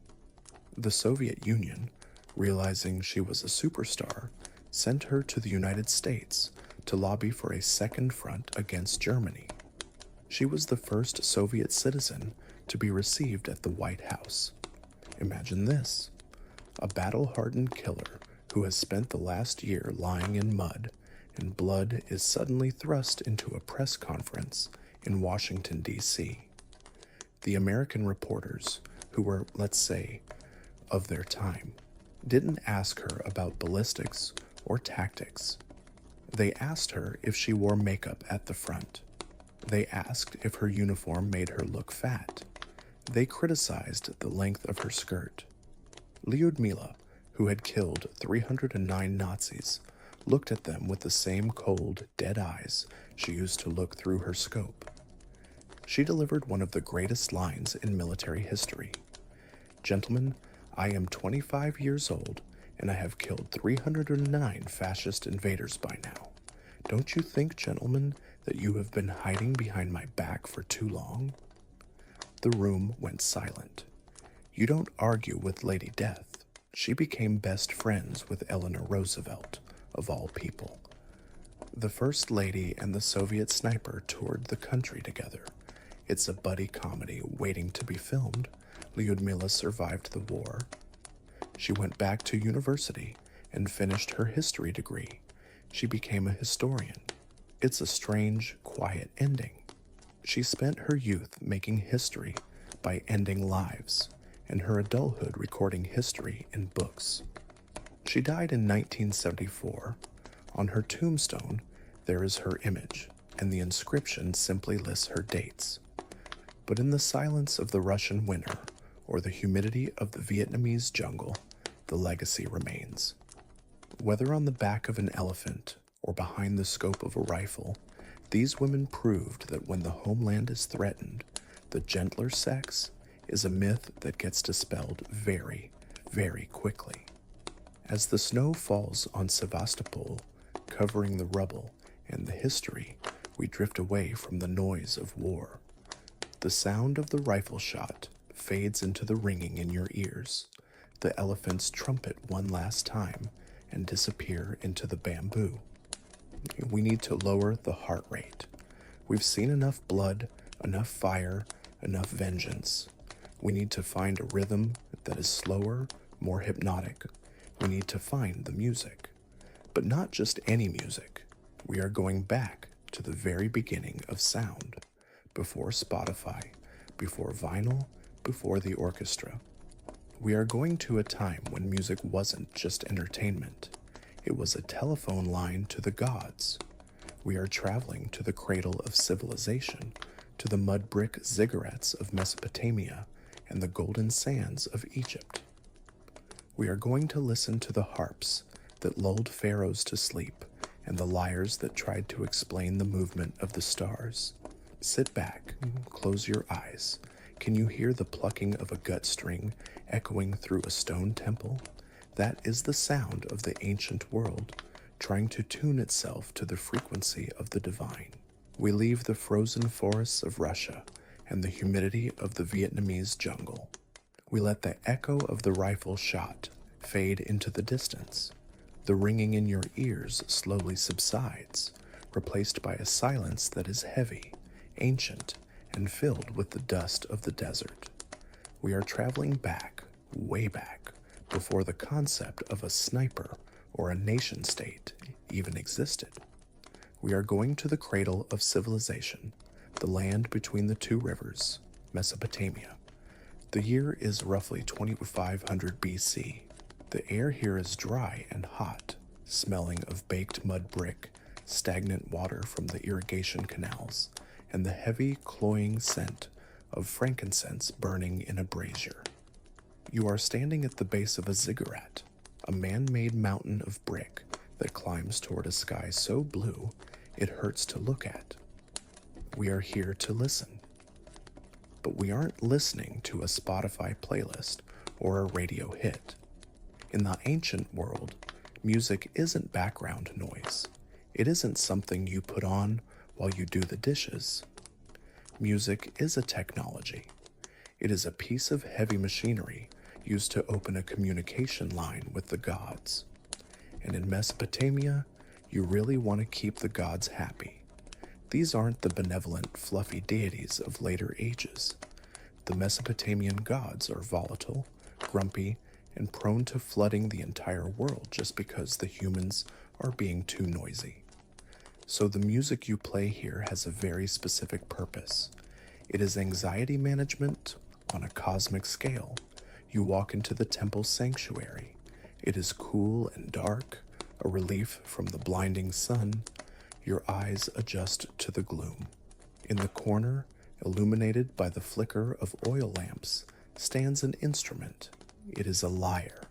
The Soviet Union, realizing she was a superstar, sent her to the United States to lobby for a second front against Germany. She was the first Soviet citizen to be received at the White House. Imagine this: a battle-hardened killer who has spent the last year lying in mud and blood is suddenly thrust into a press conference in Washington, D.C. The American reporters, who were, let's say, of their time, didn't ask her about ballistics or tactics. They asked her if she wore makeup at the front. They asked if her uniform made her look fat. They criticized the length of her skirt. Lyudmila, who had killed 309 Nazis, looked at them with the same cold, dead eyes she used to look through her scope. She delivered one of the greatest lines in military history. "Gentlemen, I am 25 years old, and I have killed 309 fascist invaders by now. Don't you think, gentlemen, that you have been hiding behind my back for too long?" The room went silent. You don't argue with Lady Death. She became best friends with Eleanor Roosevelt, of all people. The First Lady and the Soviet sniper toured the country together. It's a buddy comedy waiting to be filmed. Lyudmila survived the war. She went back to university and finished her history degree. She became a historian. It's a strange, quiet ending. She spent her youth making history by ending lives, and her adulthood recording history in books. She died in 1974. On her tombstone, there is her image, and the inscription simply lists her dates. But in the silence of the Russian winter, or the humidity of the Vietnamese jungle, the legacy remains. Whether on the back of an elephant or behind the scope of a rifle, these women proved that when the homeland is threatened, the gentler sex is a myth that gets dispelled very, very quickly. As the snow falls on Sevastopol, covering the rubble and the history, we drift away from the noise of war. The sound of the rifle shot fades into the ringing in your ears. The elephants trumpet one last time and disappear into the bamboo. We need to lower the heart rate. We've seen enough blood, enough fire, enough vengeance. We need to find a rhythm that is slower, more hypnotic. We need to find the music. But not just any music. We are going back to the very beginning of sound, before Spotify, before vinyl, before the orchestra. We are going to a time when music wasn't just entertainment. It was a telephone line to the gods. We are traveling to the cradle of civilization, to the mud brick ziggurats of Mesopotamia and the golden sands of Egypt. We are going to listen to the harps that lulled pharaohs to sleep and the lyres that tried to explain the movement of the stars. Sit back, close your eyes. Can you hear the plucking of a gut string echoing through a stone temple? That is the sound of the ancient world, trying to tune itself to the frequency of the divine. We leave the frozen forests of Russia and the humidity of the Vietnamese jungle. We let the echo of the rifle shot fade into the distance. The ringing in your ears slowly subsides, replaced by a silence that is heavy, ancient, and filled with the dust of the desert. We are traveling back, way back, before the concept of a sniper or a nation state even existed. We are going to the cradle of civilization, the land between the two rivers, Mesopotamia. The year is roughly 2500 BC. The air here is dry and hot, smelling of baked mud brick, stagnant water from the irrigation canals, and the heavy, cloying scent of frankincense burning in a brazier. You are standing at the base of a ziggurat, a man-made mountain of brick that climbs toward a sky so blue it hurts to look at. We are here to listen. But we aren't listening to a Spotify playlist or a radio hit. In the ancient world, music isn't background noise. It isn't something you put on while you do the dishes. Music is a technology. It is a piece of heavy machinery used to open a communication line with the gods. And in Mesopotamia, you really want to keep the gods happy. These aren't the benevolent, fluffy deities of later ages. The Mesopotamian gods are volatile, grumpy, and prone to flooding the entire world just because the humans are being too noisy. So the music you play here has a very specific purpose. It is anxiety management on a cosmic scale. You walk into the temple sanctuary. It is cool and dark, a relief from the blinding sun. Your eyes adjust to the gloom. In the corner, illuminated by the flicker of oil lamps, stands an instrument. It is a lyre,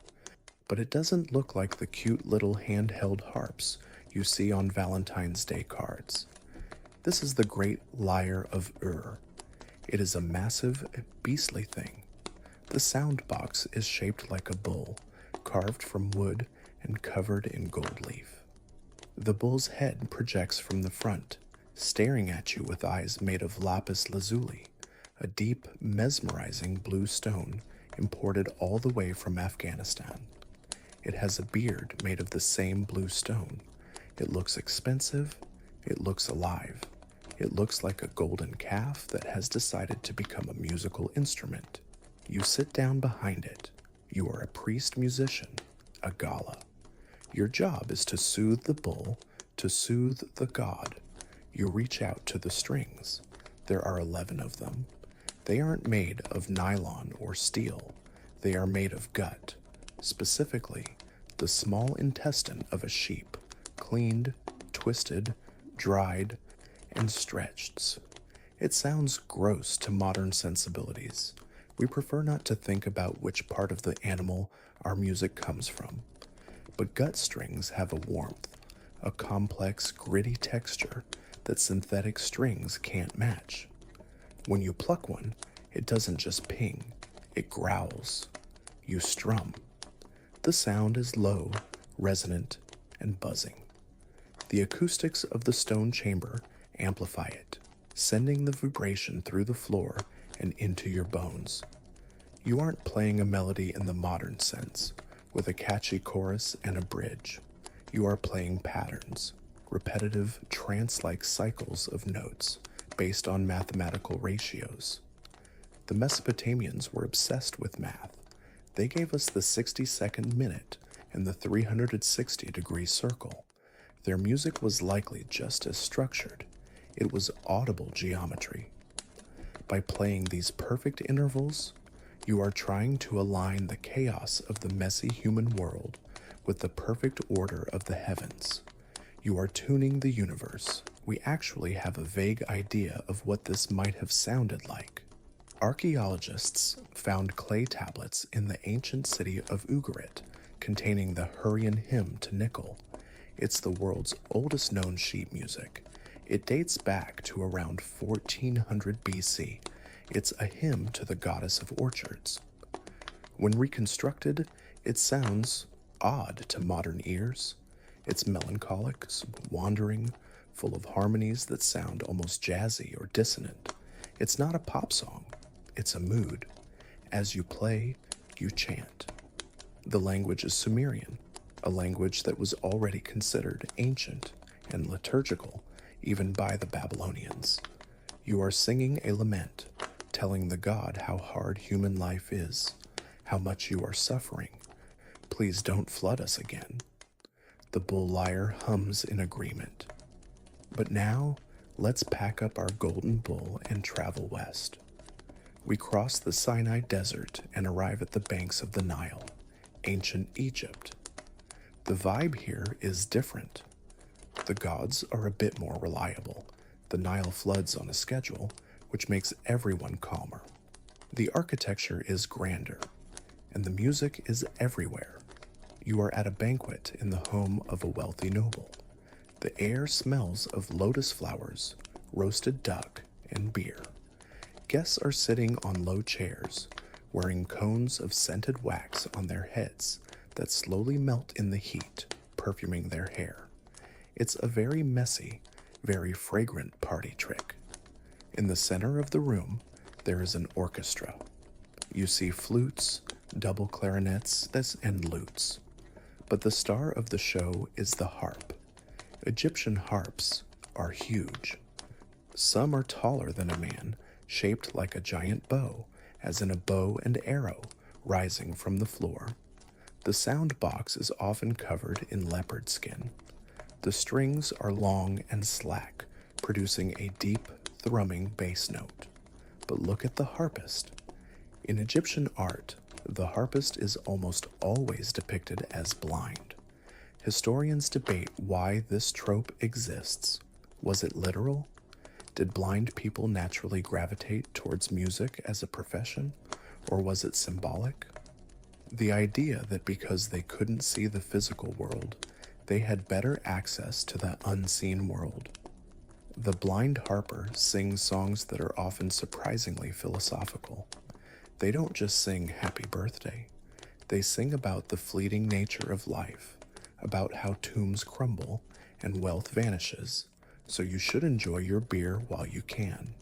but it doesn't look like the cute little handheld harps you see on Valentine's Day cards. This is the great lyre of Ur. It is a massive, beastly thing. The sound box is shaped like a bull, carved from wood and covered in gold leaf. The bull's head projects from the front, staring at you with eyes made of lapis lazuli, a deep, mesmerizing blue stone imported all the way from Afghanistan. It has a beard made of the same blue stone. It looks expensive. It looks alive. It looks like a golden calf that has decided to become a musical instrument. You sit down behind it. You are a priest musician, a gala. Your job is to soothe the bull, to soothe the god. You reach out to the strings. There are 11 of them. They aren't made of nylon or steel. They are made of gut, specifically the small intestine of a sheep, cleaned, twisted, dried, and stretched. It sounds gross to modern sensibilities. We prefer not to think about which part of the animal our music comes from. But gut strings have a warmth, a complex, gritty texture that synthetic strings can't match. When you pluck one, it doesn't just ping, it growls. You strum. The sound is low, resonant, and buzzing. The acoustics of the stone chamber amplify it, sending the vibration through the floor and into your bones. You aren't playing a melody in the modern sense, with a catchy chorus and a bridge. You are playing patterns, repetitive, trance-like cycles of notes based on mathematical ratios. The Mesopotamians were obsessed with math. They gave us the 60-second minute and the 360-degree circle. Their music was likely just as structured. It was audible geometry. By playing these perfect intervals, you are trying to align the chaos of the messy human world with the perfect order of the heavens. You are tuning the universe We actually have a vague idea of what this might have sounded like. Archaeologists found clay tablets in the ancient city of Ugarit containing the Hurrian hymn to Nickel. It's the world's oldest known sheet music. It dates back to around 1400 BC. It's a hymn to the goddess of orchards. When reconstructed, it sounds odd to modern ears. It's melancholic, wandering, full of harmonies that sound almost jazzy or dissonant. It's not a pop song, it's a mood. As you play, you chant. The language is Sumerian, a language that was already considered ancient and liturgical even by the Babylonians. You are singing a lament, telling the god how hard human life is, how much you are suffering. Please don't flood us again. The bull lyre hums in agreement. But now, let's pack up our golden bull and travel west. We cross the Sinai Desert and arrive at the banks of the Nile, ancient Egypt. The vibe here is different. The gods are a bit more reliable. The Nile floods on a schedule, which makes everyone calmer. The architecture is grander, and the music is everywhere. You are at a banquet in the home of a wealthy noble. The air smells of lotus flowers, roasted duck, and beer. Guests are sitting on low chairs, wearing cones of scented wax on their heads that slowly melt in the heat, perfuming their hair. It's a very messy, very fragrant party trick. In the center of the room, there is an orchestra. You see flutes, double clarinets, and lutes. But the star of the show is the harp. Egyptian harps are huge. Some are taller than a man, shaped like a giant bow, as in a bow and arrow rising from the floor. The sound box is often covered in leopard skin. The strings are long and slack, producing a deep, thrumming bass note. But look at the harpist. In Egyptian art, the harpist is almost always depicted as blind. Historians debate why this trope exists. Was it literal? Did blind people naturally gravitate towards music as a profession, or was it symbolic? The idea that because they couldn't see the physical world, they had better access to the unseen world. The blind harper sings songs that are often surprisingly philosophical. They don't just sing happy birthday. They sing about the fleeting nature of life, about how tombs crumble and wealth vanishes, so you should enjoy your beer while you can.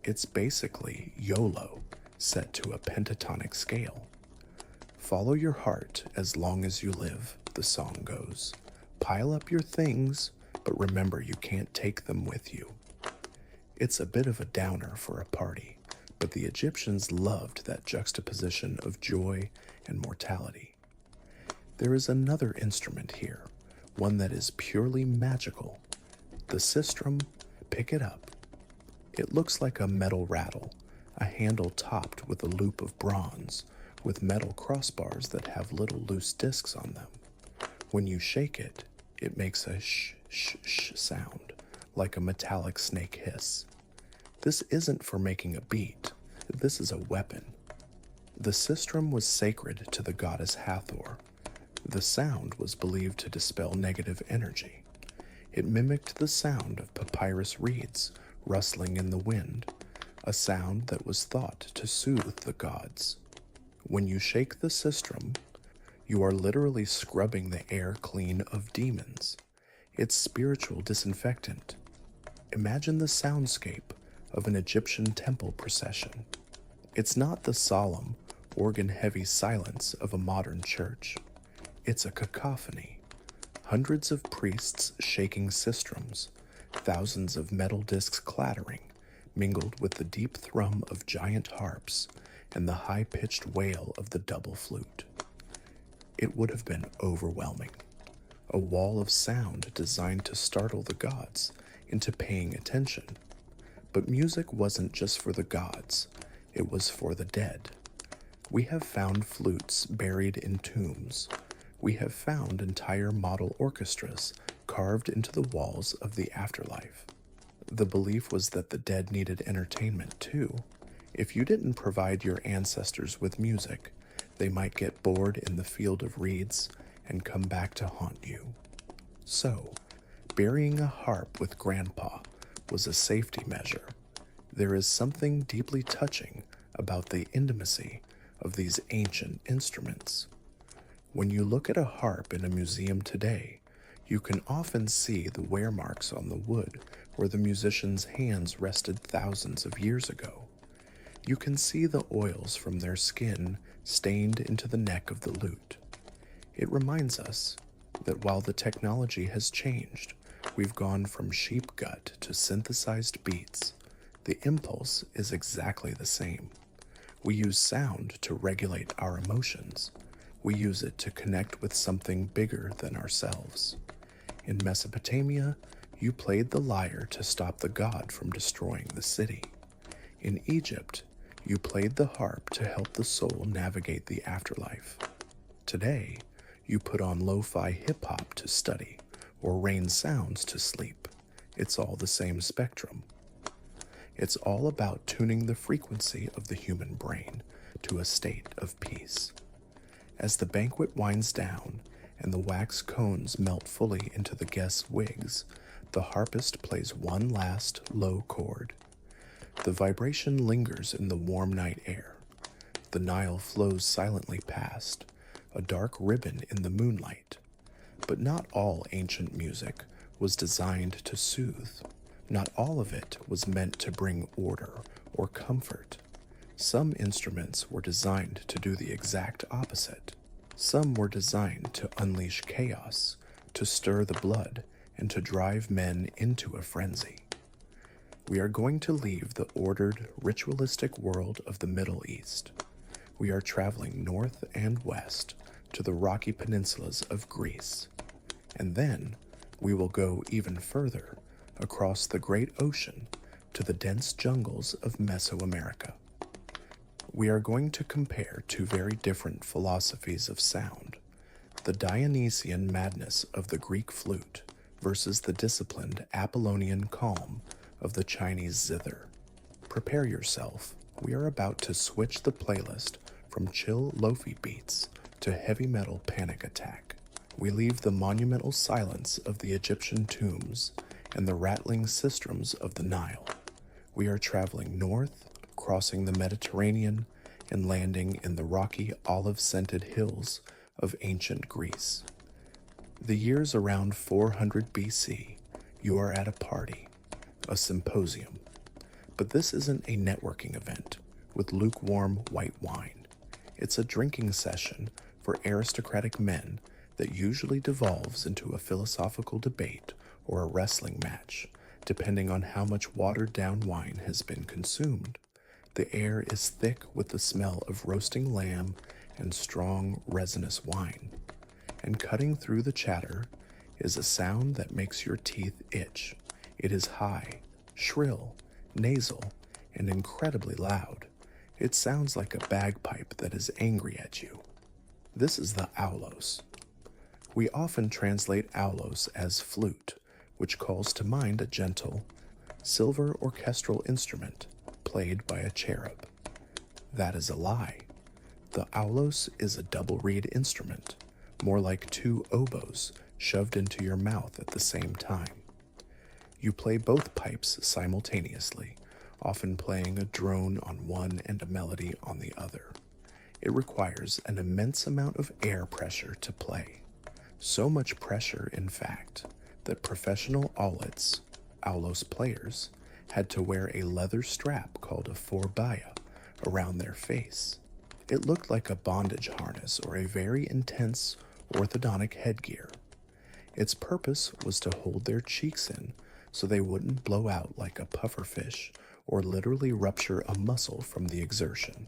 It's basically YOLO set to a pentatonic scale. Follow your heart as long as you live, the song goes. Pile up your things, but remember you can't take them with you. It's a bit of a downer for a party, but the Egyptians loved that juxtaposition of joy and mortality. There is another instrument here, one that is purely magical. The sistrum, pick it up. It looks like a metal rattle, a handle topped with a loop of bronze, with metal crossbars that have little loose discs on them. When you shake it, it makes a sh sound, like a metallic snake hiss. This isn't for making a beat, this is a weapon. The sistrum was sacred to the goddess Hathor. The sound was believed to dispel negative energy. It mimicked the sound of papyrus reeds rustling in the wind, a sound that was thought to soothe the gods. When you shake the sistrum, you are literally scrubbing the air clean of demons. It's spiritual disinfectant. Imagine the soundscape of an Egyptian temple procession. It's not the solemn, organ-heavy silence of a modern church. It's a cacophony. Hundreds of priests shaking sistrums, thousands of metal discs clattering, mingled with the deep thrum of giant harps and the high-pitched wail of the double flute. It would have been overwhelming. A wall of sound designed to startle the gods into paying attention. But music wasn't just for the gods, it was for the dead. We have found flutes buried in tombs. We have found entire model orchestras carved into the walls of the afterlife. The belief was that the dead needed entertainment too. If you didn't provide your ancestors with music, they might get bored in the field of reeds and come back to haunt you. So, burying a harp with Grandpa was a safety measure. There is something deeply touching about the intimacy of these ancient instruments. When you look at a harp in a museum today, you can often see the wear marks on the wood where the musician's hands rested thousands of years ago. You can see the oils from their skin stained into the neck of the lute. It reminds us that while the technology has changed, we've gone from sheep gut to synthesized beats. The impulse is exactly the same. We use sound to regulate our emotions. We use it to connect with something bigger than ourselves. In Mesopotamia, you played the lyre to stop the god from destroying the city. In Egypt, you played the harp to help the soul navigate the afterlife. Today, you put on lo-fi hip-hop to study, or rain sounds to sleep. It's all the same spectrum. It's all about tuning the frequency of the human brain to a state of peace. As the banquet winds down and the wax cones melt fully into the guests' wigs, the harpist plays one last low chord. The vibration lingers in the warm night air. The Nile flows silently past, a dark ribbon in the moonlight. But not all ancient music was designed to soothe. Not all of it was meant to bring order or comfort. Some instruments were designed to do the exact opposite. Some were designed to unleash chaos, to stir the blood, and to drive men into a frenzy. We are going to leave the ordered, ritualistic world of the Middle East. We are traveling north and west to the rocky peninsulas of Greece. And then we will go even further across the great ocean to the dense jungles of Mesoamerica. We are going to compare two very different philosophies of sound, the Dionysian madness of the Greek flute versus the disciplined Apollonian calm of the Chinese zither. Prepare yourself. We are about to switch the playlist from chill lo-fi beats to heavy metal panic attack. We leave the monumental silence of the Egyptian tombs and the rattling sistrums of the Nile. We are traveling north, crossing the Mediterranean, and landing in the rocky olive-scented hills of ancient Greece. The year's around 400 BC. You are at a party, a symposium. But this isn't a networking event with lukewarm white wine. It's a drinking session for aristocratic men that usually devolves into a philosophical debate or a wrestling match, depending on how much watered-down wine has been consumed. The air is thick with the smell of roasting lamb and strong, resinous wine. And cutting through the chatter is a sound that makes your teeth itch. It is high, shrill, nasal, and incredibly loud. It sounds like a bagpipe that is angry at you. This is the aulos. We often translate aulos as flute, which calls to mind a gentle, silver orchestral instrument played by a cherub. That is a lie. The aulos is a double reed instrument, more like two oboes shoved into your mouth at the same time. You play both pipes simultaneously, often playing a drone on one and a melody on the other. It requires an immense amount of air pressure to play. So much pressure, in fact, that professional eyelids, aulos players, had to wear a leather strap called a forbaya around their face. It looked like a bondage harness or a very intense orthodontic headgear. Its purpose was to hold their cheeks in so they wouldn't blow out like a pufferfish or literally rupture a muscle from the exertion.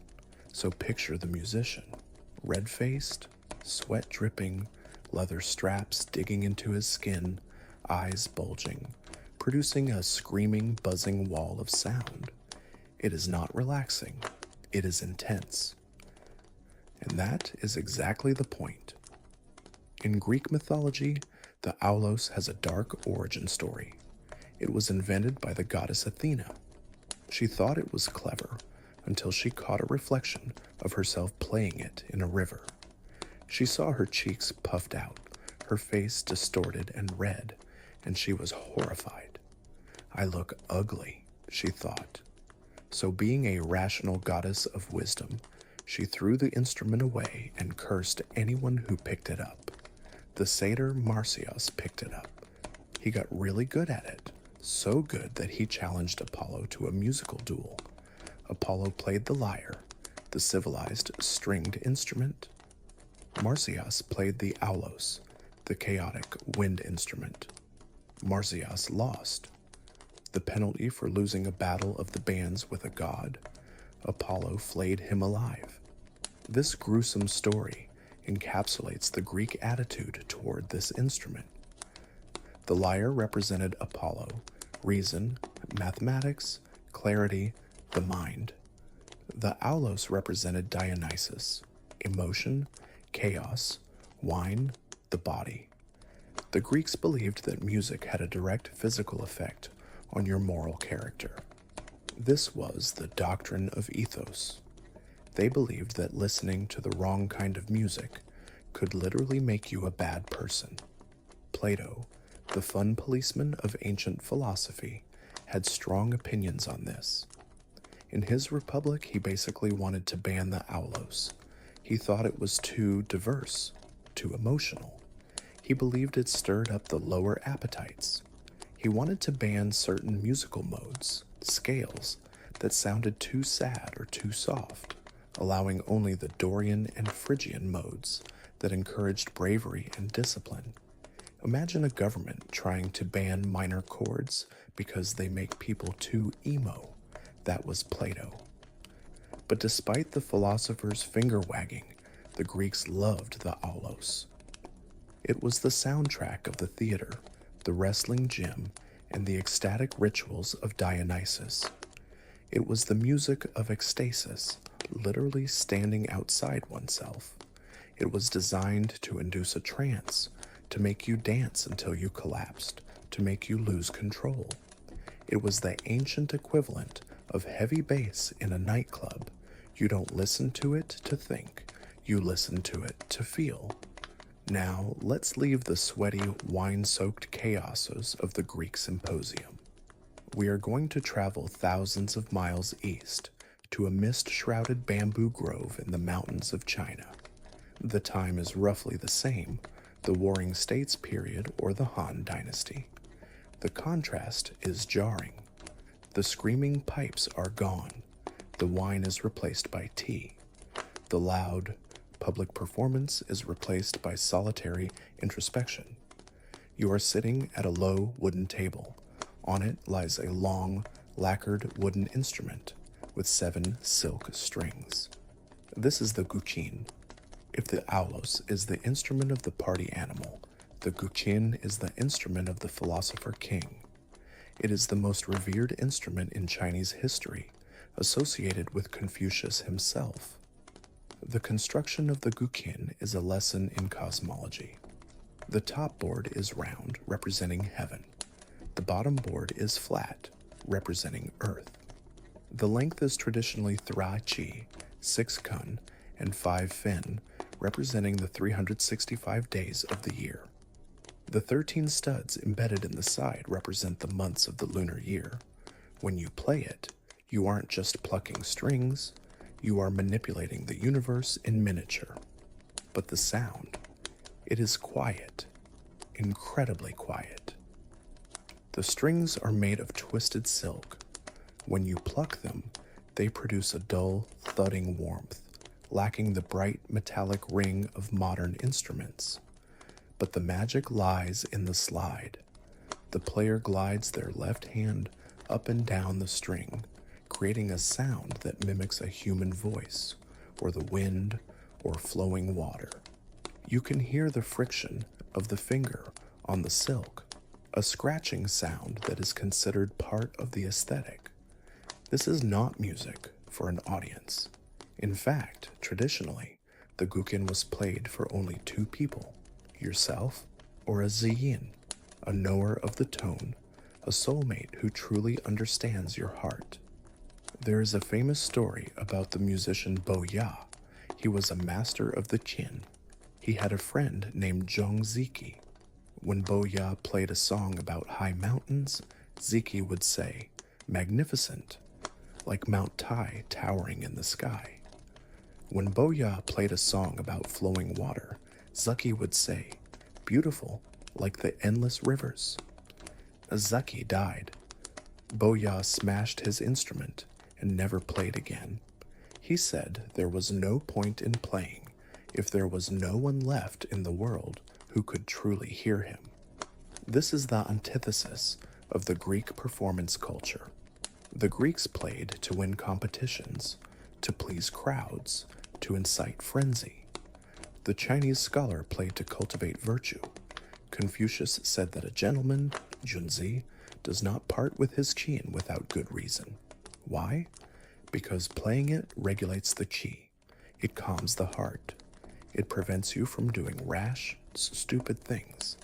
So picture the musician, red-faced, sweat dripping, leather straps digging into his skin, eyes bulging, producing a screaming, buzzing wall of sound. It is not relaxing, it is intense. And that is exactly the point. In Greek mythology, The aulos has a dark origin story. It was invented by the goddess Athena. She thought it was clever until she caught a reflection of herself playing it in a river. She saw her cheeks puffed out, her face distorted and red, and she was horrified. "I look ugly," she thought. So, being a rational goddess of wisdom, she threw the instrument away and cursed anyone who picked it up. The satyr Marsyas picked it up. He got really good at it, so good that he challenged Apollo to a musical duel. Apollo played the lyre, the civilized stringed instrument. Marsyas played the aulos, the chaotic wind instrument. Marsyas lost. The penalty for losing a battle of the bands with a god, Apollo flayed him alive. This gruesome story encapsulates the Greek attitude toward this instrument. The lyre represented Apollo, reason, mathematics, clarity, the mind. The aulos represented Dionysus, emotion, chaos, wine, the body. The Greeks believed that music had a direct physical effect on your moral character. This was the doctrine of ethos. They believed that listening to the wrong kind of music could literally make you a bad person. Plato, the fun policeman of ancient philosophy, had strong opinions on this. In his Republic, he basically wanted to ban the aulos. He thought it was too diverse, too emotional. He believed it stirred up the lower appetites. He wanted to ban certain musical modes, scales, that sounded too sad or too soft, allowing only the Dorian and Phrygian modes that encouraged bravery and discipline. Imagine a government trying to ban minor chords because they make people too emo. That was Plato. But despite the philosopher's finger wagging, the Greeks loved the aulos. It was the soundtrack of the theater, the wrestling gym, and the ecstatic rituals of Dionysus. It was the music of ecstasis, literally standing outside oneself. It was designed to induce a trance, to make you dance until you collapsed, to make you lose control. It was the ancient equivalent of heavy bass in a nightclub. You don't listen to it to think, you listen to it to feel. Now, let's leave the sweaty, wine-soaked chaoses of the Greek symposium. We are going to travel thousands of miles east to a mist-shrouded bamboo grove in the mountains of China. The time is roughly the same, the Warring States period or the Han Dynasty. The contrast is jarring. The screaming pipes are gone. The wine is replaced by tea. The loud, public performance is replaced by solitary introspection. You are sitting at a low wooden table. On it lies a long, lacquered wooden instrument with 7 silk strings. This is the guqin. If the aulos is the instrument of the party animal, the guqin is the instrument of the philosopher king. It is the most revered instrument in Chinese history, associated with Confucius himself. The construction of the guqin is a lesson in cosmology. The top board is round, representing heaven. The bottom board is flat, representing earth. The length is traditionally 3 chi, 6 kun, and 5 fin, representing the 365 days of the year. The 13 studs embedded in the side represent the months of the lunar year. When you play it, you aren't just plucking strings, you are manipulating the universe in miniature. But the sound, it is quiet, incredibly quiet. The strings are made of twisted silk. When you pluck them, they produce a dull, thudding warmth, lacking the bright metallic ring of modern instruments. But the magic lies in the slide. The player glides their left hand up and down the string, creating a sound that mimics a human voice, or the wind, or flowing water. You can hear the friction of the finger on the silk, a scratching sound that is considered part of the aesthetic. This is not music for an audience. In fact, traditionally, the guqin was played for only 2 people, yourself or a ziyin, a knower of the tone, a soulmate who truly understands your heart. There is a famous story about the musician Bo Ya. He was a master of the qin. He had a friend named Zhong Ziki. When Bo Ya played a song about high mountains, Ziki would say, "Magnificent," like Mount Tai towering in the sky. When Bo Ya played a song about flowing water, Zuki would say, "Beautiful, like the endless rivers." As Zuki died, Bo Ya smashed his instrument and never played again. He said there was no point in playing if there was no one left in the world who could truly hear him. This is the antithesis of the Greek performance culture. The Greeks played to win competitions, to please crowds, to incite frenzy. The Chinese scholar played to cultivate virtue. Confucius said that a gentleman, Junzi, does not part with his qin without good reason. Why? Because playing it regulates the qi. It calms the heart. It prevents you from doing rash, stupid things.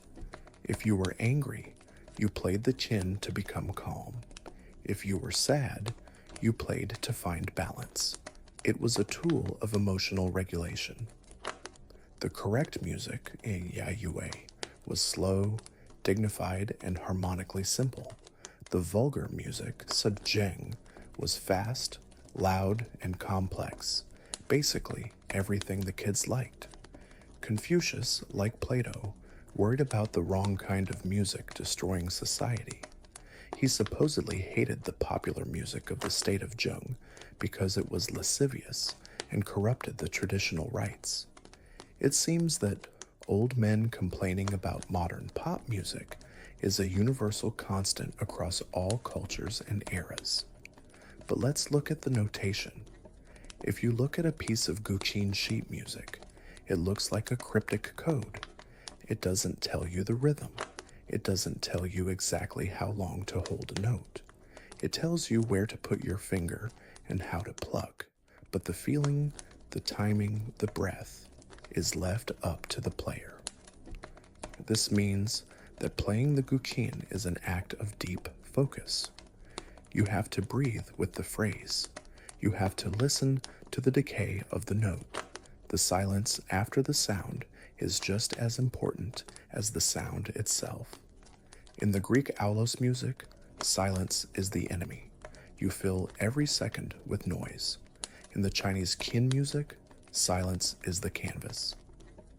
If you were angry, you played the qin to become calm. If you were sad, you played to find balance. It was a tool of emotional regulation. The correct music in Yayue was slow, dignified, and harmonically simple. The vulgar music, Sejeng, was fast, loud, and complex. Basically, everything the kids liked. Confucius, like Plato, worried about the wrong kind of music destroying society. He supposedly hated the popular music of the state of Zheng because it was lascivious and corrupted the traditional rites. It seems that old men complaining about modern pop music is a universal constant across all cultures and eras. But let's look at the notation. If you look at a piece of Guqin sheet music, it looks like a cryptic code. It doesn't tell you the rhythm. It doesn't tell you exactly how long to hold a note. It tells you where to put your finger and how to pluck, but the feeling, the timing, the breath is left up to the player. This means that playing the Guqin is an act of deep focus. You have to breathe with the phrase. You have to listen to the decay of the note. The silence after the sound is just as important as the sound itself. In the Greek aulos music, silence is the enemy. You fill every second with noise. In the Chinese qin music, silence is the canvas.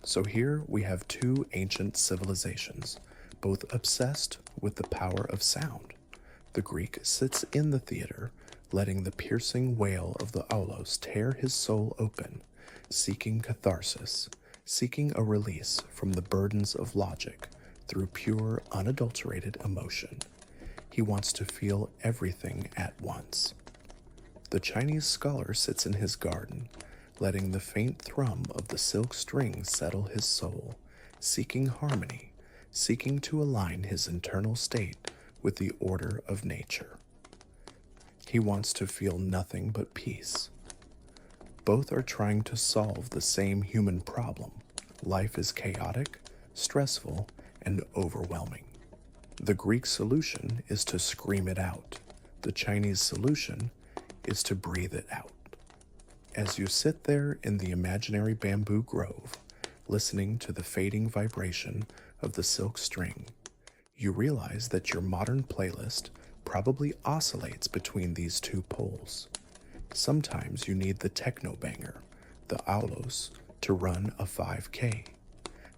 So here we have two ancient civilizations, both obsessed with the power of sound. The Greek sits in the theater, letting the piercing wail of the aulos tear his soul open, seeking catharsis, seeking a release from the burdens of logic through pure, unadulterated emotion. He wants to feel everything at once. The Chinese scholar sits in his garden, letting the faint thrum of the silk string settle his soul, seeking harmony, seeking to align his internal state with the order of nature. He wants to feel nothing but peace. Both are trying to solve the same human problem. Life is chaotic, stressful, and overwhelming. The Greek solution is to scream it out. The Chinese solution is to breathe it out. As you sit there in the imaginary bamboo grove, listening to the fading vibration of the silk string, you realize that your modern playlist probably oscillates between these two poles. Sometimes you need the techno banger, the aulos, to run a 5K.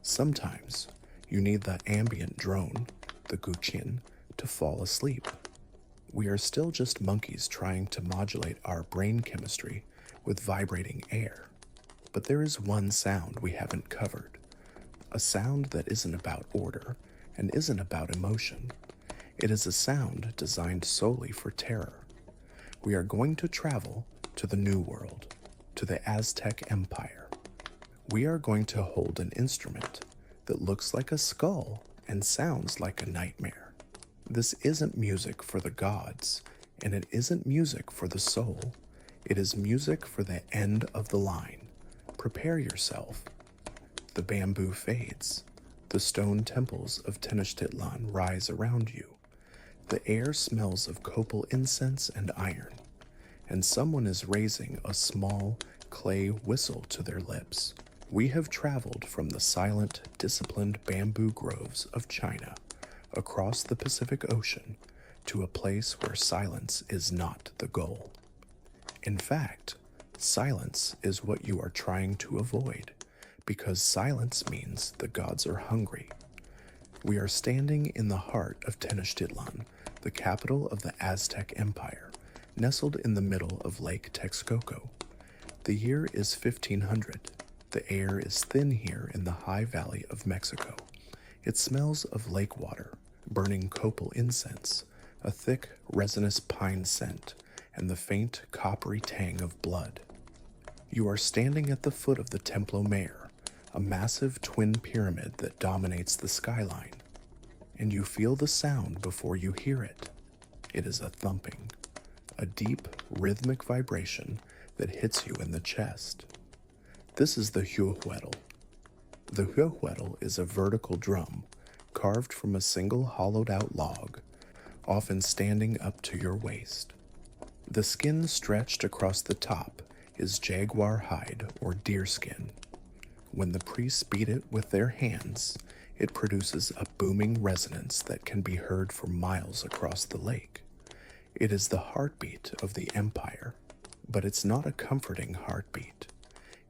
Sometimes you need the ambient drone, the Guqin, to fall asleep. We are still just monkeys trying to modulate our brain chemistry with vibrating air. But there is one sound we haven't covered. A sound that isn't about order and isn't about emotion. It is a sound designed solely for terror. We are going to travel to the New World, to the Aztec Empire. We are going to hold an instrument that looks like a skull and sounds like a nightmare. This isn't music for the gods, and it isn't music for the soul. It is music for the end of the line. Prepare yourself. The bamboo fades. The stone temples of Tenochtitlan rise around you. The air smells of copal incense and iron, and someone is raising a small clay whistle to their lips. We have traveled from the silent, disciplined bamboo groves of China across the Pacific Ocean to a place where silence is not the goal. In fact, silence is what you are trying to avoid, because silence means the gods are hungry. We are standing in the heart of Tenochtitlan, the capital of the Aztec Empire, nestled in the middle of Lake Texcoco. The year is 1500. The air is thin here in the high valley of Mexico. It smells of lake water, burning copal incense, a thick, resinous pine scent, and the faint, coppery tang of blood. You are standing at the foot of the Templo Mayor, a massive twin pyramid that dominates the skyline, and you feel the sound before you hear it. It is a thumping, a deep, rhythmic vibration that hits you in the chest. This is the huehuetl. The huehuetl is a vertical drum carved from a single hollowed-out log, often standing up to your waist. The skin stretched across the top is jaguar hide or deerskin. When the priests beat it with their hands, it produces a booming resonance that can be heard for miles across the lake. It is the heartbeat of the empire, but it's not a comforting heartbeat.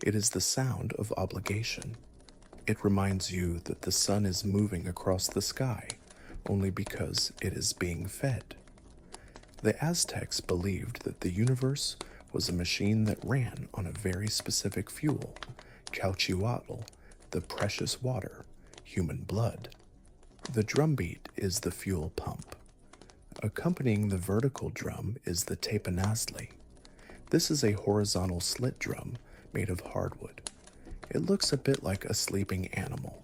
It is the sound of obligation. It reminds you that the sun is moving across the sky only because it is being fed. The Aztecs believed that the universe was a machine that ran on a very specific fuel, cauchihuatl, the precious water, human blood. The drumbeat is the fuel pump. Accompanying the vertical drum is the tepanazli. This is a horizontal slit drum made of hardwood. It looks a bit like a sleeping animal.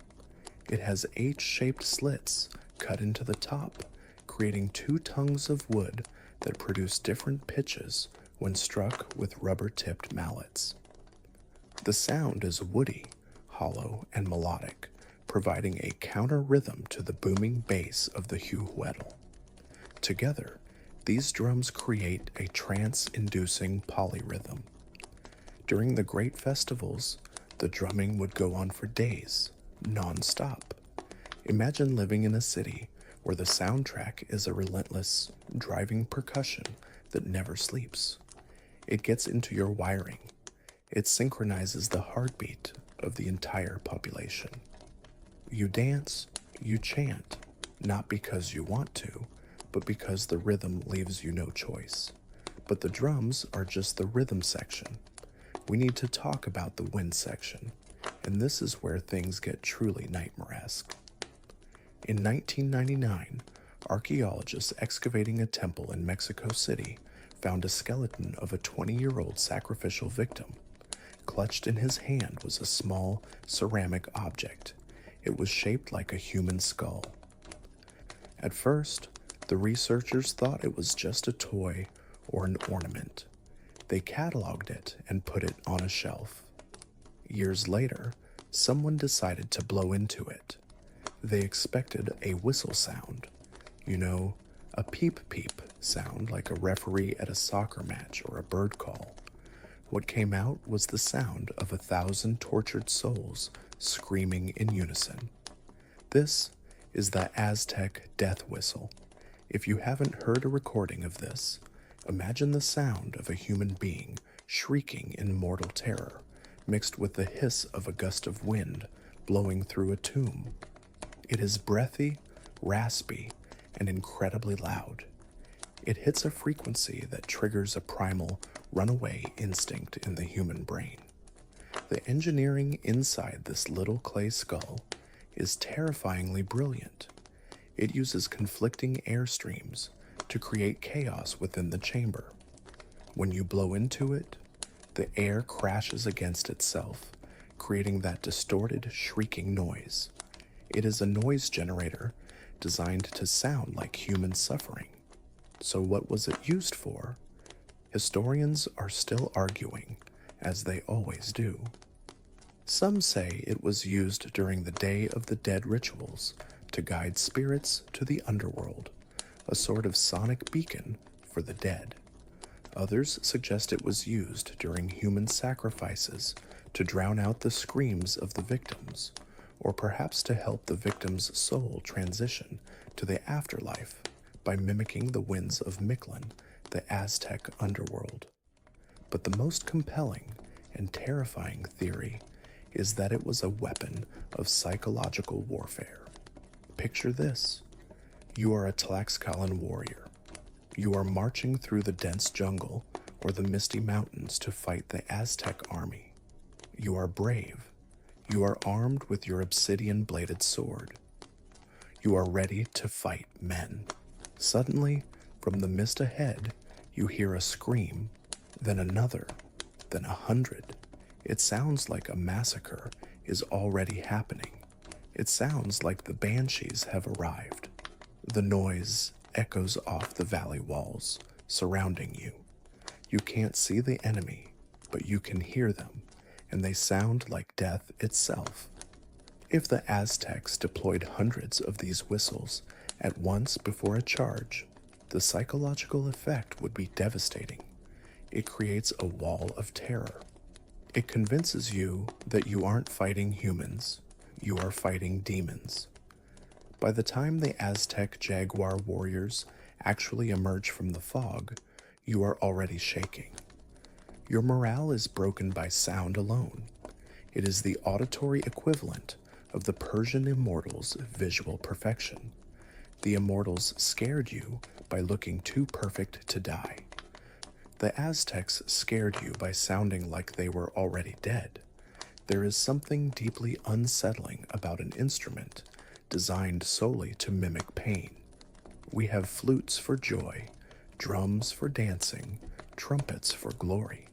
It has H-shaped slits cut into the top, creating two tongues of wood that produce different pitches when struck with rubber-tipped mallets. The sound is woody, hollow, and melodic, providing a counter rhythm to the booming bass of the huehuetl. Together, these drums create a trance-inducing polyrhythm. During the great festivals, the drumming would go on for days, non-stop. Imagine living in a city where the soundtrack is a relentless, driving percussion that never sleeps. It gets into your wiring. It synchronizes the heartbeat of the entire population. You dance, you chant, not because you want to, but because the rhythm leaves you no choice. But the drums are just the rhythm section. We need to talk about the wind section, and this is where things get truly nightmaresque. In 1999, archaeologists excavating a temple in Mexico City found a skeleton of a 20-year-old sacrificial victim. Clutched in his hand was a small ceramic object. It was shaped like a human skull. At first, the researchers thought it was just a toy or an ornament. They cataloged it and put it on a shelf. Years later, someone decided to blow into it. They expected a whistle sound. You know, a peep-peep sound like a referee at a soccer match or a bird call. What came out was the sound of 1,000 tortured souls screaming in unison. This is the Aztec death whistle. If you haven't heard a recording of this, imagine the sound of a human being shrieking in mortal terror, mixed with the hiss of a gust of wind blowing through a tomb. It is breathy, raspy, and incredibly loud. It hits a frequency that triggers a primal runaway instinct in the human brain. The engineering inside this little clay skull is terrifyingly brilliant. It uses conflicting air streams to create chaos within the chamber. When you blow into it, the air crashes against itself, creating that distorted, shrieking noise. It is a noise generator designed to sound like human suffering. So what was it used for? Historians are still arguing, as they always do. Some say it was used during the Day of the Dead rituals to guide spirits to the underworld, a sort of sonic beacon for the dead. Others suggest it was used during human sacrifices to drown out the screams of the victims, or perhaps to help the victim's soul transition to the afterlife by mimicking the winds of Mictlan, the Aztec underworld. But the most compelling and terrifying theory is that it was a weapon of psychological warfare. Picture this. You are a Tlaxcalan warrior. You are marching through the dense jungle or the misty mountains to fight the Aztec army. You are brave. You are armed with your obsidian-bladed sword. You are ready to fight men. Suddenly, from the mist ahead, you hear a scream, then another, then 100. It sounds like a massacre is already happening. It sounds like the banshees have arrived. The noise echoes off the valley walls, surrounding you. You can't see the enemy, but you can hear them, and they sound like death itself. If the Aztecs deployed hundreds of these whistles at once before a charge, the psychological effect would be devastating. It creates a wall of terror. It convinces you that you aren't fighting humans, you are fighting demons. By the time the Aztec jaguar warriors actually emerge from the fog, you are already shaking. Your morale is broken by sound alone. It is the auditory equivalent of the Persian immortals' visual perfection. The immortals scared you by looking too perfect to die. The Aztecs scared you by sounding like they were already dead. There is something deeply unsettling about an instrument designed solely to mimic pain. We have flutes for joy, drums for dancing, trumpets for glory.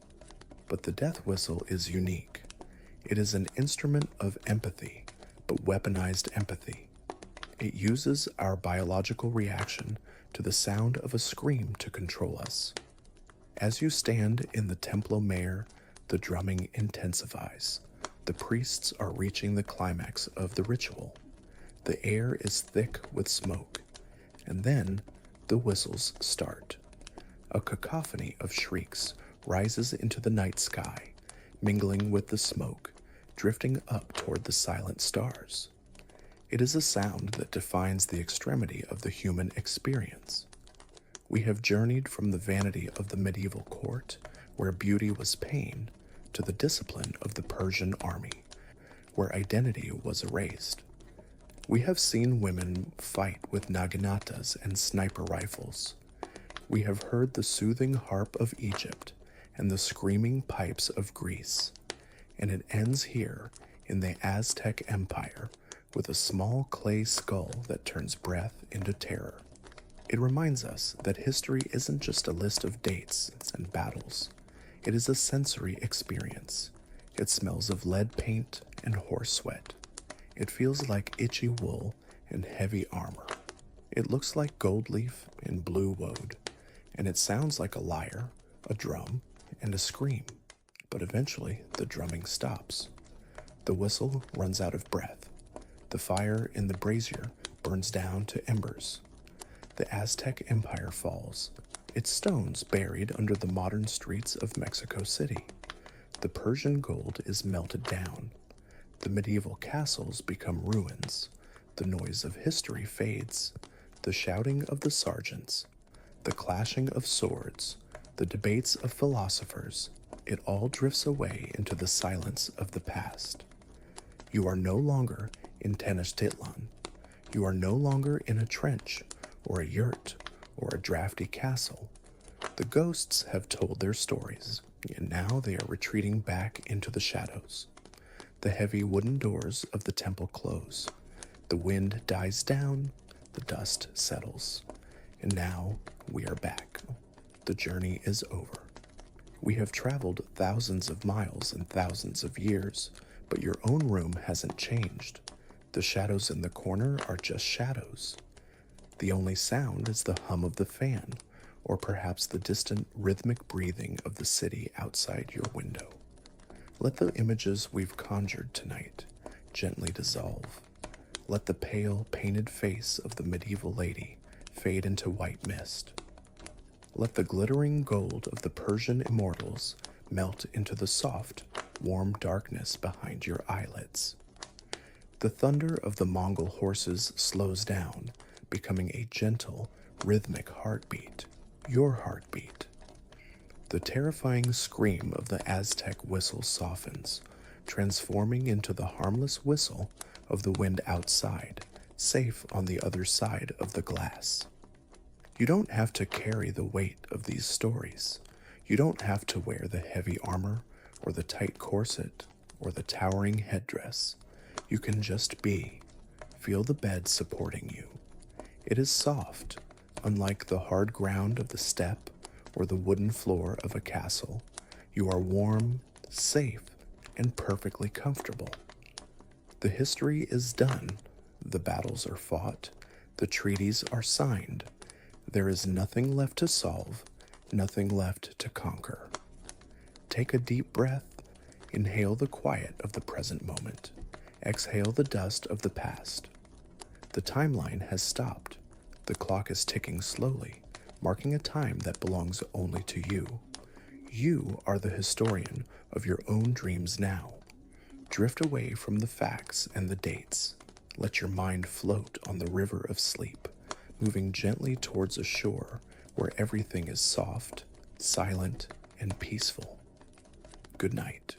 But the death whistle is unique. It is an instrument of empathy, but weaponized empathy. It uses our biological reaction to the sound of a scream to control us. As you stand in the Templo Mayor, the drumming intensifies. The priests are reaching the climax of the ritual. The air is thick with smoke, and then the whistles start. A cacophony of shrieks rises into the night sky, mingling with the smoke, drifting up toward the silent stars. It is a sound that defines the extremity of the human experience. We have journeyed from the vanity of the medieval court, where beauty was pain, to the discipline of the Persian army, where identity was erased. We have seen women fight with naginatas and sniper rifles. We have heard the soothing harp of Egypt and the screaming pipes of Greece. And it ends here in the Aztec Empire with a small clay skull that turns breath into terror. It reminds us that history isn't just a list of dates and battles. It is a sensory experience. It smells of lead paint and horse sweat. It feels like itchy wool and heavy armor. It looks like gold leaf and blue woad, and it sounds like a lyre, a drum, and a scream. But eventually, the drumming stops. The whistle runs out of breath. The fire in the brazier burns down to embers. The Aztec Empire falls, its stones buried under the modern streets of Mexico City. The Persian gold is melted down. The medieval castles become ruins. The noise of history fades. The shouting of the sergeants, the clashing of swords, the debates of philosophers, it all drifts away into the silence of the past. You are no longer in Tenochtitlan. You are no longer in a trench, or a yurt, or a drafty castle. The ghosts have told their stories, and now they are retreating back into the shadows. The heavy wooden doors of the temple close. The wind dies down, the dust settles. And now we are back. The journey is over. We have traveled thousands of miles and thousands of years, but your own room hasn't changed. The shadows in the corner are just shadows. The only sound is the hum of the fan, or perhaps the distant rhythmic breathing of the city outside your window. Let the images we've conjured tonight gently dissolve. Let the pale, painted face of the medieval lady fade into white mist. Let the glittering gold of the Persian immortals melt into the soft, warm darkness behind your eyelids. The thunder of the Mongol horses slows down, becoming a gentle, rhythmic heartbeat, your heartbeat. The terrifying scream of the Aztec whistle softens, transforming into the harmless whistle of the wind outside, safe on the other side of the glass. You don't have to carry the weight of these stories. You don't have to wear the heavy armor, or the tight corset, or the towering headdress. You can just be. Feel the bed supporting you. It is soft, unlike the hard ground of the steppe or the wooden floor of a castle. You are warm, safe, and perfectly comfortable. The history is done. The battles are fought. The treaties are signed. There is nothing left to solve, nothing left to conquer. Take a deep breath. Inhale the quiet of the present moment. Exhale the dust of the past. The timeline has stopped. The clock is ticking slowly, marking a time that belongs only to you. You are the historian of your own dreams now. Drift away from the facts and the dates. Let your mind float on the river of sleep, moving gently towards a shore where everything is soft, silent, and peaceful. Good night.